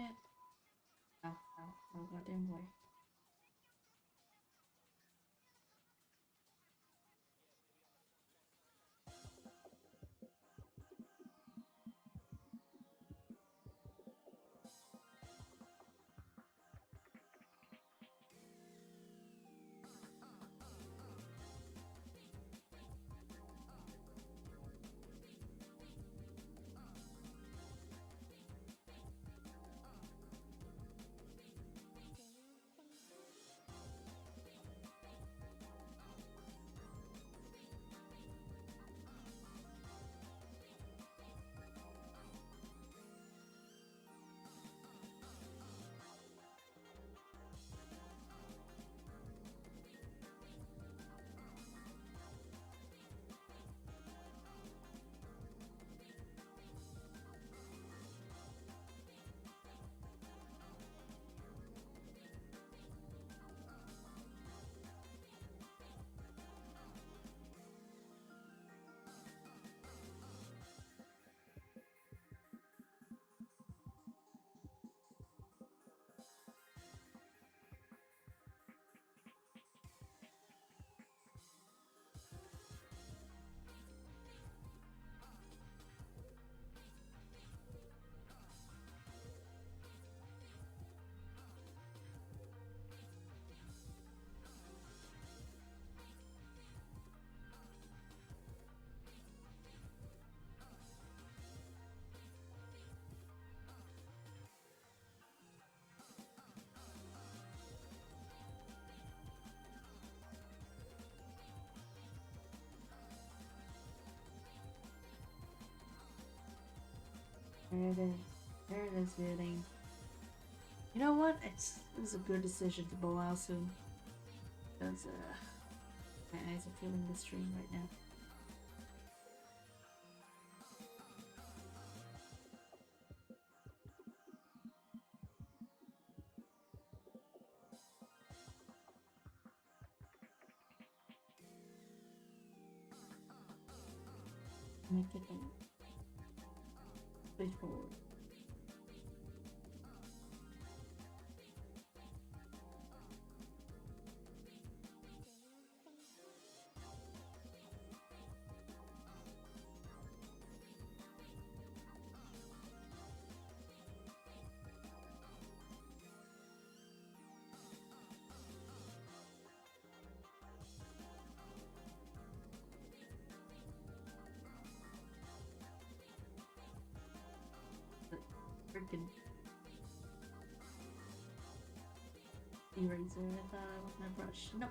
it. Oh, oh, oh, goddamn boy. There it is. There it is, feeling. You know what? It's a good decision to bow out soon. Because, my eyes are feeling the strain right now. Make it straightforward. Freaking eraser. I thought I was my brush. Nope.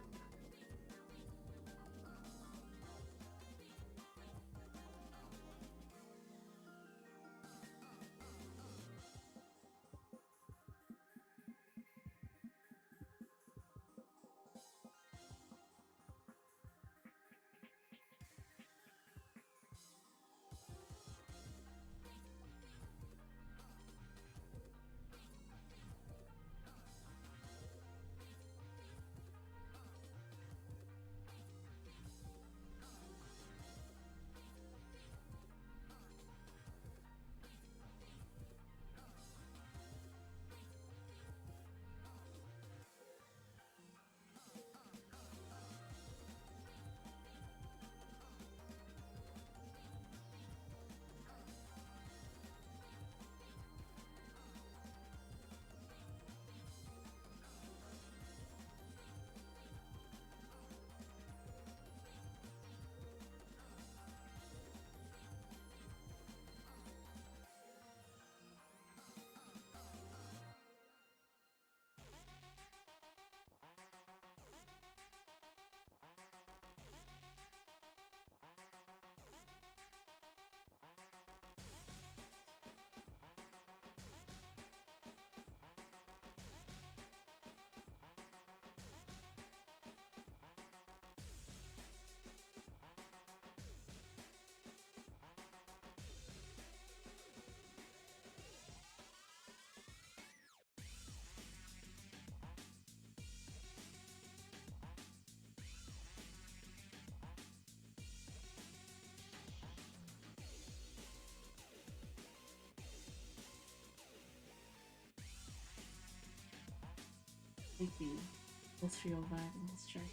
Take the industrial vibe in this track.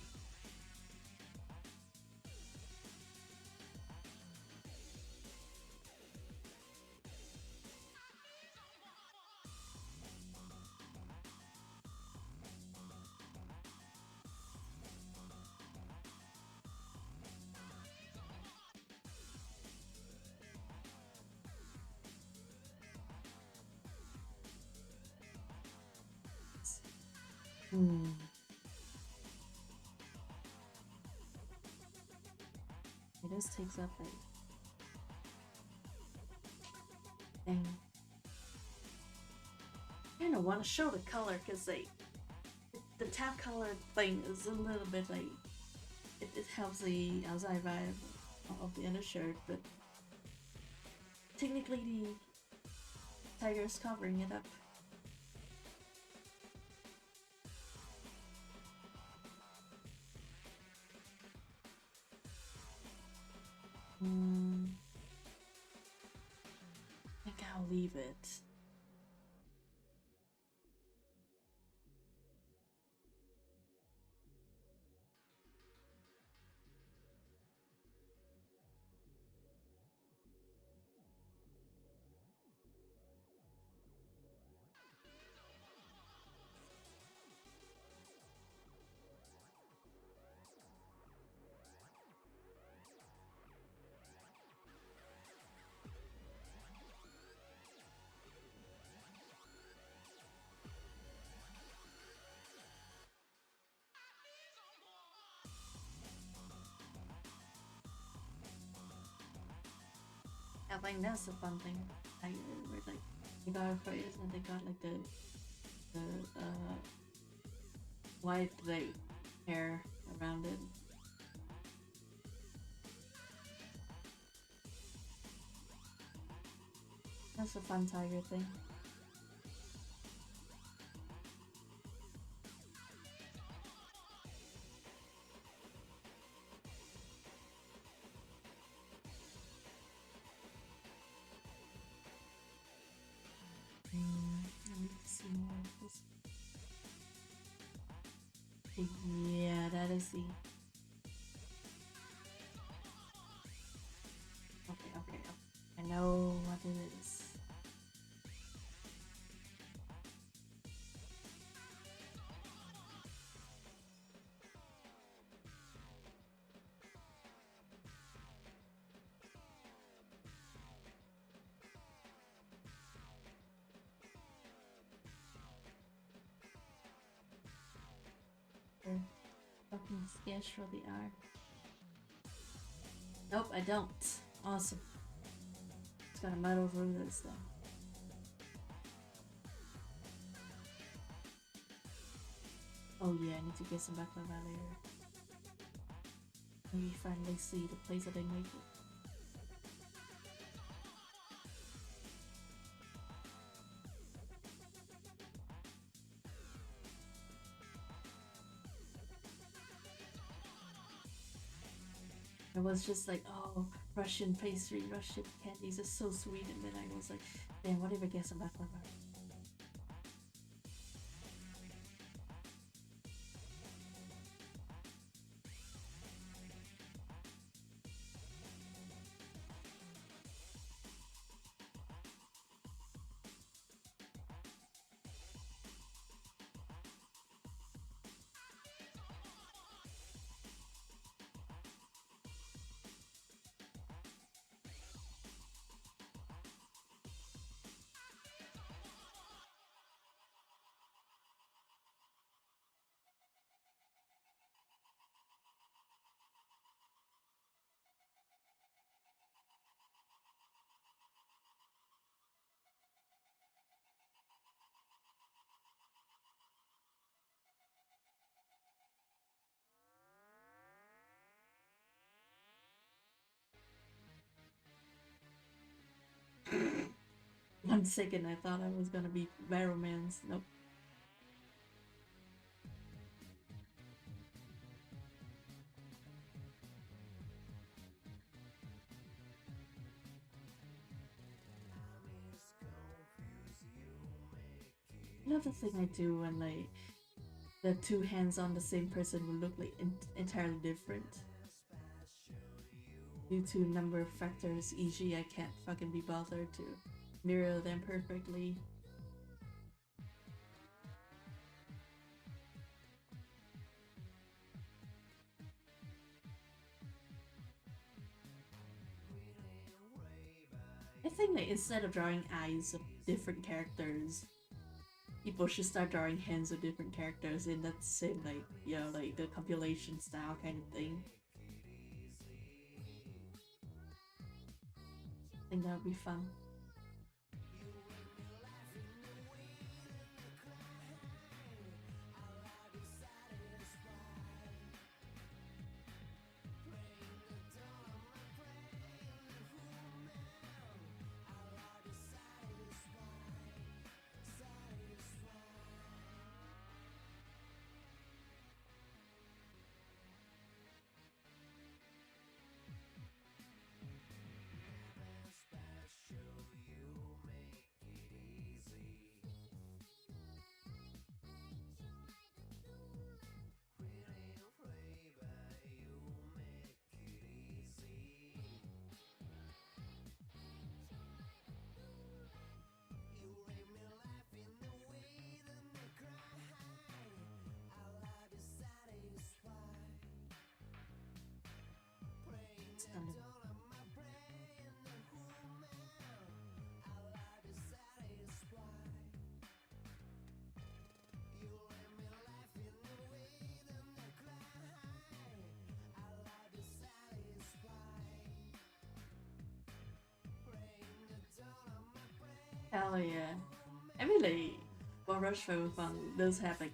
Hmm. It just takes up a thing. I kind of want to show the color because the tap color thing is a little bit like it helps the outside vibe of the undershirt, but technically the tiger is covering it up. I think I'll leave it. I think that's the fun thing. Like, where like they got a phrase and they got like the white like hair around it. That's a fun tiger thing. I need to see more of this. Yeah, that is the. Okay. I know what it is. Fucking sketch for the art. Nope, I don't. Awesome. It's got a metal through this thing. Oh yeah, I need to get some background out later. Maybe finally see the place that they make it. I was just like, oh, Russian pastry, Russian candies are so sweet, and then I was like, damn, what if I get some background art? One second, I thought I was gonna be Barrow Man's. Nope. Another thing I do when like the two hands on the same person will look like entirely different due to number of factors, e.g. I can't fucking be bothered to mirror them perfectly. I think that instead of drawing eyes of different characters, people should start drawing hands of different characters in that same, like, you know, like the compilation style kind of thing. I think that would be fun. Stunning. Hell yeah. I mean, like, One Rush Fun Fun does have like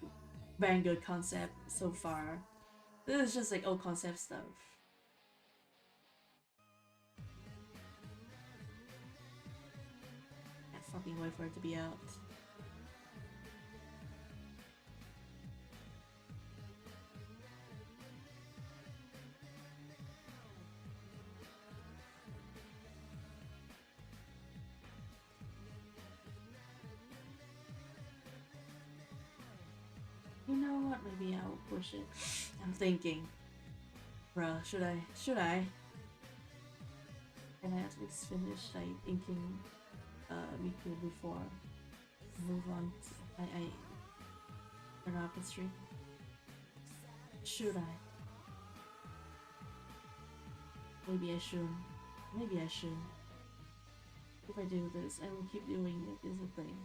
very good concept so far. This is just like old concept stuff. Can't fucking wait for it to be out. You know what? Maybe I'll push it. I'm thinking, bruh, should I? Should I? Can I at least finish like inking Miku before I move on? I turn off the stream. Should I? Maybe I shouldn't. Maybe I should. If I do this, I will keep doing it. Is the thing.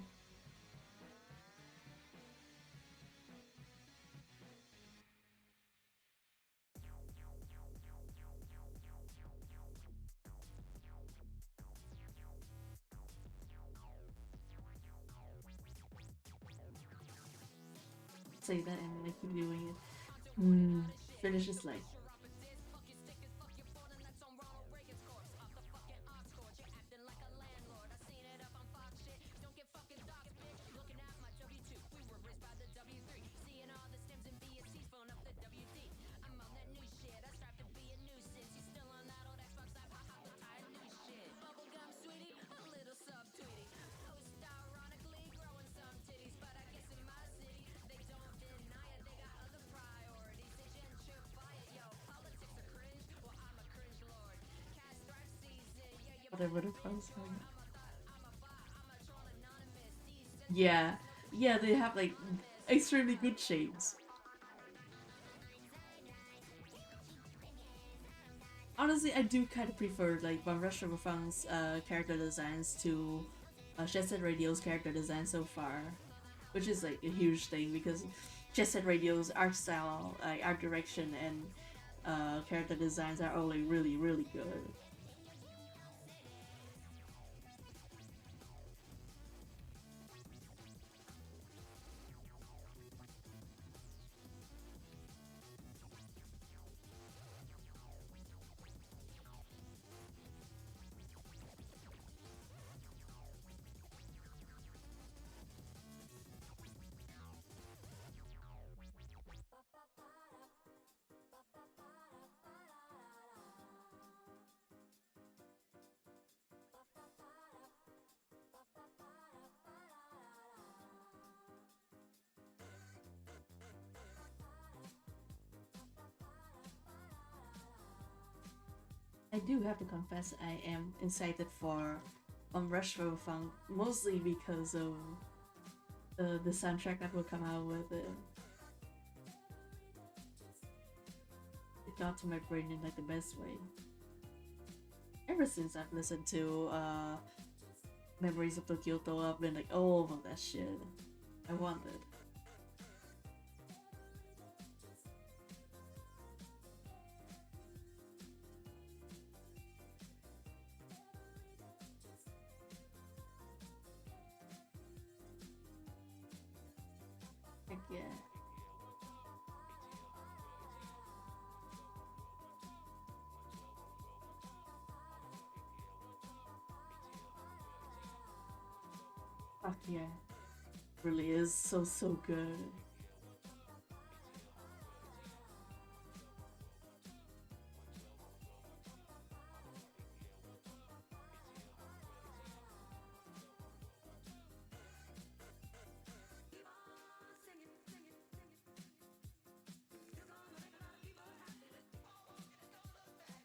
Say that and then I keep doing it. Finish this like. Whatever the fuck's called. Yeah, yeah, they have like extremely good shades. Honestly, I do kind of prefer like One Rush River Funk's character designs to Jet Set Radio's character design so far, which is like a huge thing because Jet Set Radio's art style, art direction, and character designs are only really, really good. I do have to confess I am excited for Retro Funk, mostly because of the soundtrack that will come out with it. It got to my brain in like the best way. Ever since I've listened to Memories of Kyoto, I've been like, oh, that shit. I want it. Heck yeah. Fuck yeah. Really is so good.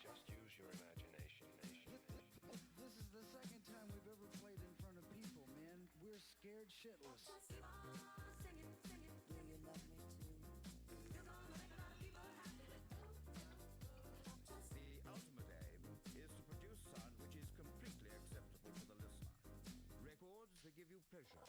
Just use your imagination. This is the second time we've ever played in front of people, man. We're scared shitless. Do you love me too? The ultimate aim is to produce sound which is completely acceptable to the listener. Records that give you pleasure.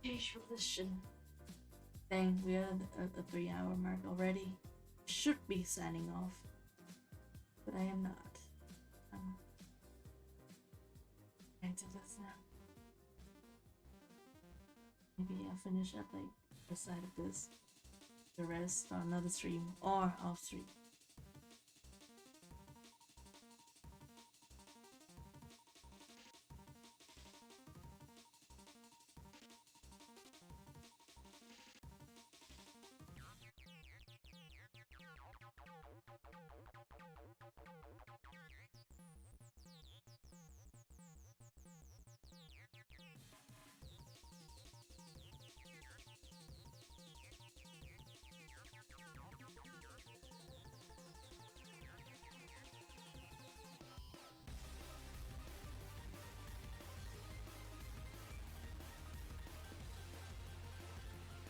Page relation. Dang, we are at the 3 hour mark already. Should be signing off, but I am not. I'm into this now. Maybe I'll finish up like the side of this, the rest on another stream or off stream.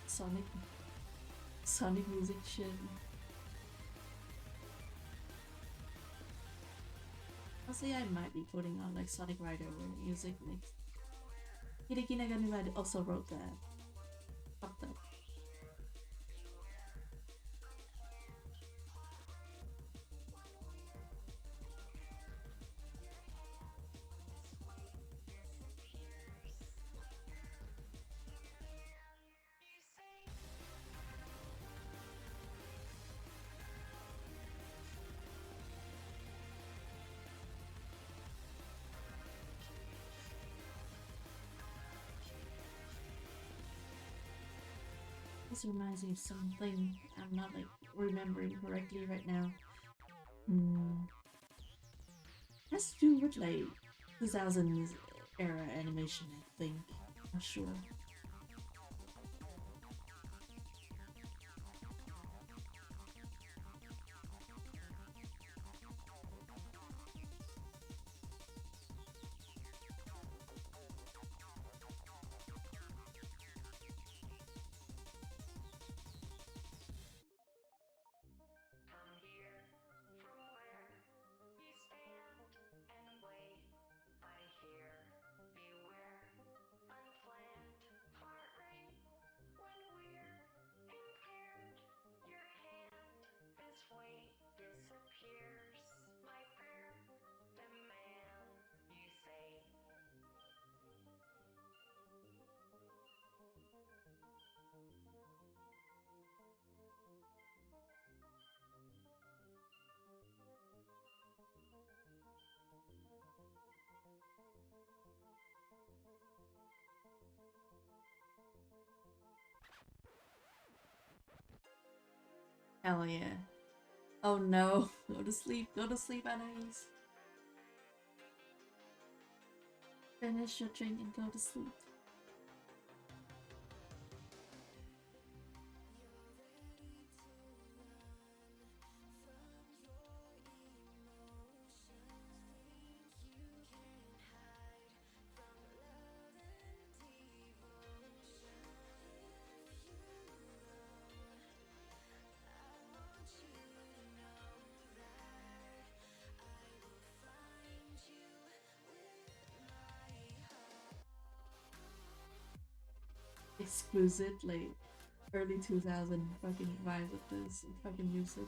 Sonic, Sonic music shit. Honestly, I might be putting on like Sonic Rider music next. Hideki Naganuma also wrote that. Fuck that. This reminds me of something I'm not like remembering correctly right now. has to do with like 2000s era animation, I think. Not sure. From here, from where you stand and wait, I hear, beware, unplanned heart rate when we're impaired. Your hand, this weight disappears. My prayer, the man you say. Hell yeah. Oh no. Go to sleep. Go to sleep, enemies. Finish your drink and go to sleep. Exquisite, like early 2000 fucking vibes of this fucking music.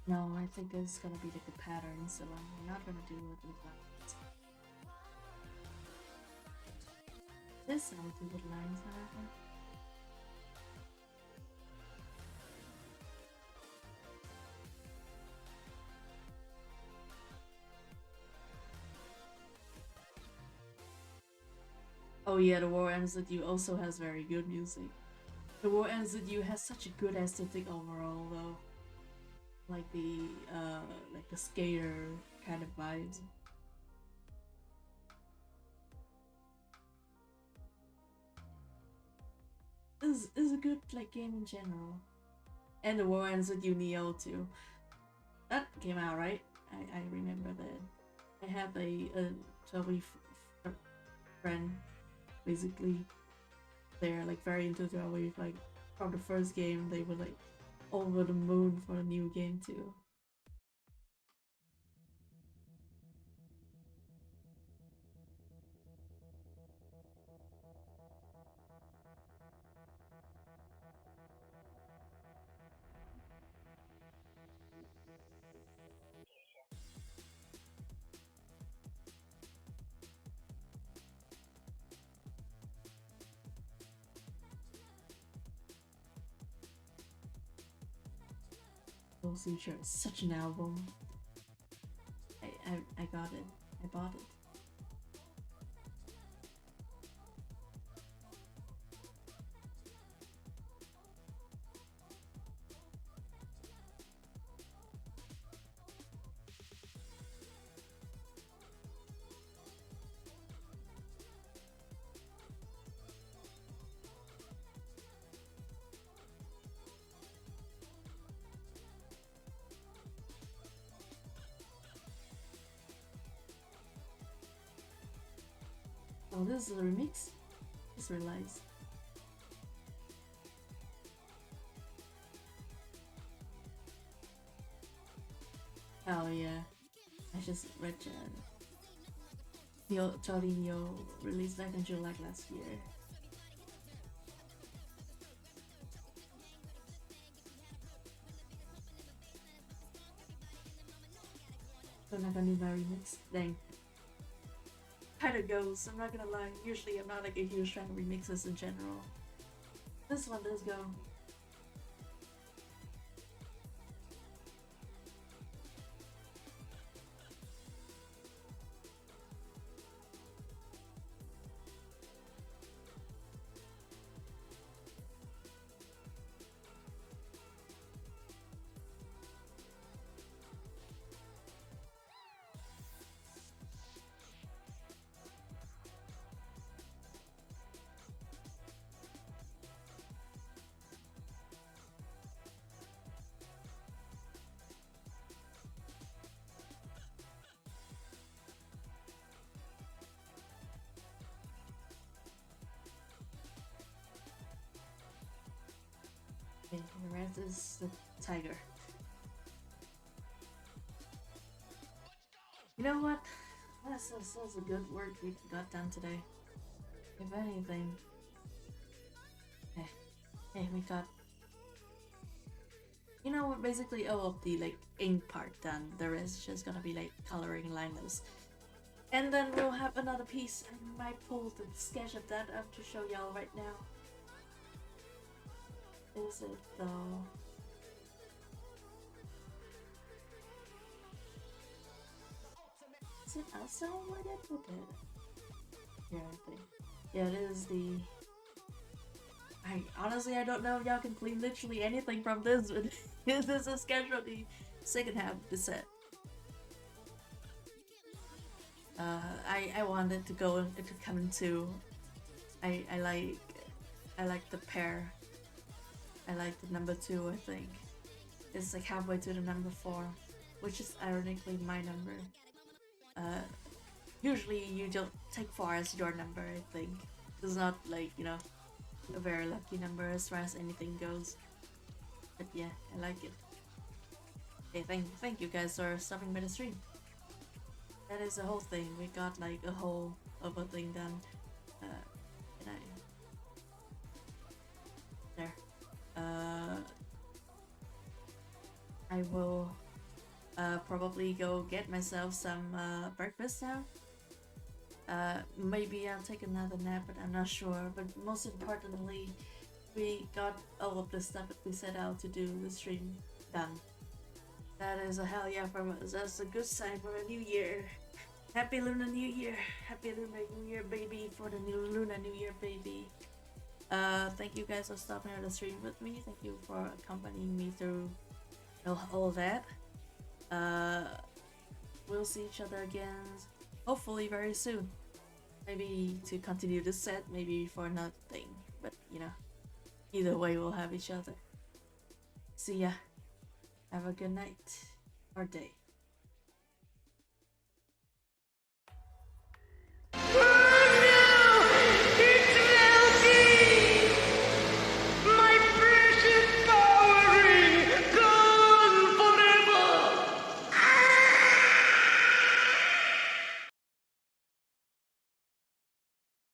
No, I think it's gonna be like a pattern, so I'm not gonna do it with lines. This I'll do with lines, however. Oh yeah, The War Ends With You also has very good music. The War Ends With You has such a good aesthetic overall, though. Like the skater kind of vibes. This is a good like game in general. And The War Ends With You Neo too. That came out, right? I remember that. I have a 12 friend, basically. They're like very into 12. Like from the first game, they were like over the moon for a new game too. Soul Suture is such an album. I got it. I bought it. Oh, this is a remix? Just realized. Oh yeah, I just read Neo Torino released back in July last year. So I'm not gonna do my remix. Dang. Kinda goes, I'm not gonna lie. Usually I'm not like a huge fan of remixes in general. This one does go. Okay, the rest is the tiger. You know what? That's a good work we got done today. If anything. Hey, we got. You know what? Basically, all of the like ink part done. The rest is just gonna be like coloring liners. And then we'll have another piece. I might pull the sketch of that up to show y'all right now. Is it though? Is it also what I put it? Here, I think. Yeah, it is the. I honestly I don't know if y'all can glean literally anything from this, but this is a sketch of the second half of the set. I wanted to go and to come into. I like the pair. I like the number 2. I think it's like halfway to the number 4, which is ironically my number. Usually you don't take 4 as your number. I think it's not like a very lucky number as far as anything goes. But yeah, I like it. Okay, thank you guys for stopping by the stream. That is the whole thing. We got like a whole of a thing done. And there. I will probably go get myself some breakfast now. Maybe I'll take another nap, but I'm not sure. But most importantly, we got all of the stuff that we set out to do the stream done. That is a hell yeah from us. That's a good sign for a new year. Happy Lunar New Year. Happy Lunar New Year, baby, for the new Lunar New Year, baby. Thank you guys for stopping on the stream with me. Thank you for accompanying me through all that. We'll see each other again, hopefully very soon. Maybe to continue the set, maybe for another thing. But either way, we'll have each other. See ya. Have a good night or day.